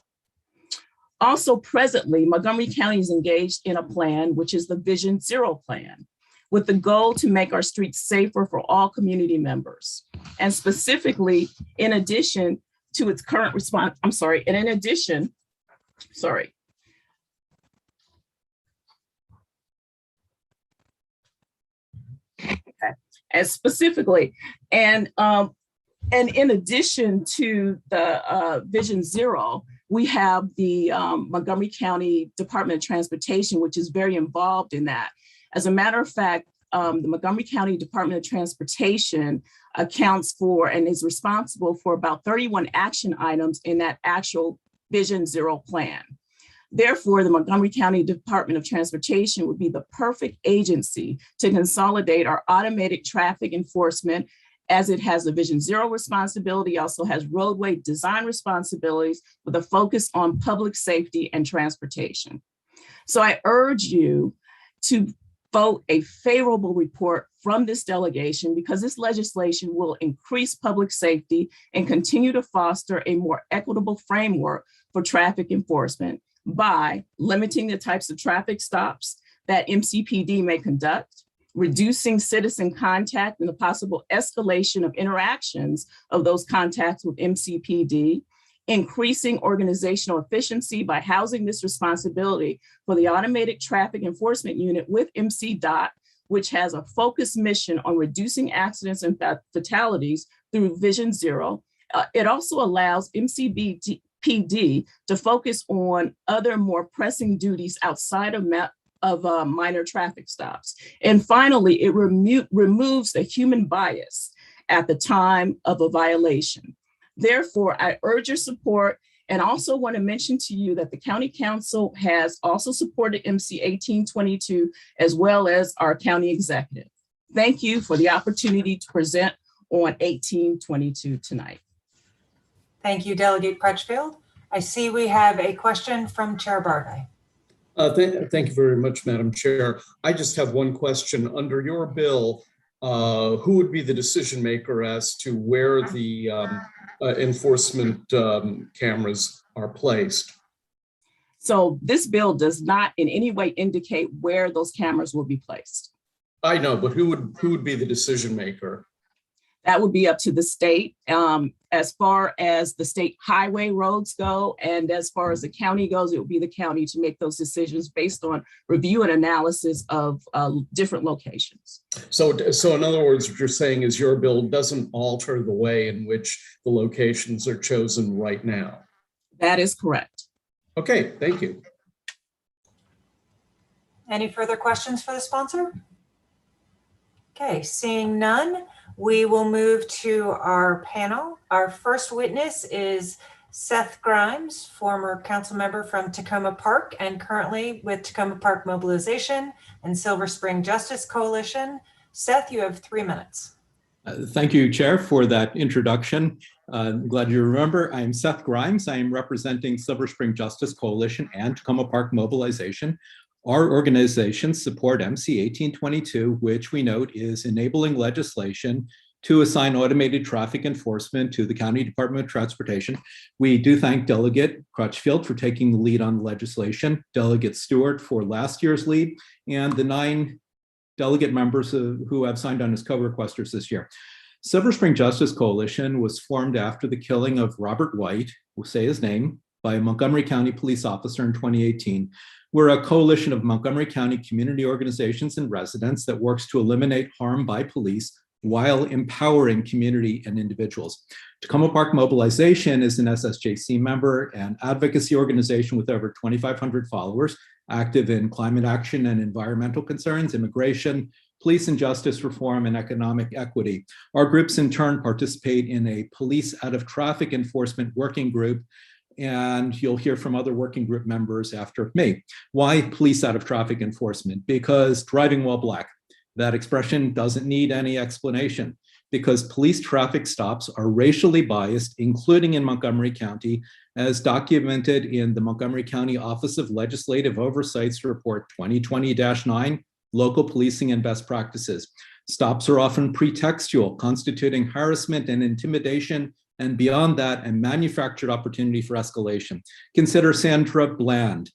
[SPEAKER 14] Also presently, Montgomery County is engaged in a plan, which is the Vision Zero plan, with the goal to make our streets safer for all community members. And specifically, in addition to its current response, and specifically, and in addition to the Vision Zero, we have the Montgomery County Department of Transportation, which is very involved in that. As a matter of fact, the Montgomery County Department of Transportation accounts for and is responsible for about 31 action items in that actual Vision Zero plan. Therefore, the Montgomery County Department of Transportation would be the perfect agency to consolidate our automated traffic enforcement, as it has the Vision Zero responsibility, also has roadway design responsibilities with a focus on public safety and transportation. So I urge you to vote a favorable report from this delegation, because this legislation will increase public safety and continue to foster a more equitable framework for traffic enforcement by limiting the types of traffic stops that MCPD may conduct, reducing citizen contact and the possible escalation of interactions of those contacts with MCPD, increasing organizational efficiency by housing this responsibility for the Automated Traffic Enforcement Unit with MCDOT, which has a focused mission on reducing accidents and fatalities through Vision Zero. It also allows MCPD to focus on other more pressing duties outside of minor traffic stops. And finally, it removes the human bias at the time of a violation. Therefore, I urge your support, and also want to mention to you that the County Council has also supported MC 1822, as well as our county executive. Thank you for the opportunity to present on 1822 tonight.
[SPEAKER 7] Thank you, Delegate Crutchfield. I see we have a question from Chair Bargay.
[SPEAKER 15] Thank you very much, Madam Chair. I just have one question. Under your bill, who would be the decision maker as to where the enforcement cameras are placed?
[SPEAKER 14] So this bill does not in any way indicate where those cameras will be placed.
[SPEAKER 15] I know, but who would be the decision maker?
[SPEAKER 14] That would be up to the state. As far as the state highway roads go, and as far as the county goes, it would be the county to make those decisions based on review and analysis of different locations.
[SPEAKER 15] So in other words, what you're saying is your bill doesn't alter the way in which the locations are chosen right now.
[SPEAKER 14] That is correct.
[SPEAKER 15] Okay, thank you.
[SPEAKER 7] Any further questions for the sponsor? Okay, seeing none, we will move to our panel. Our first witness is Seth Grimes, former council member from Tacoma Park and currently with Tacoma Park Mobilization and Silver Spring Justice Coalition. Seth, you have 3 minutes.
[SPEAKER 16] Thank you, Chair, for that introduction. I'm glad you remember. I'm Seth Grimes. I am representing Silver Spring Justice Coalition and Tacoma Park Mobilization. Our organizations support MC 1822, which we note is enabling legislation to assign automated traffic enforcement to the County Department of Transportation. We do thank Delegate Crutchfield for taking the lead on the legislation, Delegate Stewart for last year's lead, and the 9 delegate members who have signed on as co-requesters this year. Silver Spring Justice Coalition was formed after the killing of Robert White, we'll say his name, by a Montgomery County police officer in 2018. We're a coalition of Montgomery County community organizations and residents that works to eliminate harm by police while empowering community and individuals. Tacoma Park Mobilization is an SSJC member and advocacy organization with over 2,500 followers, active in climate action and environmental concerns, immigration, police and justice reform, and economic equity. Our groups in turn participate in a police out of traffic enforcement working group, and you'll hear from other working group members after me. Why police out of traffic enforcement? Because driving while black, That expression doesn't need any explanation because police traffic stops are racially biased, including in Montgomery County, as documented in the Montgomery County Office of Legislative Oversight's report 2020-9, Local Policing and Best Practices. Stops are often pretextual, constituting harassment and intimidation, and beyond that, a manufactured opportunity for escalation. Consider Sandra Bland,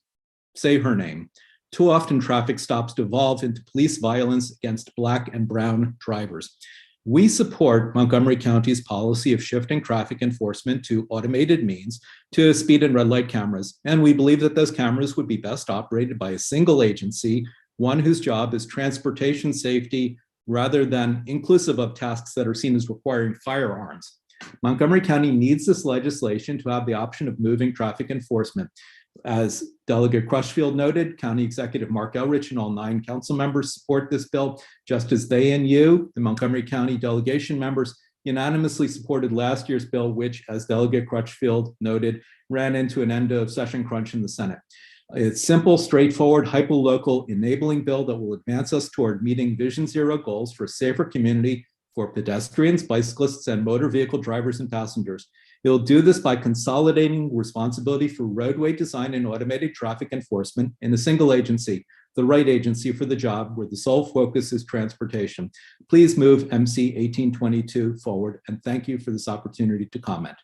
[SPEAKER 16] say her name. Too often traffic stops devolve into police violence against Black and brown drivers. We support Montgomery County's policy of shifting traffic enforcement to automated means to speed and red light cameras. And we believe that those cameras would be best operated by a single agency, one whose job is transportation safety rather than inclusive of tasks that are seen as requiring firearms. Montgomery County needs this legislation to have the option of moving traffic enforcement. As Delegate Crutchfield noted, County Executive Mark Elrich and all 9 council members support this bill, just as they and you, the Montgomery County delegation members, unanimously supported last year's bill, which, as Delegate Crutchfield noted, ran into an end of session crunch in the Senate. It's simple, straightforward, hyperlocal enabling bill that will advance us toward meeting Vision Zero goals for a safer community for pedestrians, bicyclists, and motor vehicle drivers and passengers. It'll do this by consolidating responsibility for roadway design and automated traffic enforcement in a single agency, the right agency for the job where the sole focus is transportation. Please move MC 1822 forward, and thank you for this opportunity to comment.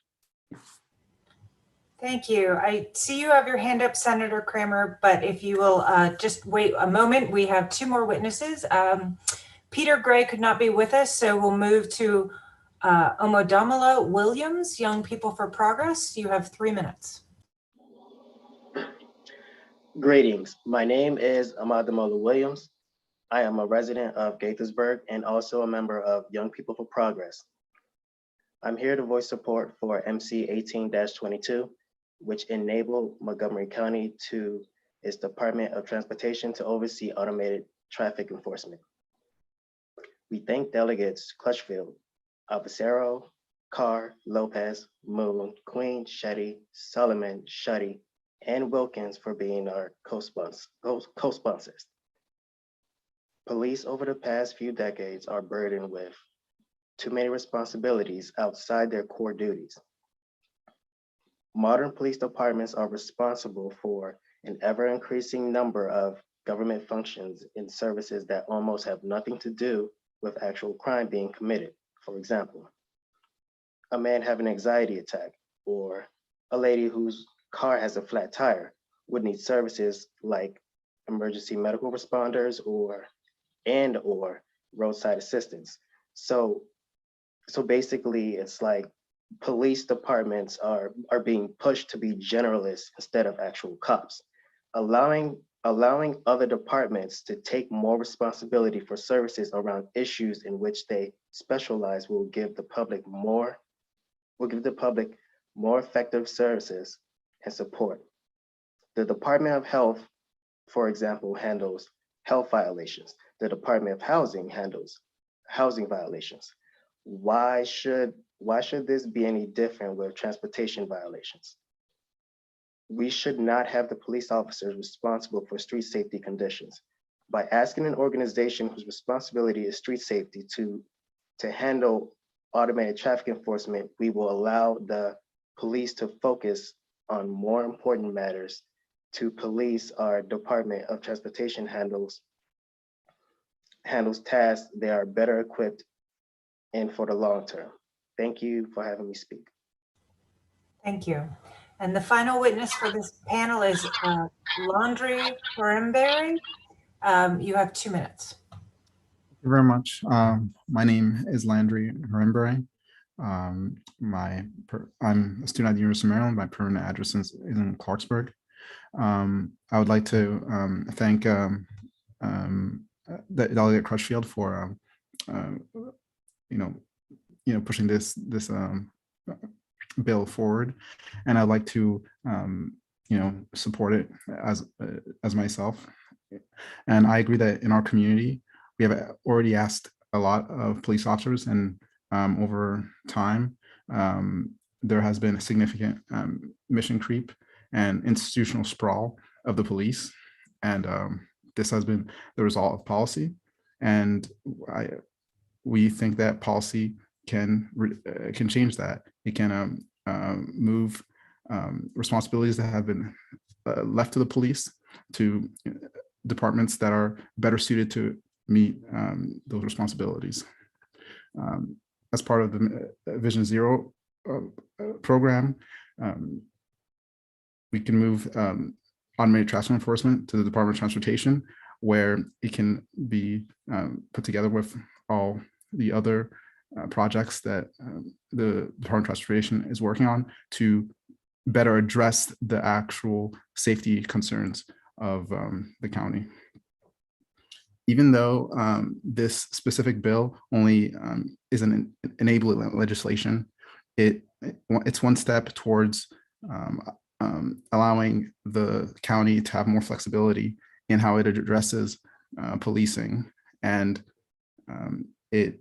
[SPEAKER 7] Thank you. I see you have your hand up, Senator Kramer, but if you will just wait a moment, we have 2 more witnesses. Peter Gray could not be with us, so we'll move to Omodomala Williams, Young People for Progress. You have 3 minutes.
[SPEAKER 17] Greetings. My name is Omodomala Williams. I am a resident of Gaithersburg and also a member of Young People for Progress. I'm here to voice support for MC 18-22, which enabled Montgomery County to its Department of Transportation to oversee automated traffic enforcement. We thank delegates Crutchfield, Albacero, Carr, Lopez, Moon, Queen, Shetty, Solomon, Shuddy, and Wilkins for being our co-sponsors. Police over the past few decades are burdened with too many responsibilities outside their core duties. Modern police departments are responsible for an ever-increasing number of government functions and services that almost have nothing to do with actual crime being committed. For example, a man having an anxiety attack or a lady whose car has a flat tire would need services like emergency medical responders or roadside assistance. So basically it's like police departments are being pushed to be generalists instead of actual cops. Allowing other departments to take more responsibility for services around issues in which they specialize will give the public more effective services and support. The Department of Health, for example, handles health violations. The Department of Housing handles housing violations. Why should this be any different with transportation violations? We should not have the police officers responsible for street safety conditions. By asking an organization whose responsibility is street safety to handle automated traffic enforcement, we will allow the police to focus on more important matters. To police, our Department of Transportation handles tasks they are better equipped and for the long term. Thank you for having me speak.
[SPEAKER 7] Thank you. And the final witness for this panel is Landry Horimberry. You have 2 minutes.
[SPEAKER 18] Thank you very much. My name is Landry Horimberry. I'm a student at the University of Maryland. My permanent address is in Clarksburg. I would like to thank Delegate Crutchfield for pushing this bill forward, and I'd like to support it as myself. And I agree that in our community we have already asked a lot of police officers, and over time there has been a significant mission creep and institutional sprawl of the police, and this has been the result of policy. And we think that policy can change that. It can move responsibilities that have been left to the police to departments that are better suited to meet those responsibilities. As part of the Vision Zero program, we can move automated traffic enforcement to the Department of Transportation, where it can be put together with all the other projects that the Department of Transportation is working on to better address the actual safety concerns of the county. Even though this specific bill only is an enabling legislation, it's one step towards allowing the county to have more flexibility in how it addresses policing, and it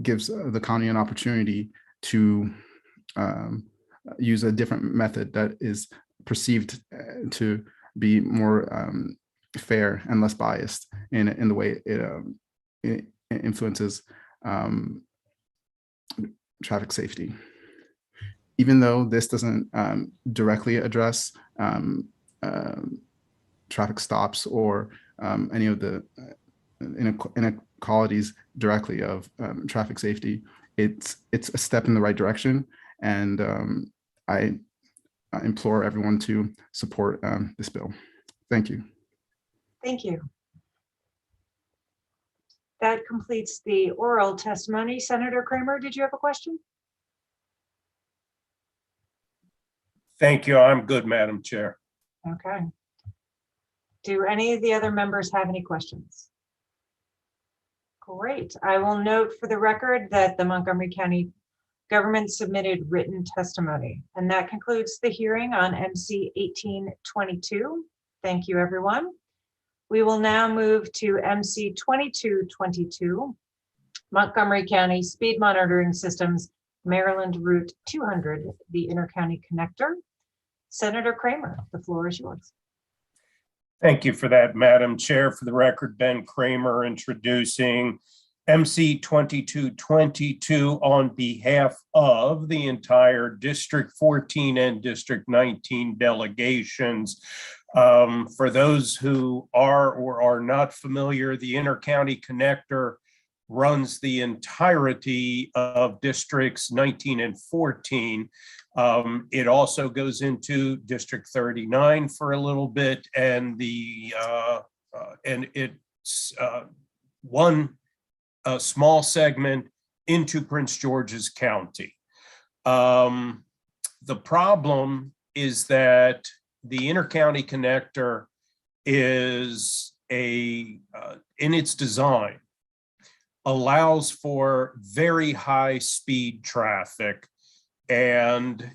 [SPEAKER 18] gives the county an opportunity to use a different method that is perceived to be more fair and less biased in the way it influences traffic safety. Even though this doesn't directly address traffic stops or any of the inequalities directly of traffic safety, it's a step in the right direction, and I implore everyone to support this bill. Thank you.
[SPEAKER 7] Thank you. That completes the oral testimony. Senator Kramer, did you have a question?
[SPEAKER 12] Thank you. I'm good, Madam Chair.
[SPEAKER 7] Okay. Do any of the other members have any questions? Great. I will note for the record that the Montgomery County government submitted written testimony, and that concludes the hearing on MC 1822. Thank you, everyone. We will now move to MC 2222, Montgomery County Speed Monitoring Systems, Maryland Route 200, the Intercounty Connector. Senator Kramer, the floor is yours.
[SPEAKER 12] Thank you for that, Madam Chair. For the record, Ben Kramer introducing MC 2222 on behalf of the entire District 14 and District 19 delegations. For those who are or are not familiar, the Intercounty Connector runs the entirety of Districts 19 and 14. It also goes into District 39 for a little bit, and it's one small segment into Prince George's County. The problem is that the Intercounty Connector is in its design, allows for very high speed traffic, and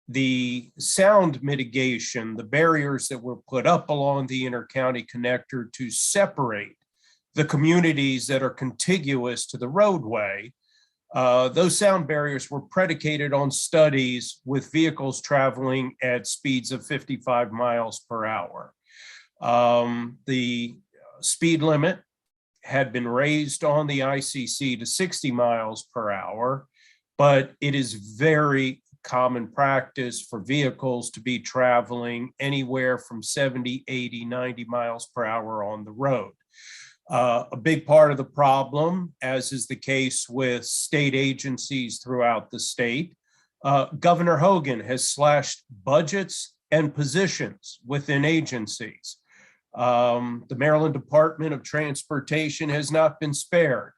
[SPEAKER 12] the sound mitigation, the barriers that were put up along the Intercounty Connector to separate the communities that are contiguous to the roadway, those sound barriers were predicated on studies with vehicles traveling at speeds of 55 miles per hour. The speed limit had been raised on the ICC to 60 miles per hour, but it is very common practice for vehicles to be traveling anywhere from 70, 80, 90 miles per hour on the road. A big part of the problem, as is the case with state agencies throughout the state, Governor Hogan has slashed budgets and positions within agencies. The Maryland Department of Transportation has not been spared.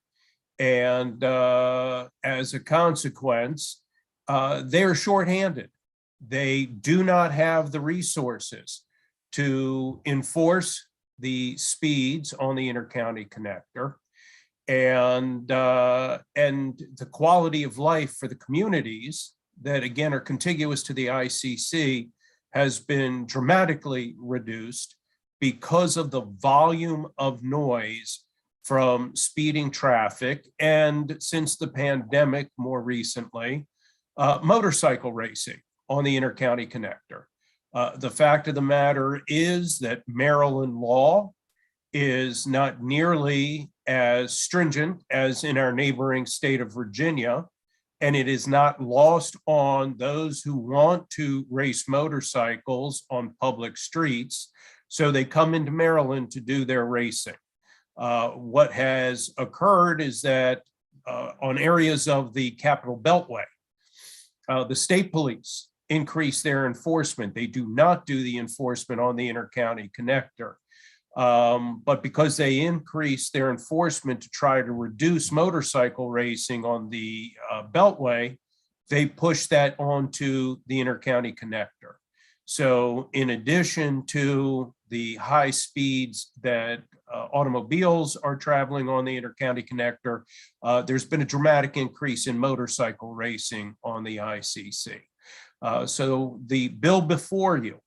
[SPEAKER 12] And as a consequence, they're shorthanded. They do not have the resources to enforce the speeds on the Intercounty Connector, and the quality of life for the communities that, again, are contiguous to the ICC has been dramatically reduced because of the volume of noise from speeding traffic, and since the pandemic more recently, motorcycle racing on the Intercounty Connector. The fact of the matter is that Maryland law is not nearly as stringent as in our neighboring state of Virginia, and it is not lost on those who want to race motorcycles on public streets. So they come into Maryland to do their racing. What has occurred is that on areas of the Capitol Beltway, the state police increase their enforcement. They do not do the enforcement on the intercounty connector. But because they increase their enforcement to try to reduce motorcycle racing on the Beltway, they push that onto the intercounty connector. So in addition to the high speeds that automobiles are traveling on the intercounty connector, there's been a dramatic increase in motorcycle racing on the ICC. So the bill before you,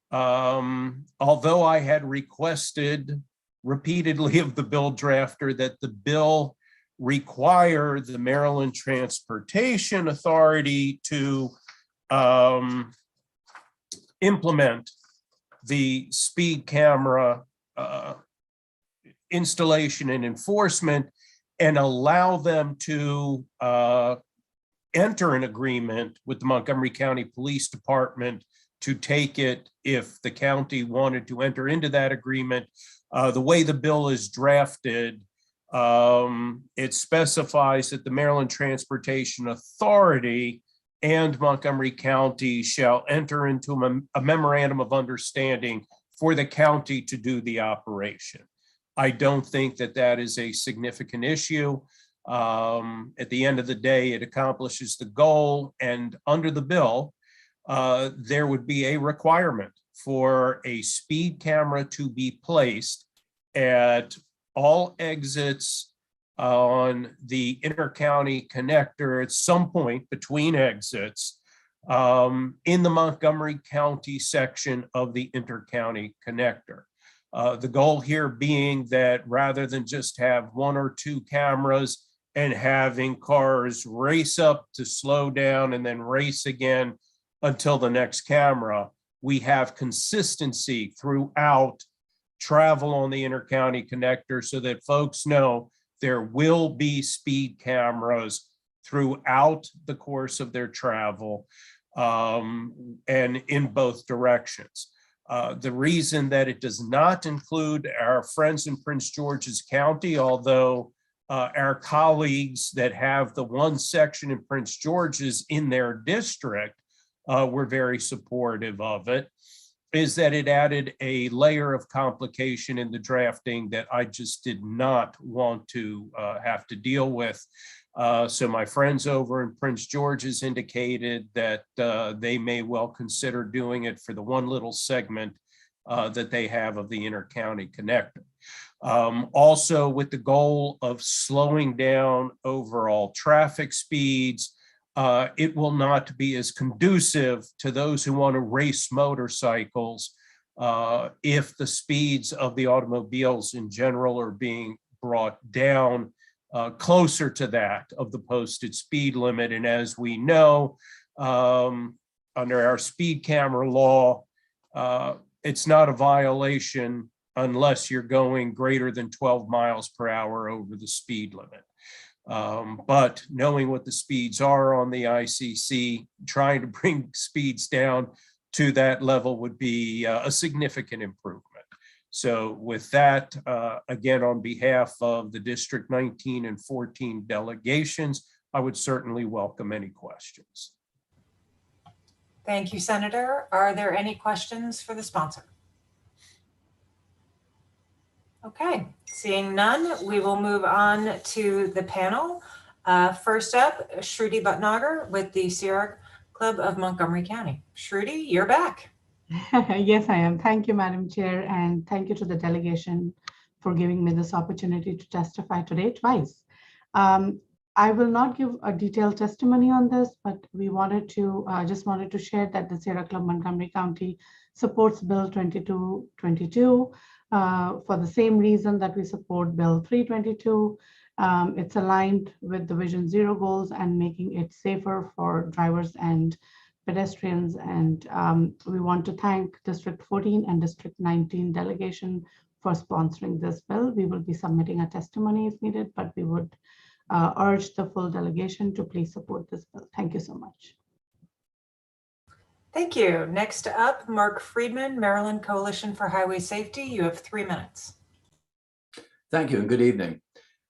[SPEAKER 12] although I had requested repeatedly of the bill drafter that the bill require the Maryland Transportation Authority to implement the speed camera installation and enforcement and allow them to enter an agreement with the Montgomery County Police Department to take it if the county wanted to enter into that agreement. The way the bill is drafted, it specifies that the Maryland Transportation Authority and Montgomery County shall enter into a memorandum of understanding for the county to do the operation. I don't think that that is a significant issue. At the end of the day, it accomplishes the goal, and under the bill, there would be a requirement for a speed camera to be placed at all exits on the intercounty connector at some point between exits in the Montgomery County section of the intercounty connector. The goal here being that rather than just have one or two cameras and having cars race up to slow down and then race again until the next camera, we have consistency throughout travel on the intercounty connector so that folks know there will be speed cameras throughout the course of their travel and in both directions. The reason that it does not include our friends in Prince George's County, although our colleagues that have the one section in Prince George's in their district were very supportive of it, is that it added a layer of complication in the drafting that I just did not want to have to deal with. So my friends over in Prince George's indicated that they may well consider doing it for the one little segment that they have of the intercounty connector. Also with the goal of slowing down overall traffic speeds, it will not be as conducive to those who want to race motorcycles if the speeds of the automobiles in general are being brought down closer to that of the posted speed limit. And as we know, under our speed camera law, it's not a violation unless you're going greater than 12 miles per hour over the speed limit. But knowing what the speeds are on the ICC, trying to bring speeds down to that level would be a significant improvement. So with that, again, on behalf of the District 19 and 14 delegations, I would certainly welcome any questions.
[SPEAKER 7] Thank you, Senator. Are there any questions for the sponsor? Okay, seeing none, we will move on to the panel. First up, Shruti Bhatnagar with the Sierra Club of Montgomery County. Shruti, you're back.
[SPEAKER 8] Yes, I am. Thank you, Madam Chair, and thank you to the delegation for giving me this opportunity to testify today twice. I will not give a detailed testimony on this, but we wanted to just wanted to share that the Sierra Club Montgomery County supports Bill 2222 for the same reason that we support Bill 322. It's aligned with the Vision Zero goals and making it safer for drivers and pedestrians. And we want to thank District 14 and District 19 delegation for sponsoring this bill. We will be submitting a testimony if needed, but we would urge the full delegation to please support this bill. Thank you so much.
[SPEAKER 7] Thank you. Next up, Mark Friedman, Maryland Coalition for Highway Safety. You have 3 minutes.
[SPEAKER 19] Thank you and good evening.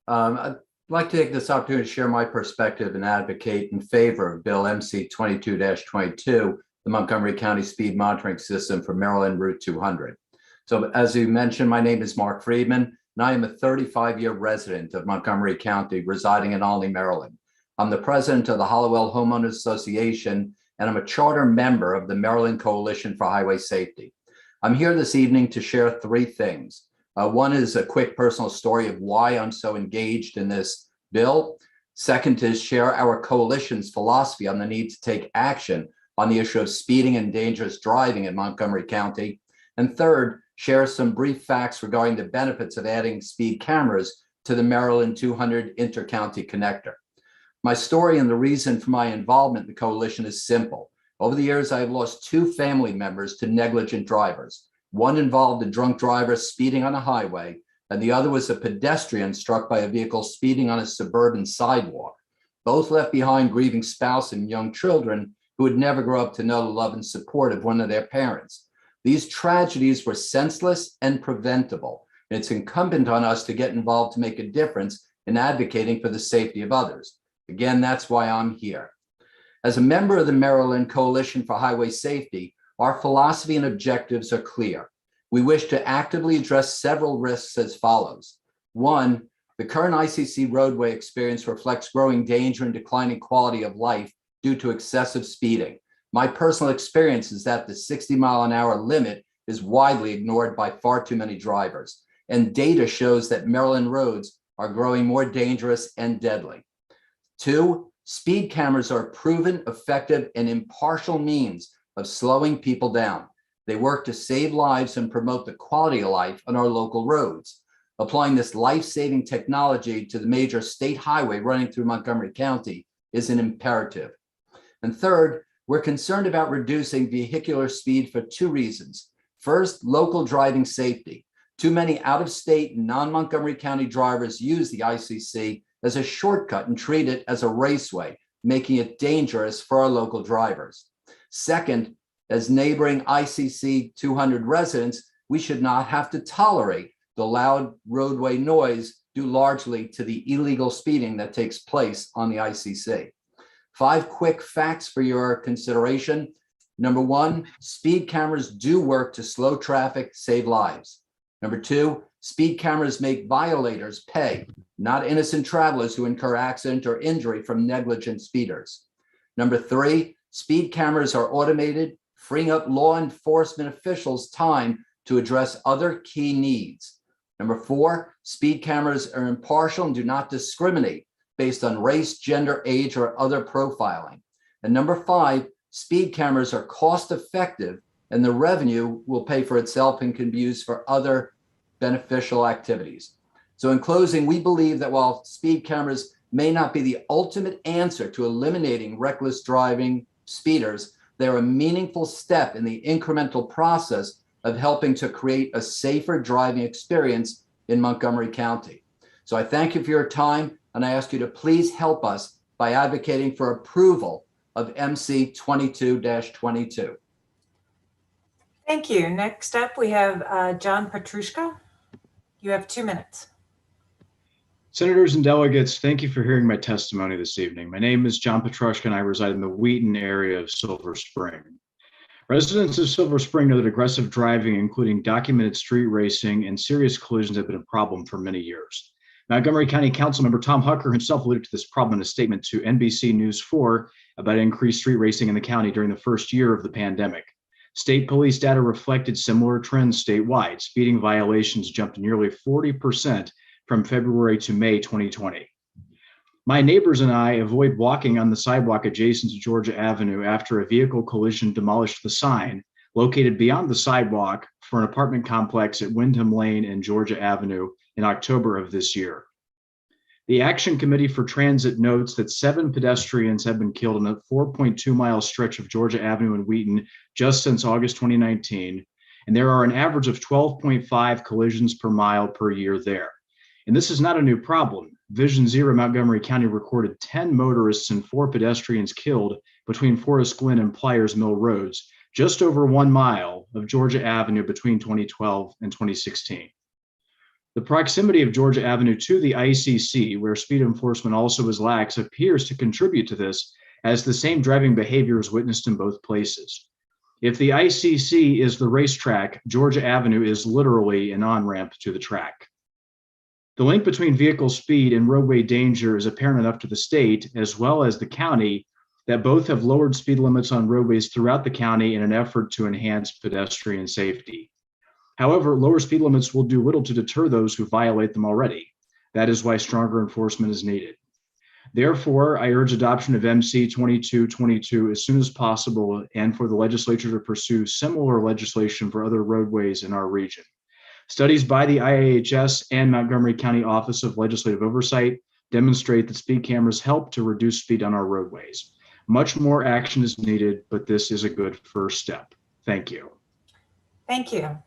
[SPEAKER 19] I'd like to take this opportunity to share my perspective and advocate in favor of Bill MC 22-22, the Montgomery County Speed Monitoring System for Maryland Route 200. So as you mentioned, my name is Mark Friedman, and I am a 35-year resident of Montgomery County, residing in Olney, Maryland. I'm the president of the Hollowell Homeowners Association, and I'm a charter member of the Maryland Coalition for Highway Safety. I'm here this evening to share 3 things. One is a quick personal story of why I'm so engaged in this bill. Second is share our coalition's philosophy on the need to take action on the issue of speeding and dangerous driving in Montgomery County. And third, share some brief facts regarding the benefits of adding speed cameras to the Maryland 200 Inter-County Connector. My story and the reason for my involvement in the coalition is simple. Over the years, I have lost 2 family members to negligent drivers. One involved a drunk driver speeding on a highway, and the other was a pedestrian struck by a vehicle speeding on a suburban sidewalk. Both left behind grieving spouse and young children who would never grow up to know the love and support of one of their parents. These tragedies were senseless and preventable, and it's incumbent on us to get involved to make a difference in advocating for the safety of others. Again, that's why I'm here. As a member of the Maryland Coalition for Highway Safety, our philosophy and objectives are clear. We wish to actively address several risks as follows. 1, the current ICC roadway experience reflects growing danger and declining quality of life due to excessive speeding. My personal experience is that the 60-mile-an-hour limit is widely ignored by far too many drivers, and data shows that Maryland roads are growing more dangerous and deadly. 2, speed cameras are a proven, effective, and impartial means of slowing people down. They work to save lives and promote the quality of life on our local roads. Applying this life-saving technology to the major state highway running through Montgomery County is an imperative. And third, we're concerned about reducing vehicular speed for 2 reasons. First, local driving safety. Too many out-of-state and non-Montgomery County drivers use the ICC as a shortcut and treat it as a raceway, making it dangerous for our local drivers. Second, as neighboring ICC 200 residents, we should not have to tolerate the loud roadway noise due largely to the illegal speeding that takes place on the ICC. 5 quick facts for your consideration. Number 1, speed cameras do work to slow traffic, save lives. Number 2, speed cameras make violators pay, not innocent travelers who incur accident or injury from negligent speeders. Number 3, speed cameras are automated, freeing up law enforcement officials time to address other key needs. Number 4, speed cameras are impartial and do not discriminate based on race, gender, age, or other profiling. And number 5, speed cameras are cost effective and the revenue will pay for itself and can be used for other beneficial activities. So in closing, we believe that while speed cameras may not be the ultimate answer to eliminating reckless driving speeders, they're a meaningful step in the incremental process of helping to create a safer driving experience in Montgomery County. So I thank you for your time, and I ask you to please help us by advocating for approval of MC 22-22.
[SPEAKER 7] Thank you. Next up, we have John Petrushka. You have 2 minutes.
[SPEAKER 20] Senators and delegates, thank you for hearing my testimony this evening. My name is John Petrushka, and I reside in the Wheaton area of Silver Spring. Residents of Silver Spring know that aggressive driving, including documented street racing and serious collisions, have been a problem for many years. Montgomery County Councilmember Tom Hucker himself alluded to this problem in a statement to NBC News 4 about increased street racing in the county during the first year of the pandemic. State police data reflected similar trends statewide. Speeding violations jumped nearly 40% from February to May 2020. My neighbors and I avoid walking on the sidewalk adjacent to Georgia Avenue after a vehicle collision demolished the sign located beyond the sidewalk for an apartment complex at Wyndham Lane and Georgia Avenue in October of this year. The Action Committee for Transit notes that 7 pedestrians have been killed in a 4.2-mile stretch of Georgia Avenue in Wheaton just since August 2019, and there are an average of 12.5 collisions per mile per year there. And this is not a new problem. Vision Zero Montgomery County recorded 10 motorists and 4 pedestrians killed between Forest Glen and Pliers Mill Roads, just over 1 mile of Georgia Avenue between 2012 and 2016. The proximity of Georgia Avenue to the ICC, where speed enforcement also is lax, appears to contribute to this, as the same driving behavior is witnessed in both places. If the ICC is the racetrack, Georgia Avenue is literally an on-ramp to the track. The link between vehicle speed and roadway danger is apparent enough to the state, as well as the county, that both have lowered speed limits on roadways throughout the county in an effort to enhance pedestrian safety. However, lower speed limits will do little to deter those who violate them already. That is why stronger enforcement is needed. Therefore, I urge adoption of MC 2222 as soon as possible, and for the legislature to pursue similar legislation for other roadways in our region. Studies by the IAHS and Montgomery County Office of Legislative Oversight demonstrate that speed cameras help to reduce speed on our roadways. Much more action is needed, but this is a good first step. Thank you.
[SPEAKER 7] Thank you.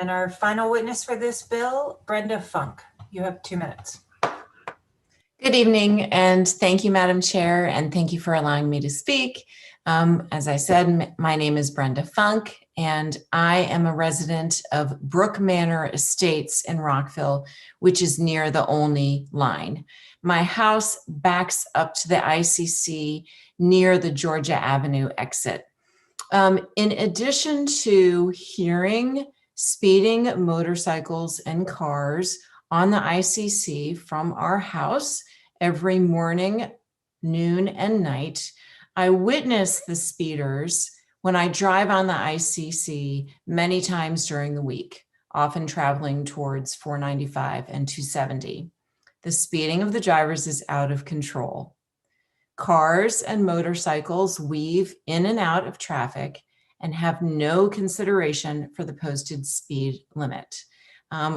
[SPEAKER 7] And our final witness for this bill, Brenda Funk. You have 2 minutes.
[SPEAKER 10] Good evening, and thank you, Madam Chair, and thank you for allowing me to speak. As I said, my name is Brenda Funk, and I am a resident of Brook Manor Estates in Rockville, which is near the Olney line. My house backs up to the ICC near the Georgia Avenue exit. In addition to hearing speeding motorcycles and cars on the ICC from our house every morning, noon, and night, I witness the speeders when I drive on the ICC many times during the week, often traveling towards 495 and 270. The speeding of the drivers is out of control. Cars and motorcycles weave in and out of traffic and have no consideration for the posted speed limit.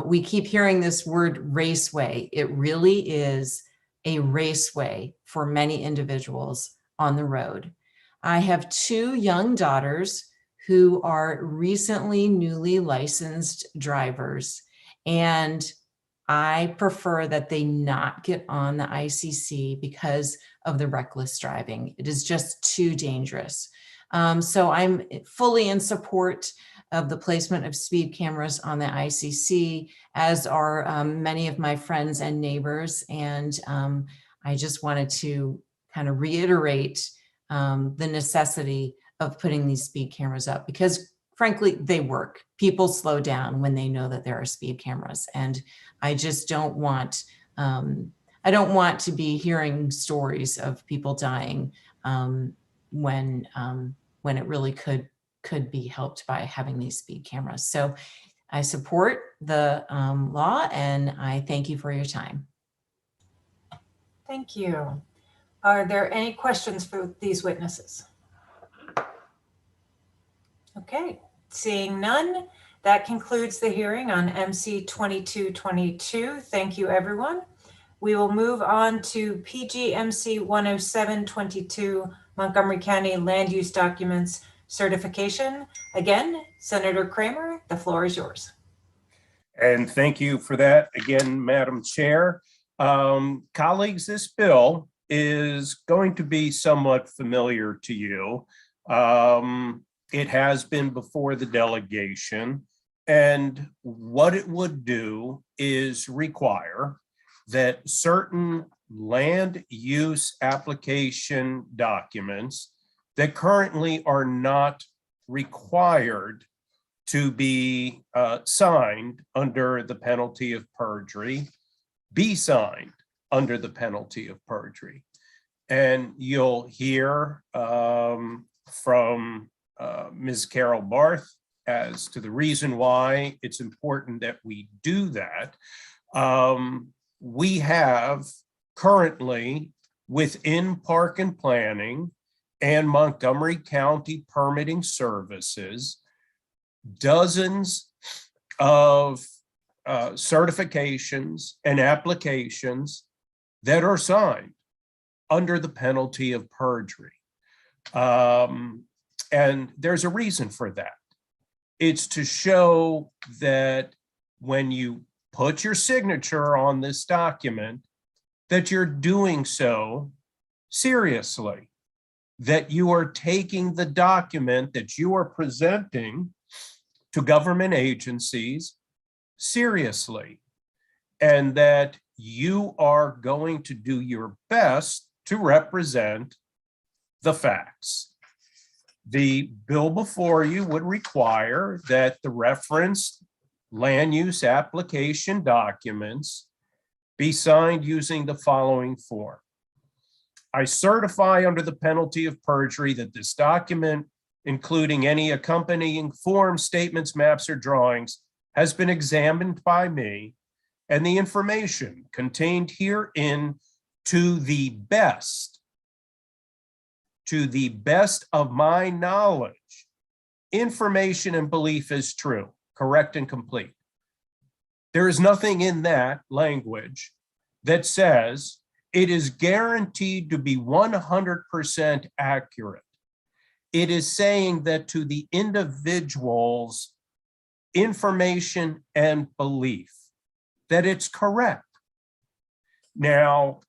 [SPEAKER 10] We keep hearing this word raceway. It really is a raceway for many individuals on the road. I have 2 young daughters who are recently newly licensed drivers, and I prefer that they not get on the ICC because of the reckless driving. It is just too dangerous. So I'm fully in support of the placement of speed cameras on the ICC, as are many of my friends and neighbors. And I just wanted to kind of reiterate the necessity of putting these speed cameras up, because frankly, they work. People slow down when they know that there are speed cameras. And I just don't want, I don't want to be hearing stories of people dying when it really could be helped by having these speed cameras. So I support the law, and I thank you for your time.
[SPEAKER 7] Thank you. Are there any questions for these witnesses? Okay, seeing none, that concludes the hearing on MC 2222. Thank you, everyone. We will move on to PGMC 10722, Montgomery County Land Use Documents Certification. Again, Senator Kramer, the floor is yours.
[SPEAKER 12] And thank you for that again, Madam Chair. Colleagues, this bill is going to be somewhat familiar to you. It has been before the delegation, and what it would do is require that certain land use application documents that currently are not required to be signed under the penalty of perjury be signed under the penalty of perjury. And you'll hear from Ms. Carol Barth as to the reason why it's important that we do that. We have currently within Park and Planning and Montgomery County Permitting Services dozens of certifications and applications that are signed under the penalty of perjury. And there's a reason for that. It's to show that when you put your signature on this document, that you're doing so seriously, that you are taking the document that you are presenting to government agencies seriously, and that you are going to do your best to represent the facts. The bill before you would require that the referenced land use application documents be signed using the following form. I certify under the penalty of perjury that this document, including any accompanying forms, statements, maps, or drawings, has been examined by me, and the information contained herein to the best of my knowledge, information and belief is true, correct, and complete. There is nothing in that language that says it is guaranteed to be 100% accurate. It is saying that to the individual's information and belief, that it's correct. Now,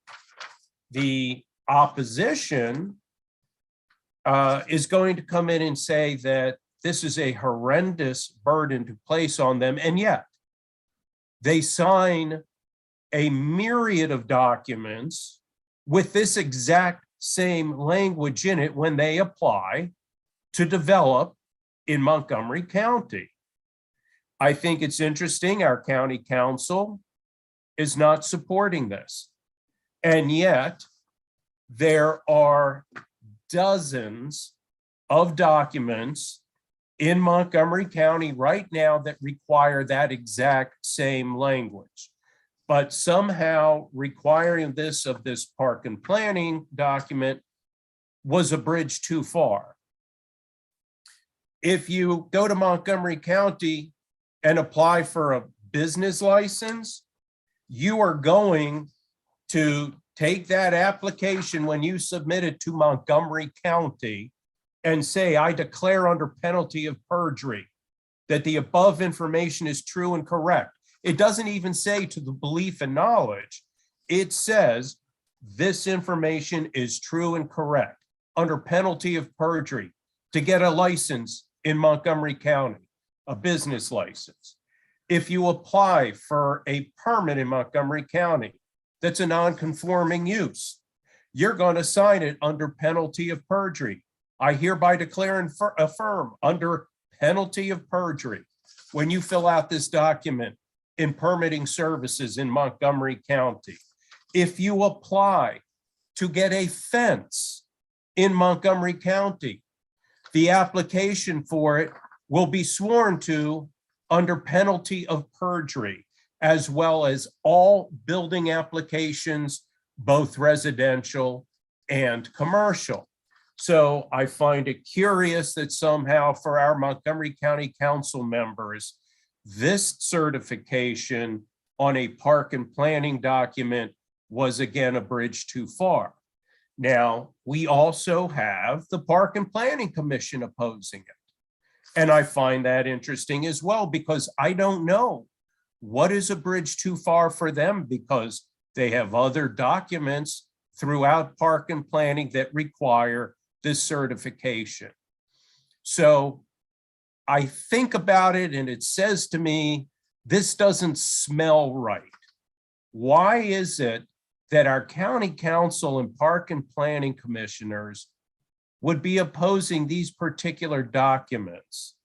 [SPEAKER 12] the opposition is going to come in and say that this is a horrendous burden to place on them, and yet they sign a myriad of documents with this exact same language in it when they apply to develop in Montgomery County. I think it's interesting our county council is not supporting this. And yet there are dozens of documents in Montgomery County right now that require that exact same language. But somehow requiring this of this park and planning document was a bridge too far. If you go to Montgomery County and apply for a business license, you are going to take that application when you submit it to Montgomery County and say, I declare under penalty of perjury that the above information is true and correct. It doesn't even say to the belief and knowledge. It says this information is true and correct under penalty of perjury to get a license in Montgomery County, a business license. If you apply for a permit in Montgomery County that's a non-conforming use, you're going to sign it under penalty of perjury. I hereby declare and affirm under penalty of perjury when you fill out this document in permitting services in Montgomery County. If you apply to get a fence in Montgomery County, the application for it will be sworn to under penalty of perjury, as well as all building applications, both residential and commercial. So I find it curious that somehow for our Montgomery County Council members, this certification on a park and planning document was again a bridge too far. Now, we also have the Park and Planning Commission opposing it. And I find that interesting as well, because I don't know what is a bridge too far for them, because they have other documents throughout park and planning that require this certification. So I think about it and it says to me, this doesn't smell right. Why is it that our county council and park and planning commissioners would be opposing these particular documents?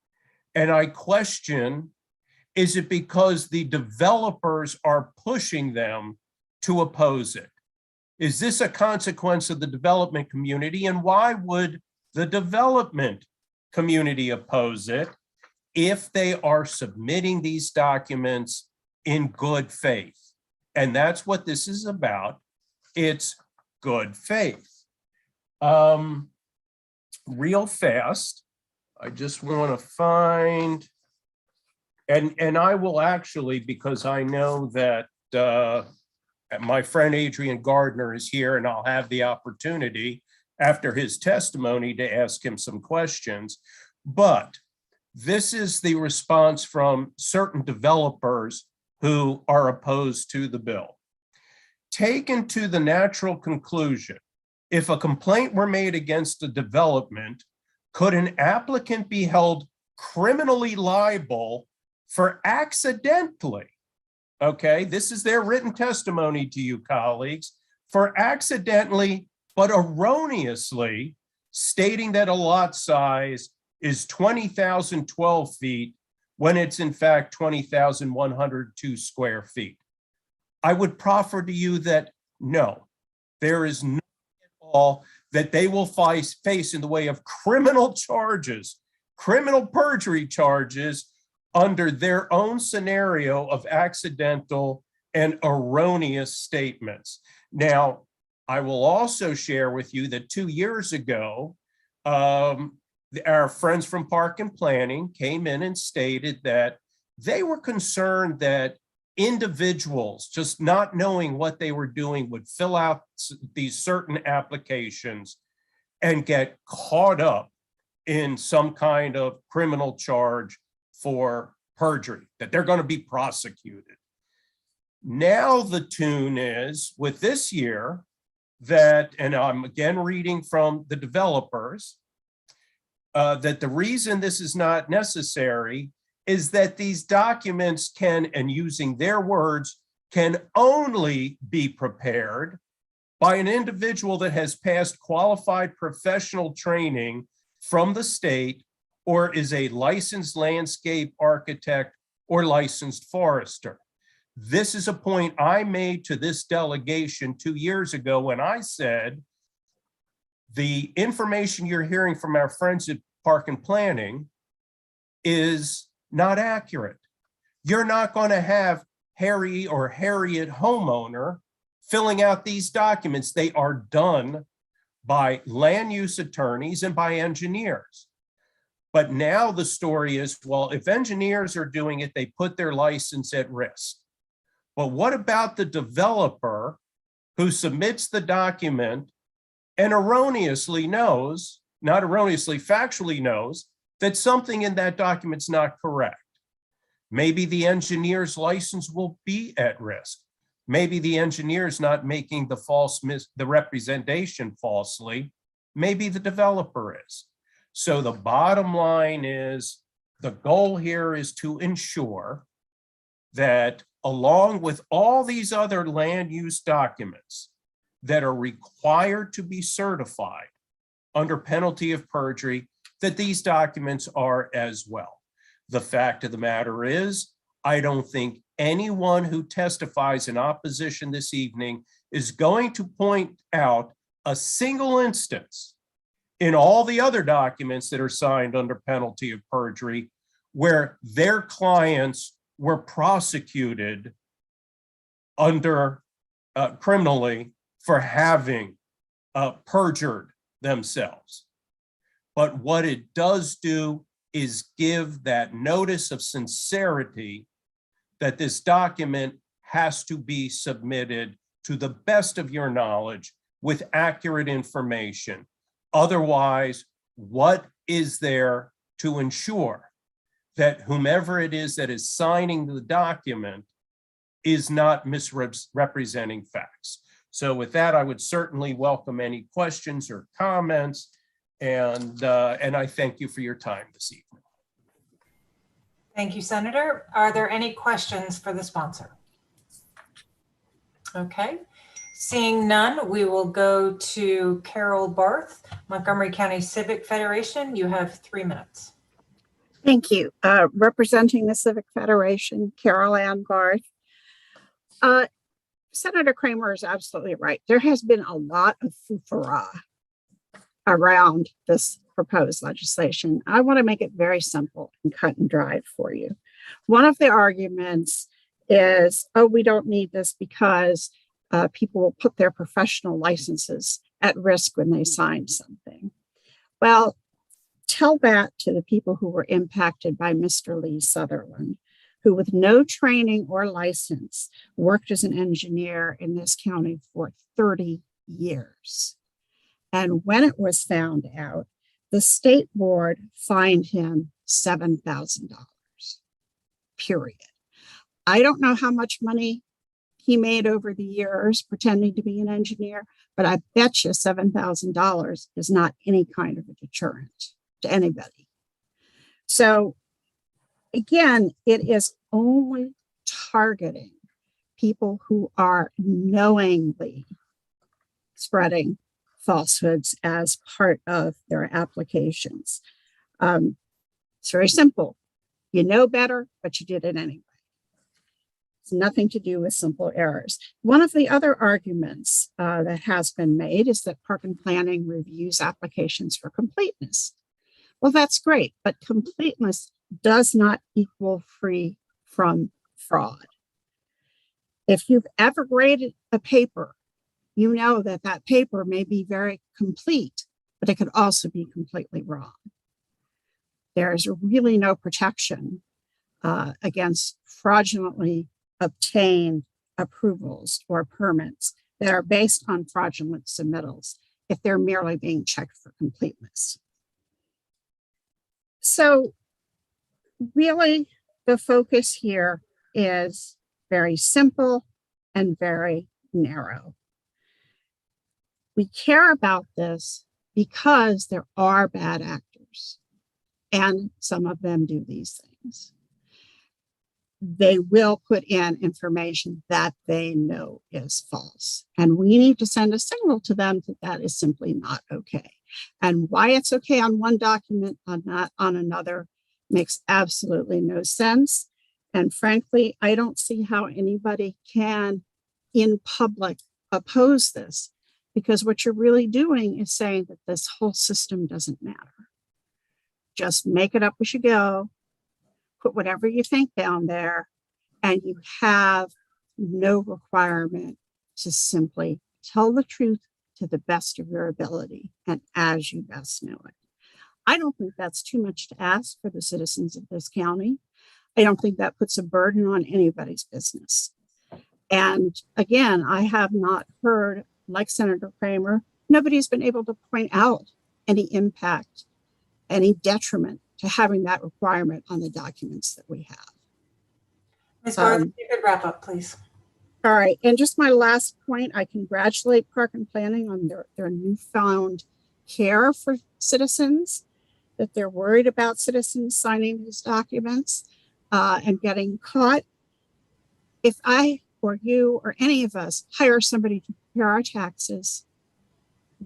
[SPEAKER 12] And I question, is it because the developers are pushing them to oppose it? Is this a consequence of the development community? And why would the development community oppose it if they are submitting these documents in good faith? And that's what this is about. It's good faith. Real fast, I just want to find, and I will actually, because I know that my friend Adrian Gardner is here, and I'll have the opportunity after his testimony to ask him some questions. But This is the response from certain developers who are opposed to the bill. Taken to the natural conclusion, if a complaint were made against a development, could an applicant be held criminally liable for accidentally, okay, this is their written testimony to you, colleagues, for accidentally but erroneously stating that a lot size is 20,012 feet when it's in fact 20,102 square feet. I would proffer to you that no, there is nothing at all that they will face in the way of criminal charges, criminal perjury charges under their own scenario of accidental and erroneous statements. Now, I will also share with you that 2 years ago, our friends from Park and Planning came in and stated that they were concerned that individuals just not knowing what they were doing would fill out these certain applications and get caught up in some kind of criminal charge for perjury, that they're going to be prosecuted. Now the tune is with this year that, and I'm again reading from the developers, that the reason this is not necessary is that these documents can, and using their words, can only be prepared by an individual that has passed qualified professional training from the state or is a licensed landscape architect or licensed forester. This is a point I made to this delegation 2 years ago when I said, the information you're hearing from our friends at Park and Planning is not accurate. You're not going to have Harry or Harriet homeowner filling out these documents. They are done by land use attorneys and by engineers. But now the story is, well, if engineers are doing it, they put their license at risk. But what about the developer who submits the document and erroneously knows, not erroneously, factually knows that something in that document's not correct? Maybe the engineer's license will be at risk. Maybe the engineer's not making the representation falsely. Maybe the developer is. So the bottom line is, the goal here is to ensure that along with all these other land use documents that are required to be certified under penalty of perjury, that these documents are as well. The fact of the matter is, I don't think anyone who testifies in opposition this evening is going to point out a single instance in all the other documents that are signed under penalty of perjury where their clients were prosecuted under criminally for having perjured themselves. But what it does do is give that notice of sincerity that this document has to be submitted to the best of your knowledge with accurate information. Otherwise, what is there to ensure that whomever it is that is signing the document is not misrepresenting facts? So with that, I would certainly welcome any questions or comments. And I thank you for your time this evening.
[SPEAKER 7] Thank you, Senator. Are there any questions for the sponsor? Okay, seeing none, we will go to Carol Barth, Montgomery County Civic Federation. You have 3 minutes.
[SPEAKER 4] Thank you. Representing the Civic Federation, Carol Ann Barth. Senator Kramer is absolutely right. There has been a lot of foofara around this proposed legislation. I want to make it very simple and cut and dry for you. One of the arguments is, oh, we don't need this because people will put their professional licenses at risk when they sign something. Well, tell that to the people who were impacted by Mr. Lee Sutherland, who with no training or license worked as an engineer in this county for 30 years. And when it was found out, the state board fined him $7,000, period. I don't know how much money he made over the years pretending to be an engineer, but I bet you $7,000 is not any kind of a deterrent to anybody. So again, it is only targeting people who are knowingly spreading falsehoods as part of their applications. It's very simple. You know better, but you did it anyway. It's nothing to do with simple errors. One of the other arguments that has been made is that Park and Planning reviews applications for completeness. Well, that's great, but completeness does not equal free from fraud. If you've ever graded a paper, you know that that paper may be very complete, but it could also be completely wrong. There's really no protection against fraudulently obtained approvals or permits that are based on fraudulent submittals if they're merely being checked for completeness. So really, the focus here is very simple and very narrow. We care about this because there are bad actors, and some of them do these things. They will put in information that they know is false, and we need to send a signal to them that that is simply not okay. And why it's okay on one document and not on another makes absolutely no sense. And frankly, I don't see how anybody can, in public, oppose this, because what you're really doing is saying that this whole system doesn't matter. Just make it up as you go, put whatever you think down there, and you have no requirement to simply tell the truth to the best of your ability and as you best know it. I don't think that's too much to ask for the citizens of this county. I don't think that puts a burden on anybody's business. And again, I have not heard, like Senator Kramer, nobody's been able to point out any impact, any detriment to having that requirement on the documents that we have.
[SPEAKER 7] Ms. Barth, you could wrap up, please.
[SPEAKER 4] All right, and just my last point, I congratulate Park and Planning on their newfound care for citizens, that they're worried about citizens signing these documents and getting caught. If I or you or any of us hire somebody to prepare our taxes,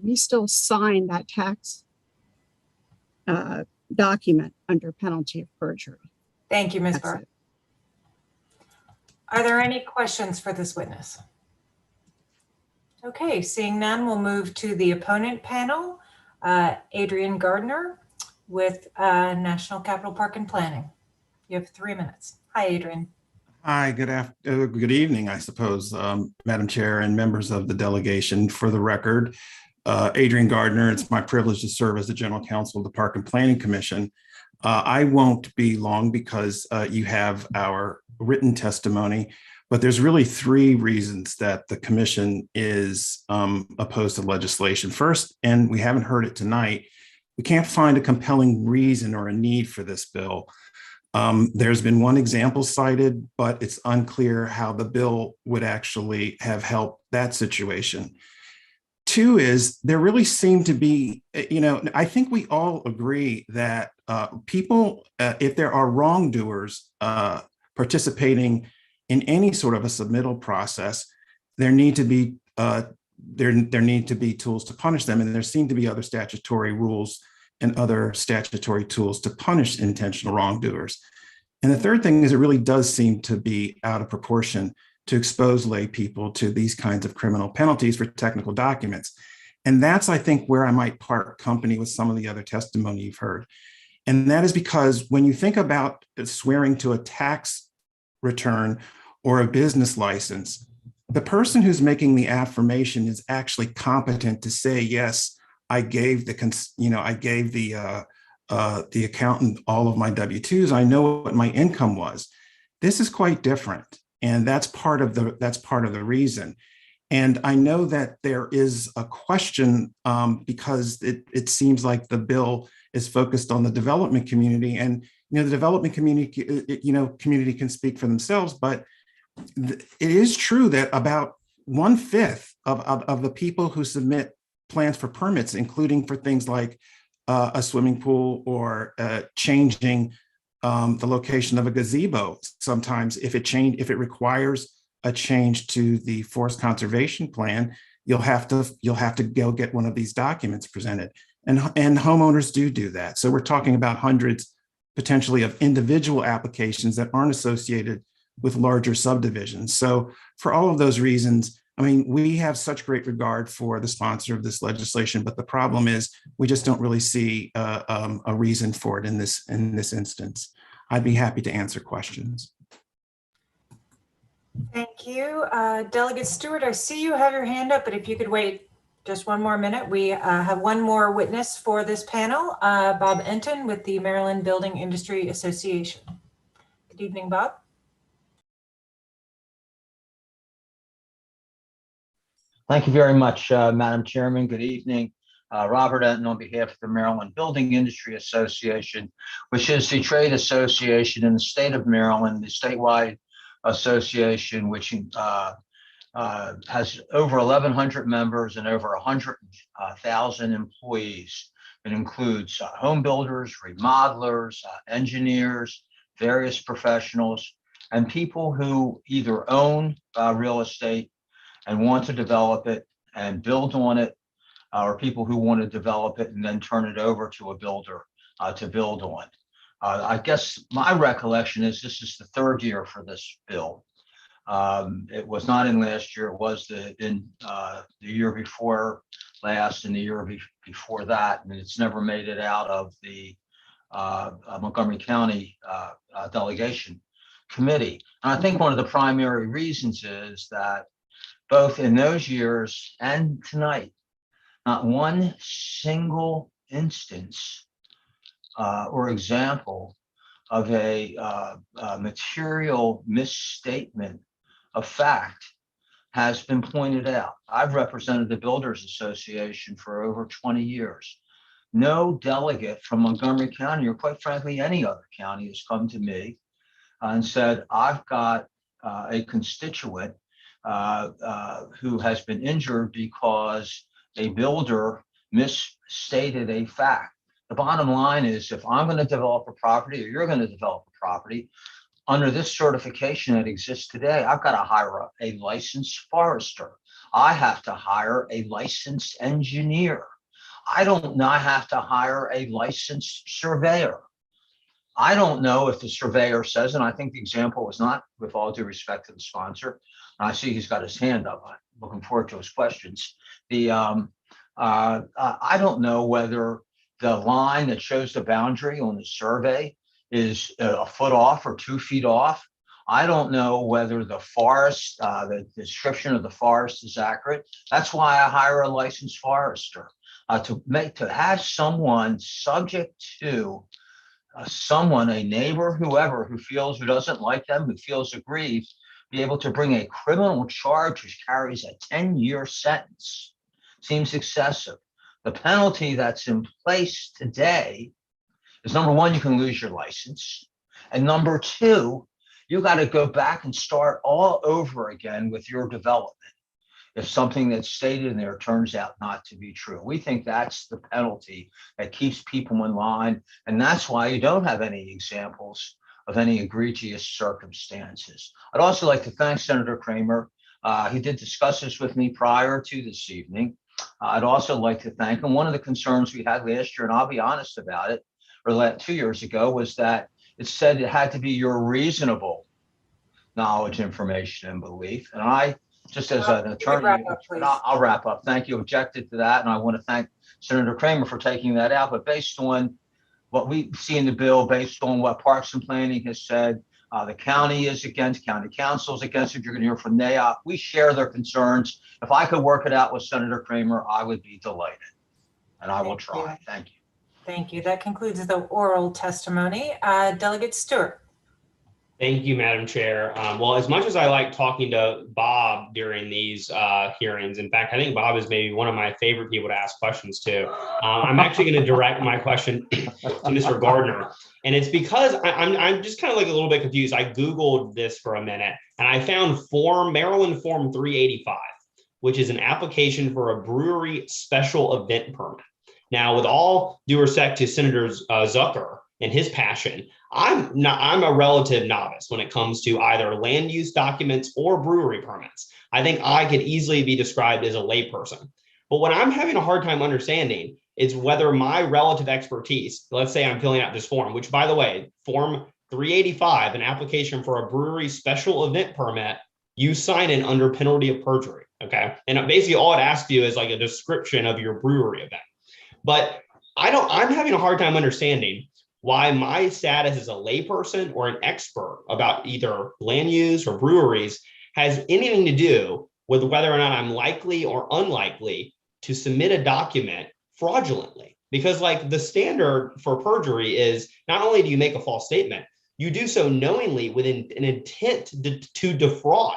[SPEAKER 4] we still sign that tax document under penalty of perjury.
[SPEAKER 7] Thank you, Ms.
[SPEAKER 4] That's
[SPEAKER 7] Barth.
[SPEAKER 4] it.
[SPEAKER 7] Are there any questions for this witness? Okay, seeing none, we'll move to the opponent panel. Adrian Gardner with National Capital Park and Planning. You have 3 minutes. Hi, Adrian.
[SPEAKER 5] Hi, good evening, I suppose, Madam Chair and members of the delegation. For the record, Adrian Gardner, it's my privilege to serve as the General Counsel of the Park and Planning Commission. I won't be long because you have our written testimony, but there's really 3 reasons that the commission is opposed to legislation. First, and we haven't heard it tonight, we can't find a compelling reason or a need for this bill. There's been one example cited, but it's unclear how the bill would actually have helped that situation. 2 is there really seem to be, I think we all agree that people, if there are wrongdoers participating in any sort of a submittal process, there need to be tools to punish them, and there seem to be other statutory rules and other statutory tools to punish intentional wrongdoers. And the third thing is it really does seem to be out of proportion to expose lay people to these kinds of criminal penalties for technical documents. And that's, I think, where I might part company with some of the other testimony you've heard. And that is because when you think about swearing to a tax return or a business license, the person who's making the affirmation is actually competent to say, yes, I gave the accountant all of my W-2s. I know what my income was. This is quite different, and that's part of the reason. And I know that there is a question because it seems like the bill is focused on the development community, and the development community, community can speak for themselves, but it is true that about 1/5 of the people who submit plans for permits, including for things like a swimming pool or changing the location of a gazebo, sometimes if it requires a change to the forest conservation plan, you'll have to go get one of these documents presented, and homeowners do that. So we're talking about hundreds potentially of individual applications that aren't associated with larger subdivisions. So for all of those reasons, I mean, we have such great regard for the sponsor of this legislation, but the problem is we just don't really see a reason for it in this instance. I'd be happy to answer questions.
[SPEAKER 7] Thank you. Delegate Stewart, I see you have your hand up, but if you could wait just one more minute. We have one more witness for this panel, Bob Enton with the Maryland Building Industry Association. Good evening, Bob.
[SPEAKER 1] Thank you very much, Madam Chairman. Good evening. Robert Enton on behalf of the Maryland Building Industry Association, which is the trade association in the state of Maryland, the statewide association, which has over 1,100 members and over 100,000 employees. It includes home builders, remodelers, engineers, various professionals, and people who either own real estate and want to develop it and build on it, or people who want to develop it and then turn it over to a builder to build on. I guess my recollection is this is the third year for this bill. It was not in last year. It was in the year before last and the year before that, and it's never made it out of the Montgomery County delegation committee. And I think one of the primary reasons is that both in those years and tonight, not one single instance or example of a material misstatement of fact has been pointed out. I've represented the Builders Association for over 20 years. No delegate from Montgomery County, or quite frankly, any other county, has come to me and said, I've got a constituent who has been injured because a builder misstated a fact. The bottom line is, if I'm going to develop a property or you're going to develop a property, under this certification that exists today, I've got to hire a licensed forester. I have to hire a licensed engineer. I don't know, I have to hire a licensed surveyor. I don't know if the surveyor says, and I think the example was not, with all due respect to the sponsor, I see he's got his hand up. I'm looking forward to his questions. I don't know whether the line that shows the boundary on the survey is a foot off or 2 feet off. I don't know whether the forest, the description of the forest is accurate. That's why I hire a licensed forester to have someone subject to someone, a neighbor, whoever, who doesn't like them, who feels aggrieved, be able to bring a criminal charge which carries a 10-year sentence seems excessive. The penalty that's in place today is, number one, you can lose your license. And number two, you got to go back and start all over again with your development if something that's stated in there turns out not to be true. We think that's the penalty that keeps people in line. And that's why you don't have any examples of any egregious circumstances. I'd also like to thank Senator Kramer. He did discuss this with me prior to this evening. I'd also like to thank him. One of the concerns we had last year, and I'll be honest about it, or 2 years ago, was that it said it had to be your reasonable knowledge, information, and belief. And I, just as an attorney, I'll wrap up. Thank you. Objected to that. And I want to thank Senator Kramer for taking that out. But based on what we see in the bill, based on what Parks and Planning has said, the county is against, county council is against it. You're going to hear from NAIOP. We share their concerns. If I could work it out with Senator Kramer, I would be delighted. And I will try. Thank you.
[SPEAKER 7] Thank you. That concludes the oral testimony. Delegate Stewart.
[SPEAKER 3] Thank you, Madam Chair. Well, as much as I like talking to Bob during these hearings, in fact, I think Bob is maybe one of my favorite people to ask questions to. I'm actually going to direct my question to Mr. Gardner. And it's because I'm just kind of like a little bit confused. I Googled this for a minute and I found Maryland Form 385, which is an application for a brewery special event permit. Now, with all due respect to Senator Zucker and his passion, I'm a relative novice when it comes to either land use documents or brewery permits. I think I could easily be described as a layperson. But what I'm having a hard time understanding is whether my relative expertise, let's say I'm filling out this form, which by the way, Form 385, an application for a brewery special event permit, you sign it under penalty of perjury, okay? And basically all it asks you is like a description of your brewery event. But I'm having a hard time understanding why my status as a layperson or an expert about either land use or breweries has anything to do with whether or not I'm likely or unlikely to submit a document fraudulently. Because like the standard for perjury is not only do you make a false statement, you do so knowingly with an intent to defraud.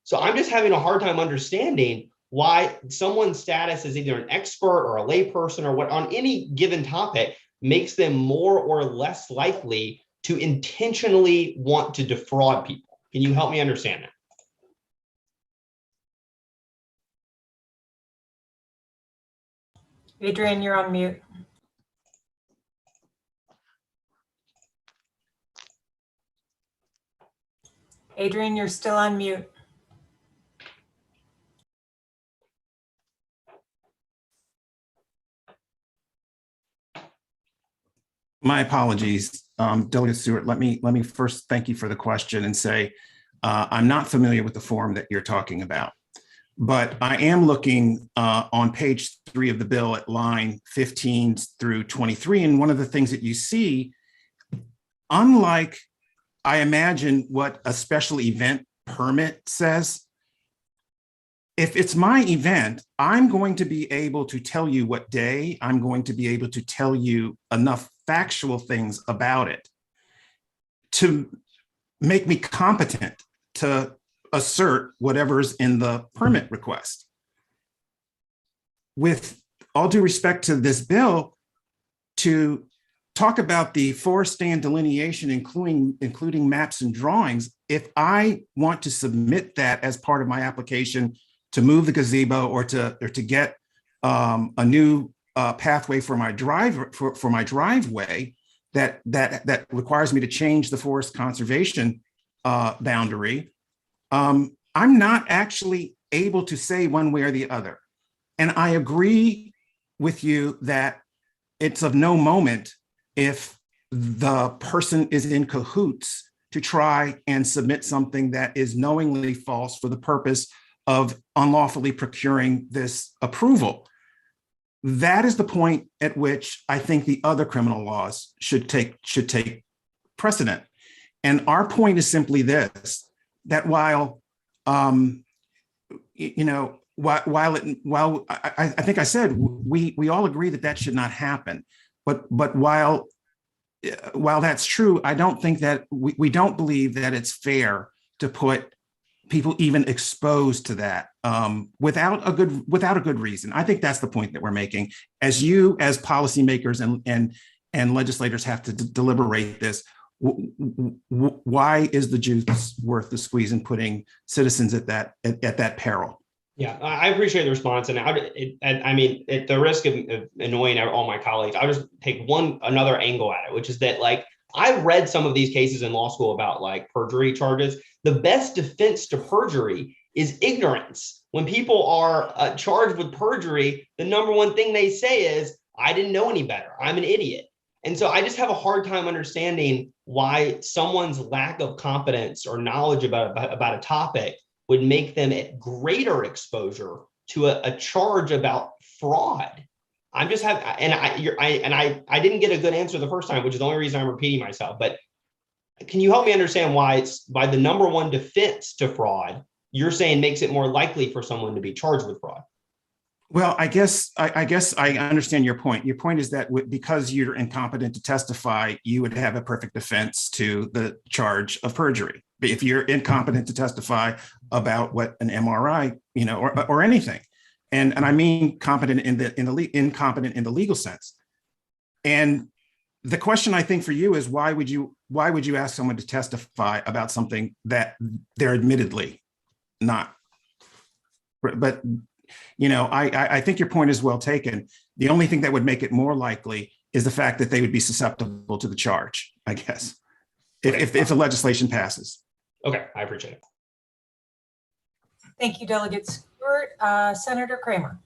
[SPEAKER 3] So I'm just having a hard time understanding why someone's status as either an expert or a layperson or what on any given topic makes them more or less likely to intentionally want to defraud people. Can you help me understand that?
[SPEAKER 7] Adrian, you're on mute. Adrian, you're still on mute.
[SPEAKER 5] My apologies, Delegate Stewart. Let me first thank you for the question and say I'm not familiar with the form that you're talking about, but I am looking on page 3 of the bill at line 15 through 23. And one of the things that you see, unlike I imagine what a special event permit says, if it's my event, I'm going to be able to tell you what day, I'm going to be able to tell you enough factual things about it to make me competent to assert whatever's in the permit request. With all due respect to this bill, to talk about the forest stand delineation, including maps and drawings, if I want to submit that as part of my application to move the gazebo or to get a new pathway for my driveway that requires me to change the forest conservation boundary, I'm not actually able to say one way or the other. And I agree with you that it's of no moment if the person is in cahoots to try and submit something that is knowingly false for the purpose of unlawfully procuring this approval. That is the point at which I think the other criminal laws should take precedent. And our point is simply this, that while I think I said we all agree that should not happen, but while that's true, I don't think that we don't believe that it's fair to put people even exposed to that without a good reason. I think that's the point that we're making. As policymakers and legislators have to deliberate this, why is the juice worth the squeeze in putting citizens at that peril?
[SPEAKER 3] Yeah, I appreciate the response, and I mean, at the risk of annoying all my colleagues, I'll just take another angle at it, which is that like I've read some of these cases in law school about like perjury charges. The best defense to perjury is ignorance. When people are charged with perjury, the number one thing they say is, I didn't know any better. I'm an idiot. And so I just have a hard time understanding why someone's lack of competence or knowledge about a topic would make them at greater exposure to a charge about fraud. I'm just I didn't get a good answer the first time, which is the only reason I'm repeating myself. But can you help me understand why it's by the number one defense to fraud, you're saying makes it more likely for someone to be charged with fraud?
[SPEAKER 5] Well, I guess I understand your point. Your point is that because you're incompetent to testify, you would have a perfect defense to the charge of perjury. But if you're incompetent to testify about what an MRI, or anything, and I mean competent incompetent in the legal sense. And the question I think for you is why would you ask someone to testify about something that they're admittedly not? But I think your point is well taken. The only thing that would make it more likely is the fact that they would be susceptible to the charge, I guess, if the legislation passes.
[SPEAKER 3] Okay, I appreciate it.
[SPEAKER 7] Thank you, Delegate Stewart. Senator Kramer.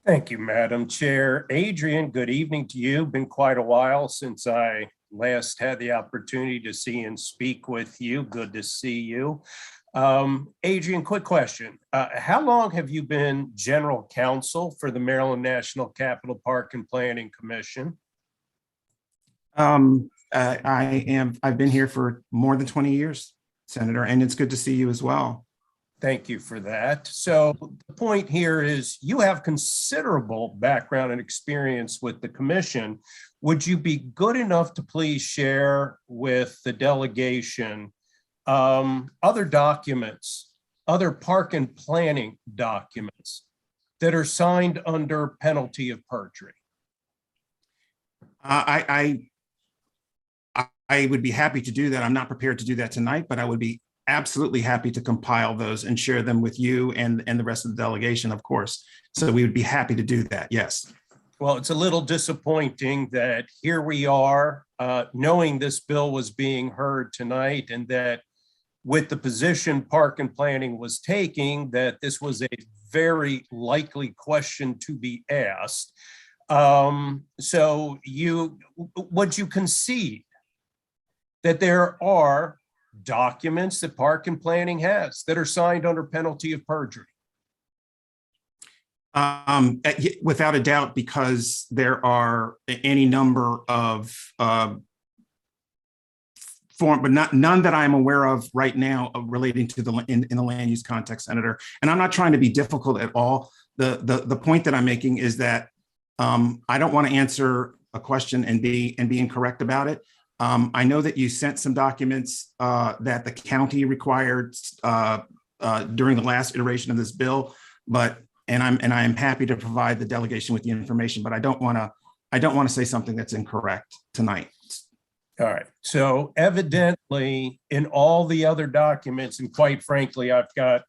[SPEAKER 12] Thank you, Madam Chair. Adrian, good evening to you. Been quite a while since I last had the opportunity to see and speak with you. Good to see you. Adrian, quick question. How long have you been general counsel for the Maryland National Capital Park and Planning Commission?
[SPEAKER 5] I've been here for more than 20 years, Senator, and it's good to see you as well.
[SPEAKER 12] Thank you for that. So the point here is you have considerable background and experience with the commission. Would you be good enough to please share with the delegation other documents, other park and planning documents that are signed under penalty of perjury?
[SPEAKER 5] I would be happy to do that. I'm not prepared to do that tonight, but I would be absolutely happy to compile those and share them with you and the rest of the delegation, of course. So we would be happy to do that. Yes.
[SPEAKER 12] Well, it's a little disappointing that here we are, knowing this bill was being heard tonight, and that with the position Park and Planning was taking, that this was a very likely question to be asked. So would you concede that there are documents that Park and Planning has that are signed under penalty of perjury?
[SPEAKER 5] Without a doubt, because there are any number of but none that I'm aware of right now relating to in the land use context, Senator. And I'm not trying to be difficult at all. The point that I'm making is that I don't want to answer a question and be incorrect about it. I know that you sent some documents that the county required during the last iteration of this bill, and I am happy to provide the delegation with the information, but I don't want to say something that's incorrect tonight.
[SPEAKER 12] All right. So evidently, in all the other documents, and quite frankly, I've got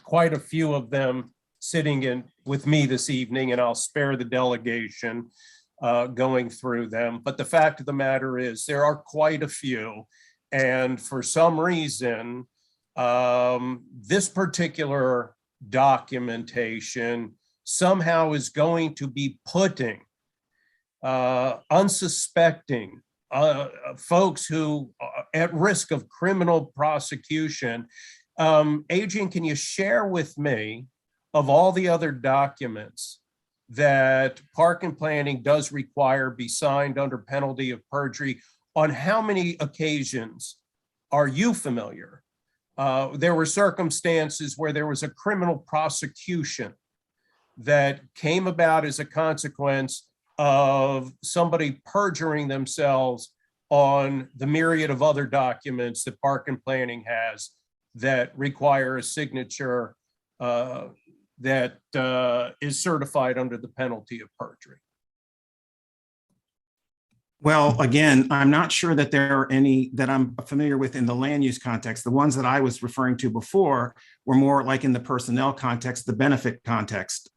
[SPEAKER 12] quite a few of them sitting with me this evening, and I'll spare the delegation going through them. But the fact of the matter is there are quite a few. And for some reason, this particular documentation somehow is going to be putting unsuspecting folks who are at risk of criminal prosecution. Adrian, can you share with me of all the other documents that Park and Planning does require be signed under penalty of perjury? On how many occasions are you familiar? There were circumstances where there was a criminal prosecution that came about as a consequence of somebody perjuring themselves on the myriad of other documents that Park and Planning has that require a signature that is certified under the penalty of perjury.
[SPEAKER 5] Well, again, I'm not sure that there are any that I'm familiar with in the land use context. The ones that I was referring to before were more like in the personnel context, the benefit context.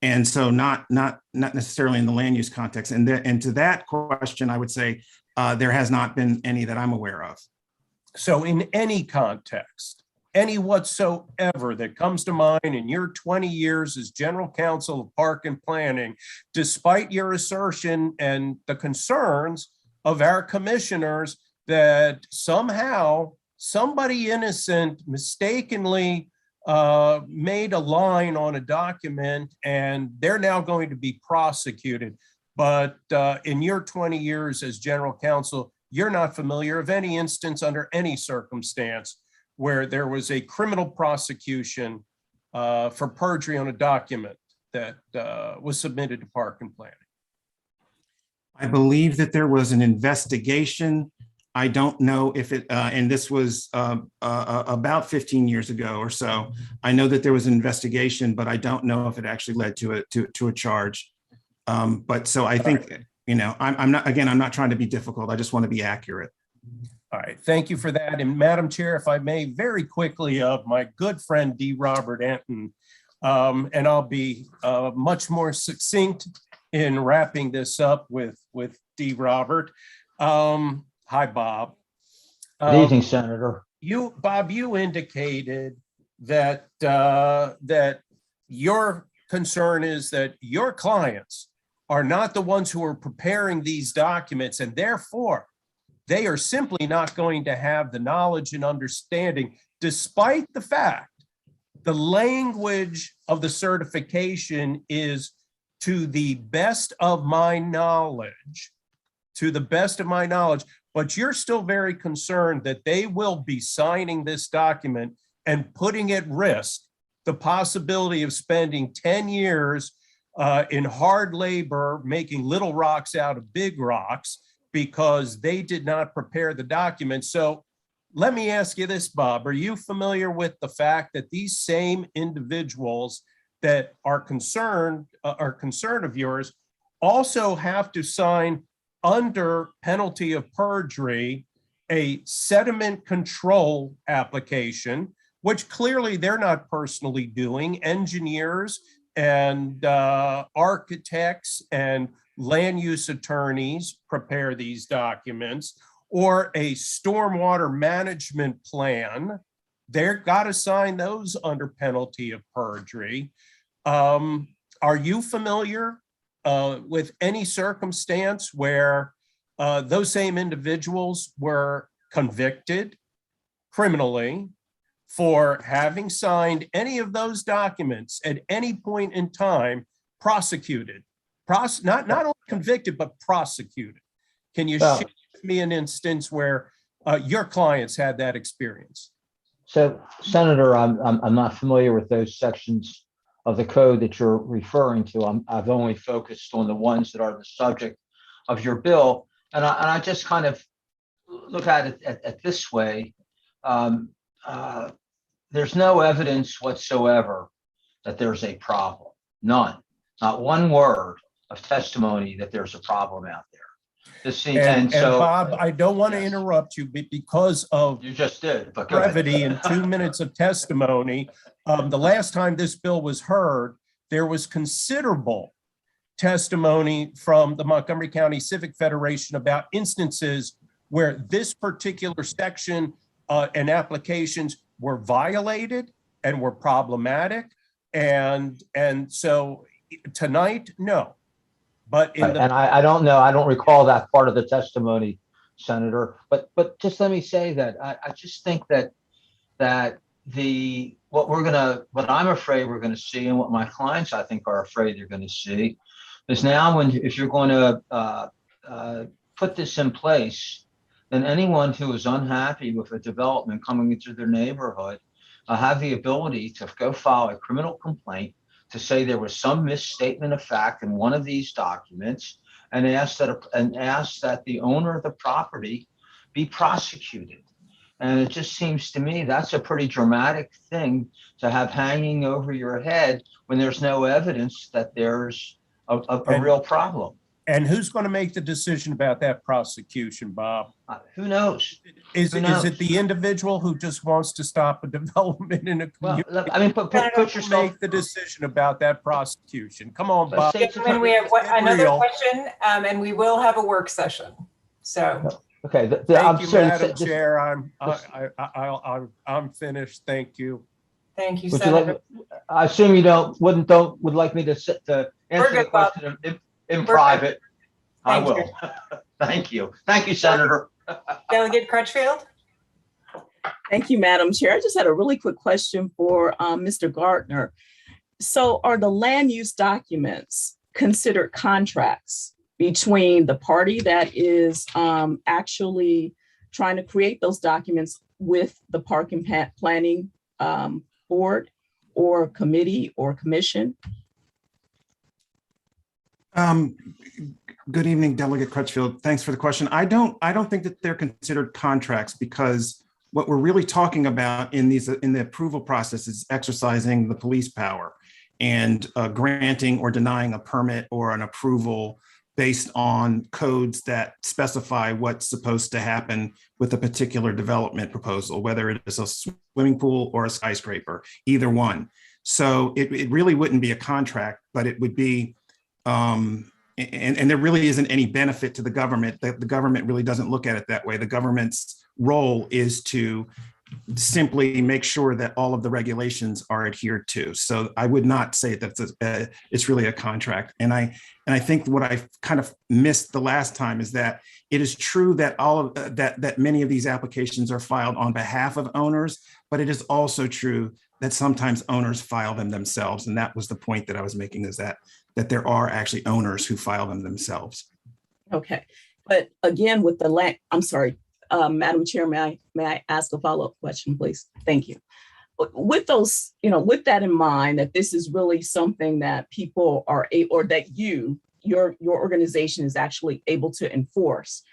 [SPEAKER 5] And so not necessarily in the land use context. And to that question, I would say there has not been any that I'm aware of.
[SPEAKER 12] So in any context, any whatsoever that comes to mind in your 20 years as general counsel of Park and Planning, despite your assertion and the concerns of our commissioners that somehow somebody innocent mistakenly made a line on a document and they're now going to be prosecuted. But in your 20 years as general counsel, you're not familiar of any instance under any circumstance where there was a criminal prosecution for perjury on a document was submitted to Park and Planning?
[SPEAKER 5] I believe that there was an investigation. I don't know if it, and this was about 15 years ago or so. I know that there was an investigation, but I don't know if it actually led to a charge. But so I think, I'm not trying to be difficult. I just want to be accurate.
[SPEAKER 12] All right, thank you for that. And Madam Chair, if I may, very quickly, my good friend D. Robert Anton, and I'll be much more succinct in wrapping this up with D. Robert. Hi, Bob.
[SPEAKER 1] Good evening, Senator.
[SPEAKER 12] Bob, you indicated that that your concern is that your clients are not the ones who are preparing these documents, and therefore they are simply not going to have the knowledge and understanding, despite the fact the language of the certification is to the best of my knowledge, but you're still very concerned that they will be signing this document and putting at risk the possibility of spending 10 years in hard labor, making little rocks out of big rocks because they did not prepare the document. So let me ask you this, Bob, are you familiar with the fact that these same individuals that are concerned of yours also have to sign under penalty of perjury a sediment control application, which clearly they're not personally doing? Engineers and architects and land use attorneys prepare these documents, or a stormwater management plan. They've got to sign those under penalty of perjury. Are you familiar with any circumstance where those same individuals were convicted criminally for having signed any of those documents at any point in time, prosecuted? Not only convicted, but prosecuted. Can you share with me an instance where your clients had that experience?
[SPEAKER 1] So, Senator, I'm not familiar with those sections of the code that you're referring to. I've only focused on the ones that are the subject of your bill, and I just kind of look at it at this way. There's no evidence whatsoever that there's a problem. None. Not one word of testimony that there's a problem out there.
[SPEAKER 12] And Bob, I don't want to interrupt you, but because of
[SPEAKER 1] you just did, but go ahead.
[SPEAKER 12] brevity and 2 minutes of testimony, the last time this bill was heard, there was considerable testimony from the Montgomery County Civic Federation about instances where this particular section and applications were violated and were problematic. And so tonight, no. But
[SPEAKER 1] I don't know. I don't recall that part of the testimony, Senator. But just let me say that I just think that what I'm afraid we're going to see, and what my clients I think are afraid they're going to see, is now if you're going to put this in place, then anyone who is unhappy with a development coming into their neighborhood have the ability to go file a criminal complaint to say there was some misstatement of fact in one of these documents, and ask that the owner of the property be prosecuted. And it just seems to me that's a pretty dramatic thing to have hanging over your head when there's no evidence that there's a real problem.
[SPEAKER 12] And who's going to make the decision about that prosecution, Bob?
[SPEAKER 1] Who knows?
[SPEAKER 12] Is it the individual who just wants to stop a development in a community?
[SPEAKER 1] Well, I mean, put yourself.
[SPEAKER 12] Make the decision about that prosecution. Come on, Bob.
[SPEAKER 7] Gentlemen, we have another question, and we will have a work session. So.
[SPEAKER 1] Okay.
[SPEAKER 12] Thank you, Madam Chair. I'm finished. Thank you.
[SPEAKER 7] Thank you, Senator.
[SPEAKER 1] I assume you would like me to answer the question in private. I will. Thank you. Thank you, Senator.
[SPEAKER 7] Delegate Crutchfield.
[SPEAKER 14] Thank you, Madam Chair. I just had a really quick question for Mr. Gardner. So are the land use documents considered contracts between the party that is actually trying to create those documents with the Park and Planning Board or committee or commission?
[SPEAKER 5] Um, Good evening, Delegate Crutchfield. Thanks for the question. I don't think that they're considered contracts because what we're really talking about in the approval process is exercising the police power and granting or denying a permit or an approval based on codes that specify what's supposed to happen with a particular development proposal, whether it is a swimming pool or a skyscraper, either one. So it really wouldn't be a contract, but it would be, and there really isn't any benefit to the government. The government really doesn't look at it that way. The government's role is to simply make sure that all of the regulations are adhered to. So I would not say that it's really a contract. And I think what I kind of missed the last time is that it is true that that many of these applications are filed on behalf of owners, but it is also true that sometimes owners file them themselves. And that was the point that I was making, is that there are actually owners who file them themselves.
[SPEAKER 14] Okay, but again, with the land, I'm sorry, Madam Chair, may I ask a follow-up question, please? Thank you. With those, with that in mind, that this is really something that people are or that your organization is actually able to enforce,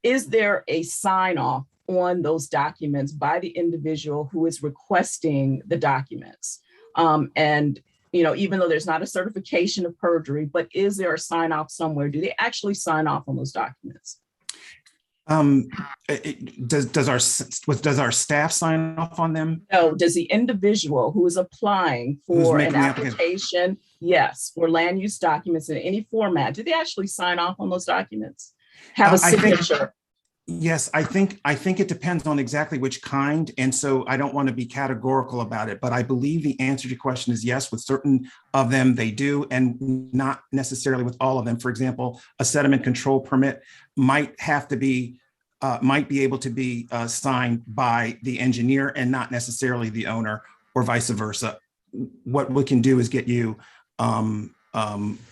[SPEAKER 14] is there a sign off on those documents by the individual who is requesting the documents? And even though there's not a certification of perjury, but is there a sign off somewhere? Do they actually sign off on those documents?
[SPEAKER 5] Does our staff sign off on them?
[SPEAKER 14] No, does the individual who is applying for an application, yes, for land use documents in any format, do they actually sign off on those documents? Have a signature?
[SPEAKER 5] Yes, I think it depends on exactly which kind. And so I don't want to be categorical about it, but I believe the answer to your question is yes, with certain of them they do, and not necessarily with all of them. For example, a sediment control permit might be able to be signed by the engineer and not necessarily the owner, or vice versa. What we can do is get you a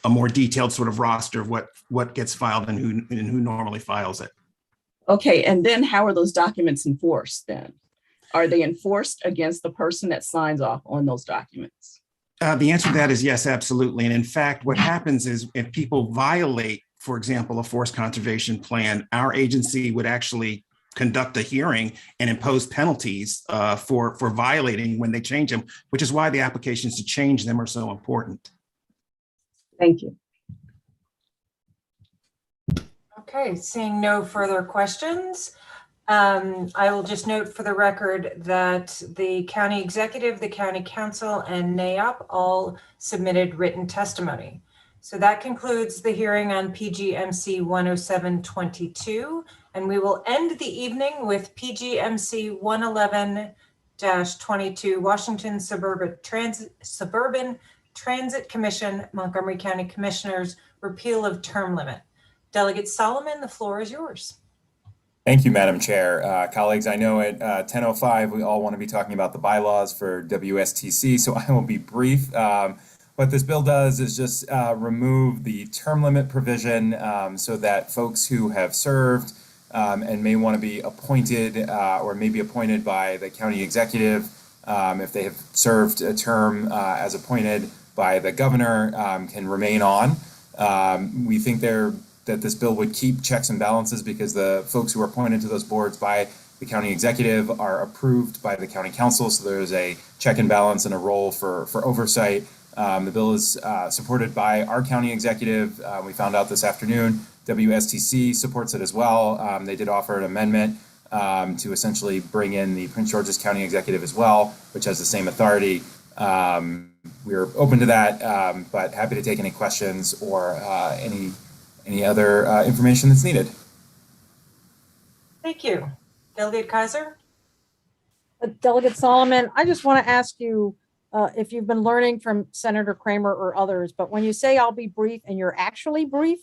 [SPEAKER 5] more detailed sort of roster of what gets filed and who normally files it.
[SPEAKER 14] Okay, and then how are those documents enforced then? Are they enforced against the person that signs off on those documents?
[SPEAKER 5] The answer to that is yes, absolutely. And in fact, what happens is if people violate, for example, a forest conservation plan, our agency would actually conduct a hearing and impose penalties for violating when they change them, which is why the applications to change them are so important.
[SPEAKER 14] Thank you.
[SPEAKER 7] Okay, seeing no further questions, I will just note for the record that the county executive, the county council, and NAOP all submitted written testimony. So that concludes the hearing on PGMC 10722, and we will end the evening with PGMC 111-22, Washington Suburban Transit Commission, Montgomery County Commissioners, repeal of term limit. Delegate Solomon, the floor is yours.
[SPEAKER 6] Thank you, Madam Chair. Colleagues, I know at 10:05 we all want to be talking about the bylaws for WSTC, so I will be brief. What this bill does is just remove the term limit provision so that folks who have served and may want to be appointed or may be appointed by the county executive, if they have served a term as appointed by the governor, can remain on. We think that this bill would keep checks and balances because the folks who are appointed to those boards by the county executive are approved by the county council. So there's a check and balance and a role for oversight. The bill is supported by our county executive. We found out this afternoon, WSTC supports it as well. They did offer an amendment to essentially bring in the Prince George's County executive as well, which has the same authority. We're open to that, but happy to take any questions or any other information that's needed.
[SPEAKER 7] Thank you. Delegate Kaiser?
[SPEAKER 21] Delegate Solomon, I just want to ask you if you've been learning from Senator Kramer or others, but when you say I'll be brief and you're actually brief,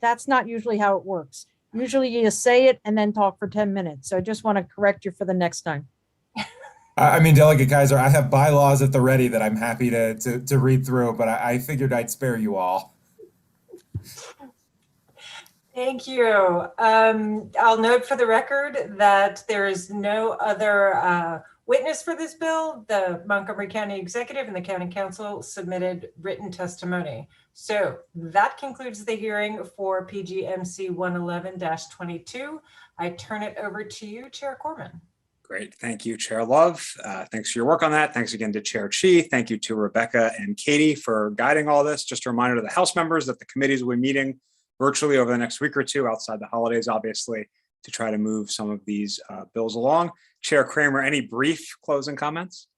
[SPEAKER 21] that's not usually how it works. Usually you just say it and then talk for 10 minutes. So I just want to correct you for the next time.
[SPEAKER 6] I mean, Delegate Kaiser, I have bylaws at the ready that I'm happy to read through, but I figured I'd spare you all.
[SPEAKER 7] Thank you. I'll note for the record that there is no other witness for this bill. The Montgomery County Executive and the County Council submitted written testimony. So that concludes the hearing for PGMC 111-22. I turn it over to you, Chair Corman.
[SPEAKER 9] Great. Thank you, Chair Love. Thanks for your work on that. Thanks again to Chair Chi. Thank you to Rebecca and Katie for guiding all this. Just a reminder to the House members that the committees will be meeting virtually over the next week or two, outside the holidays, obviously, to try to move some of these bills along. Chair Kramer, any brief closing comments?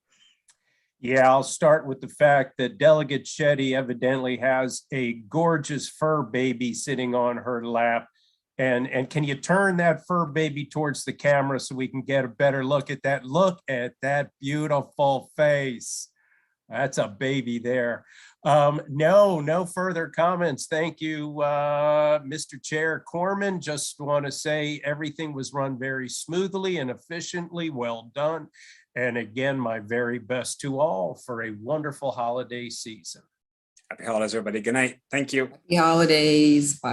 [SPEAKER 12] Yeah, I'll start with the fact that Delegate Shetty evidently has a gorgeous fur baby sitting on her lap. And can you turn that fur baby towards the camera so we can get a better look at that? Look at that beautiful face. That's a baby there. No further comments. Thank you, Mr. Chair Corman. Just want to say everything was run very smoothly and efficiently. Well done. And again, my very best to all for a wonderful holiday season.
[SPEAKER 9] Happy holidays, everybody. Good night. Thank you.
[SPEAKER 22] Happy holidays. Bye.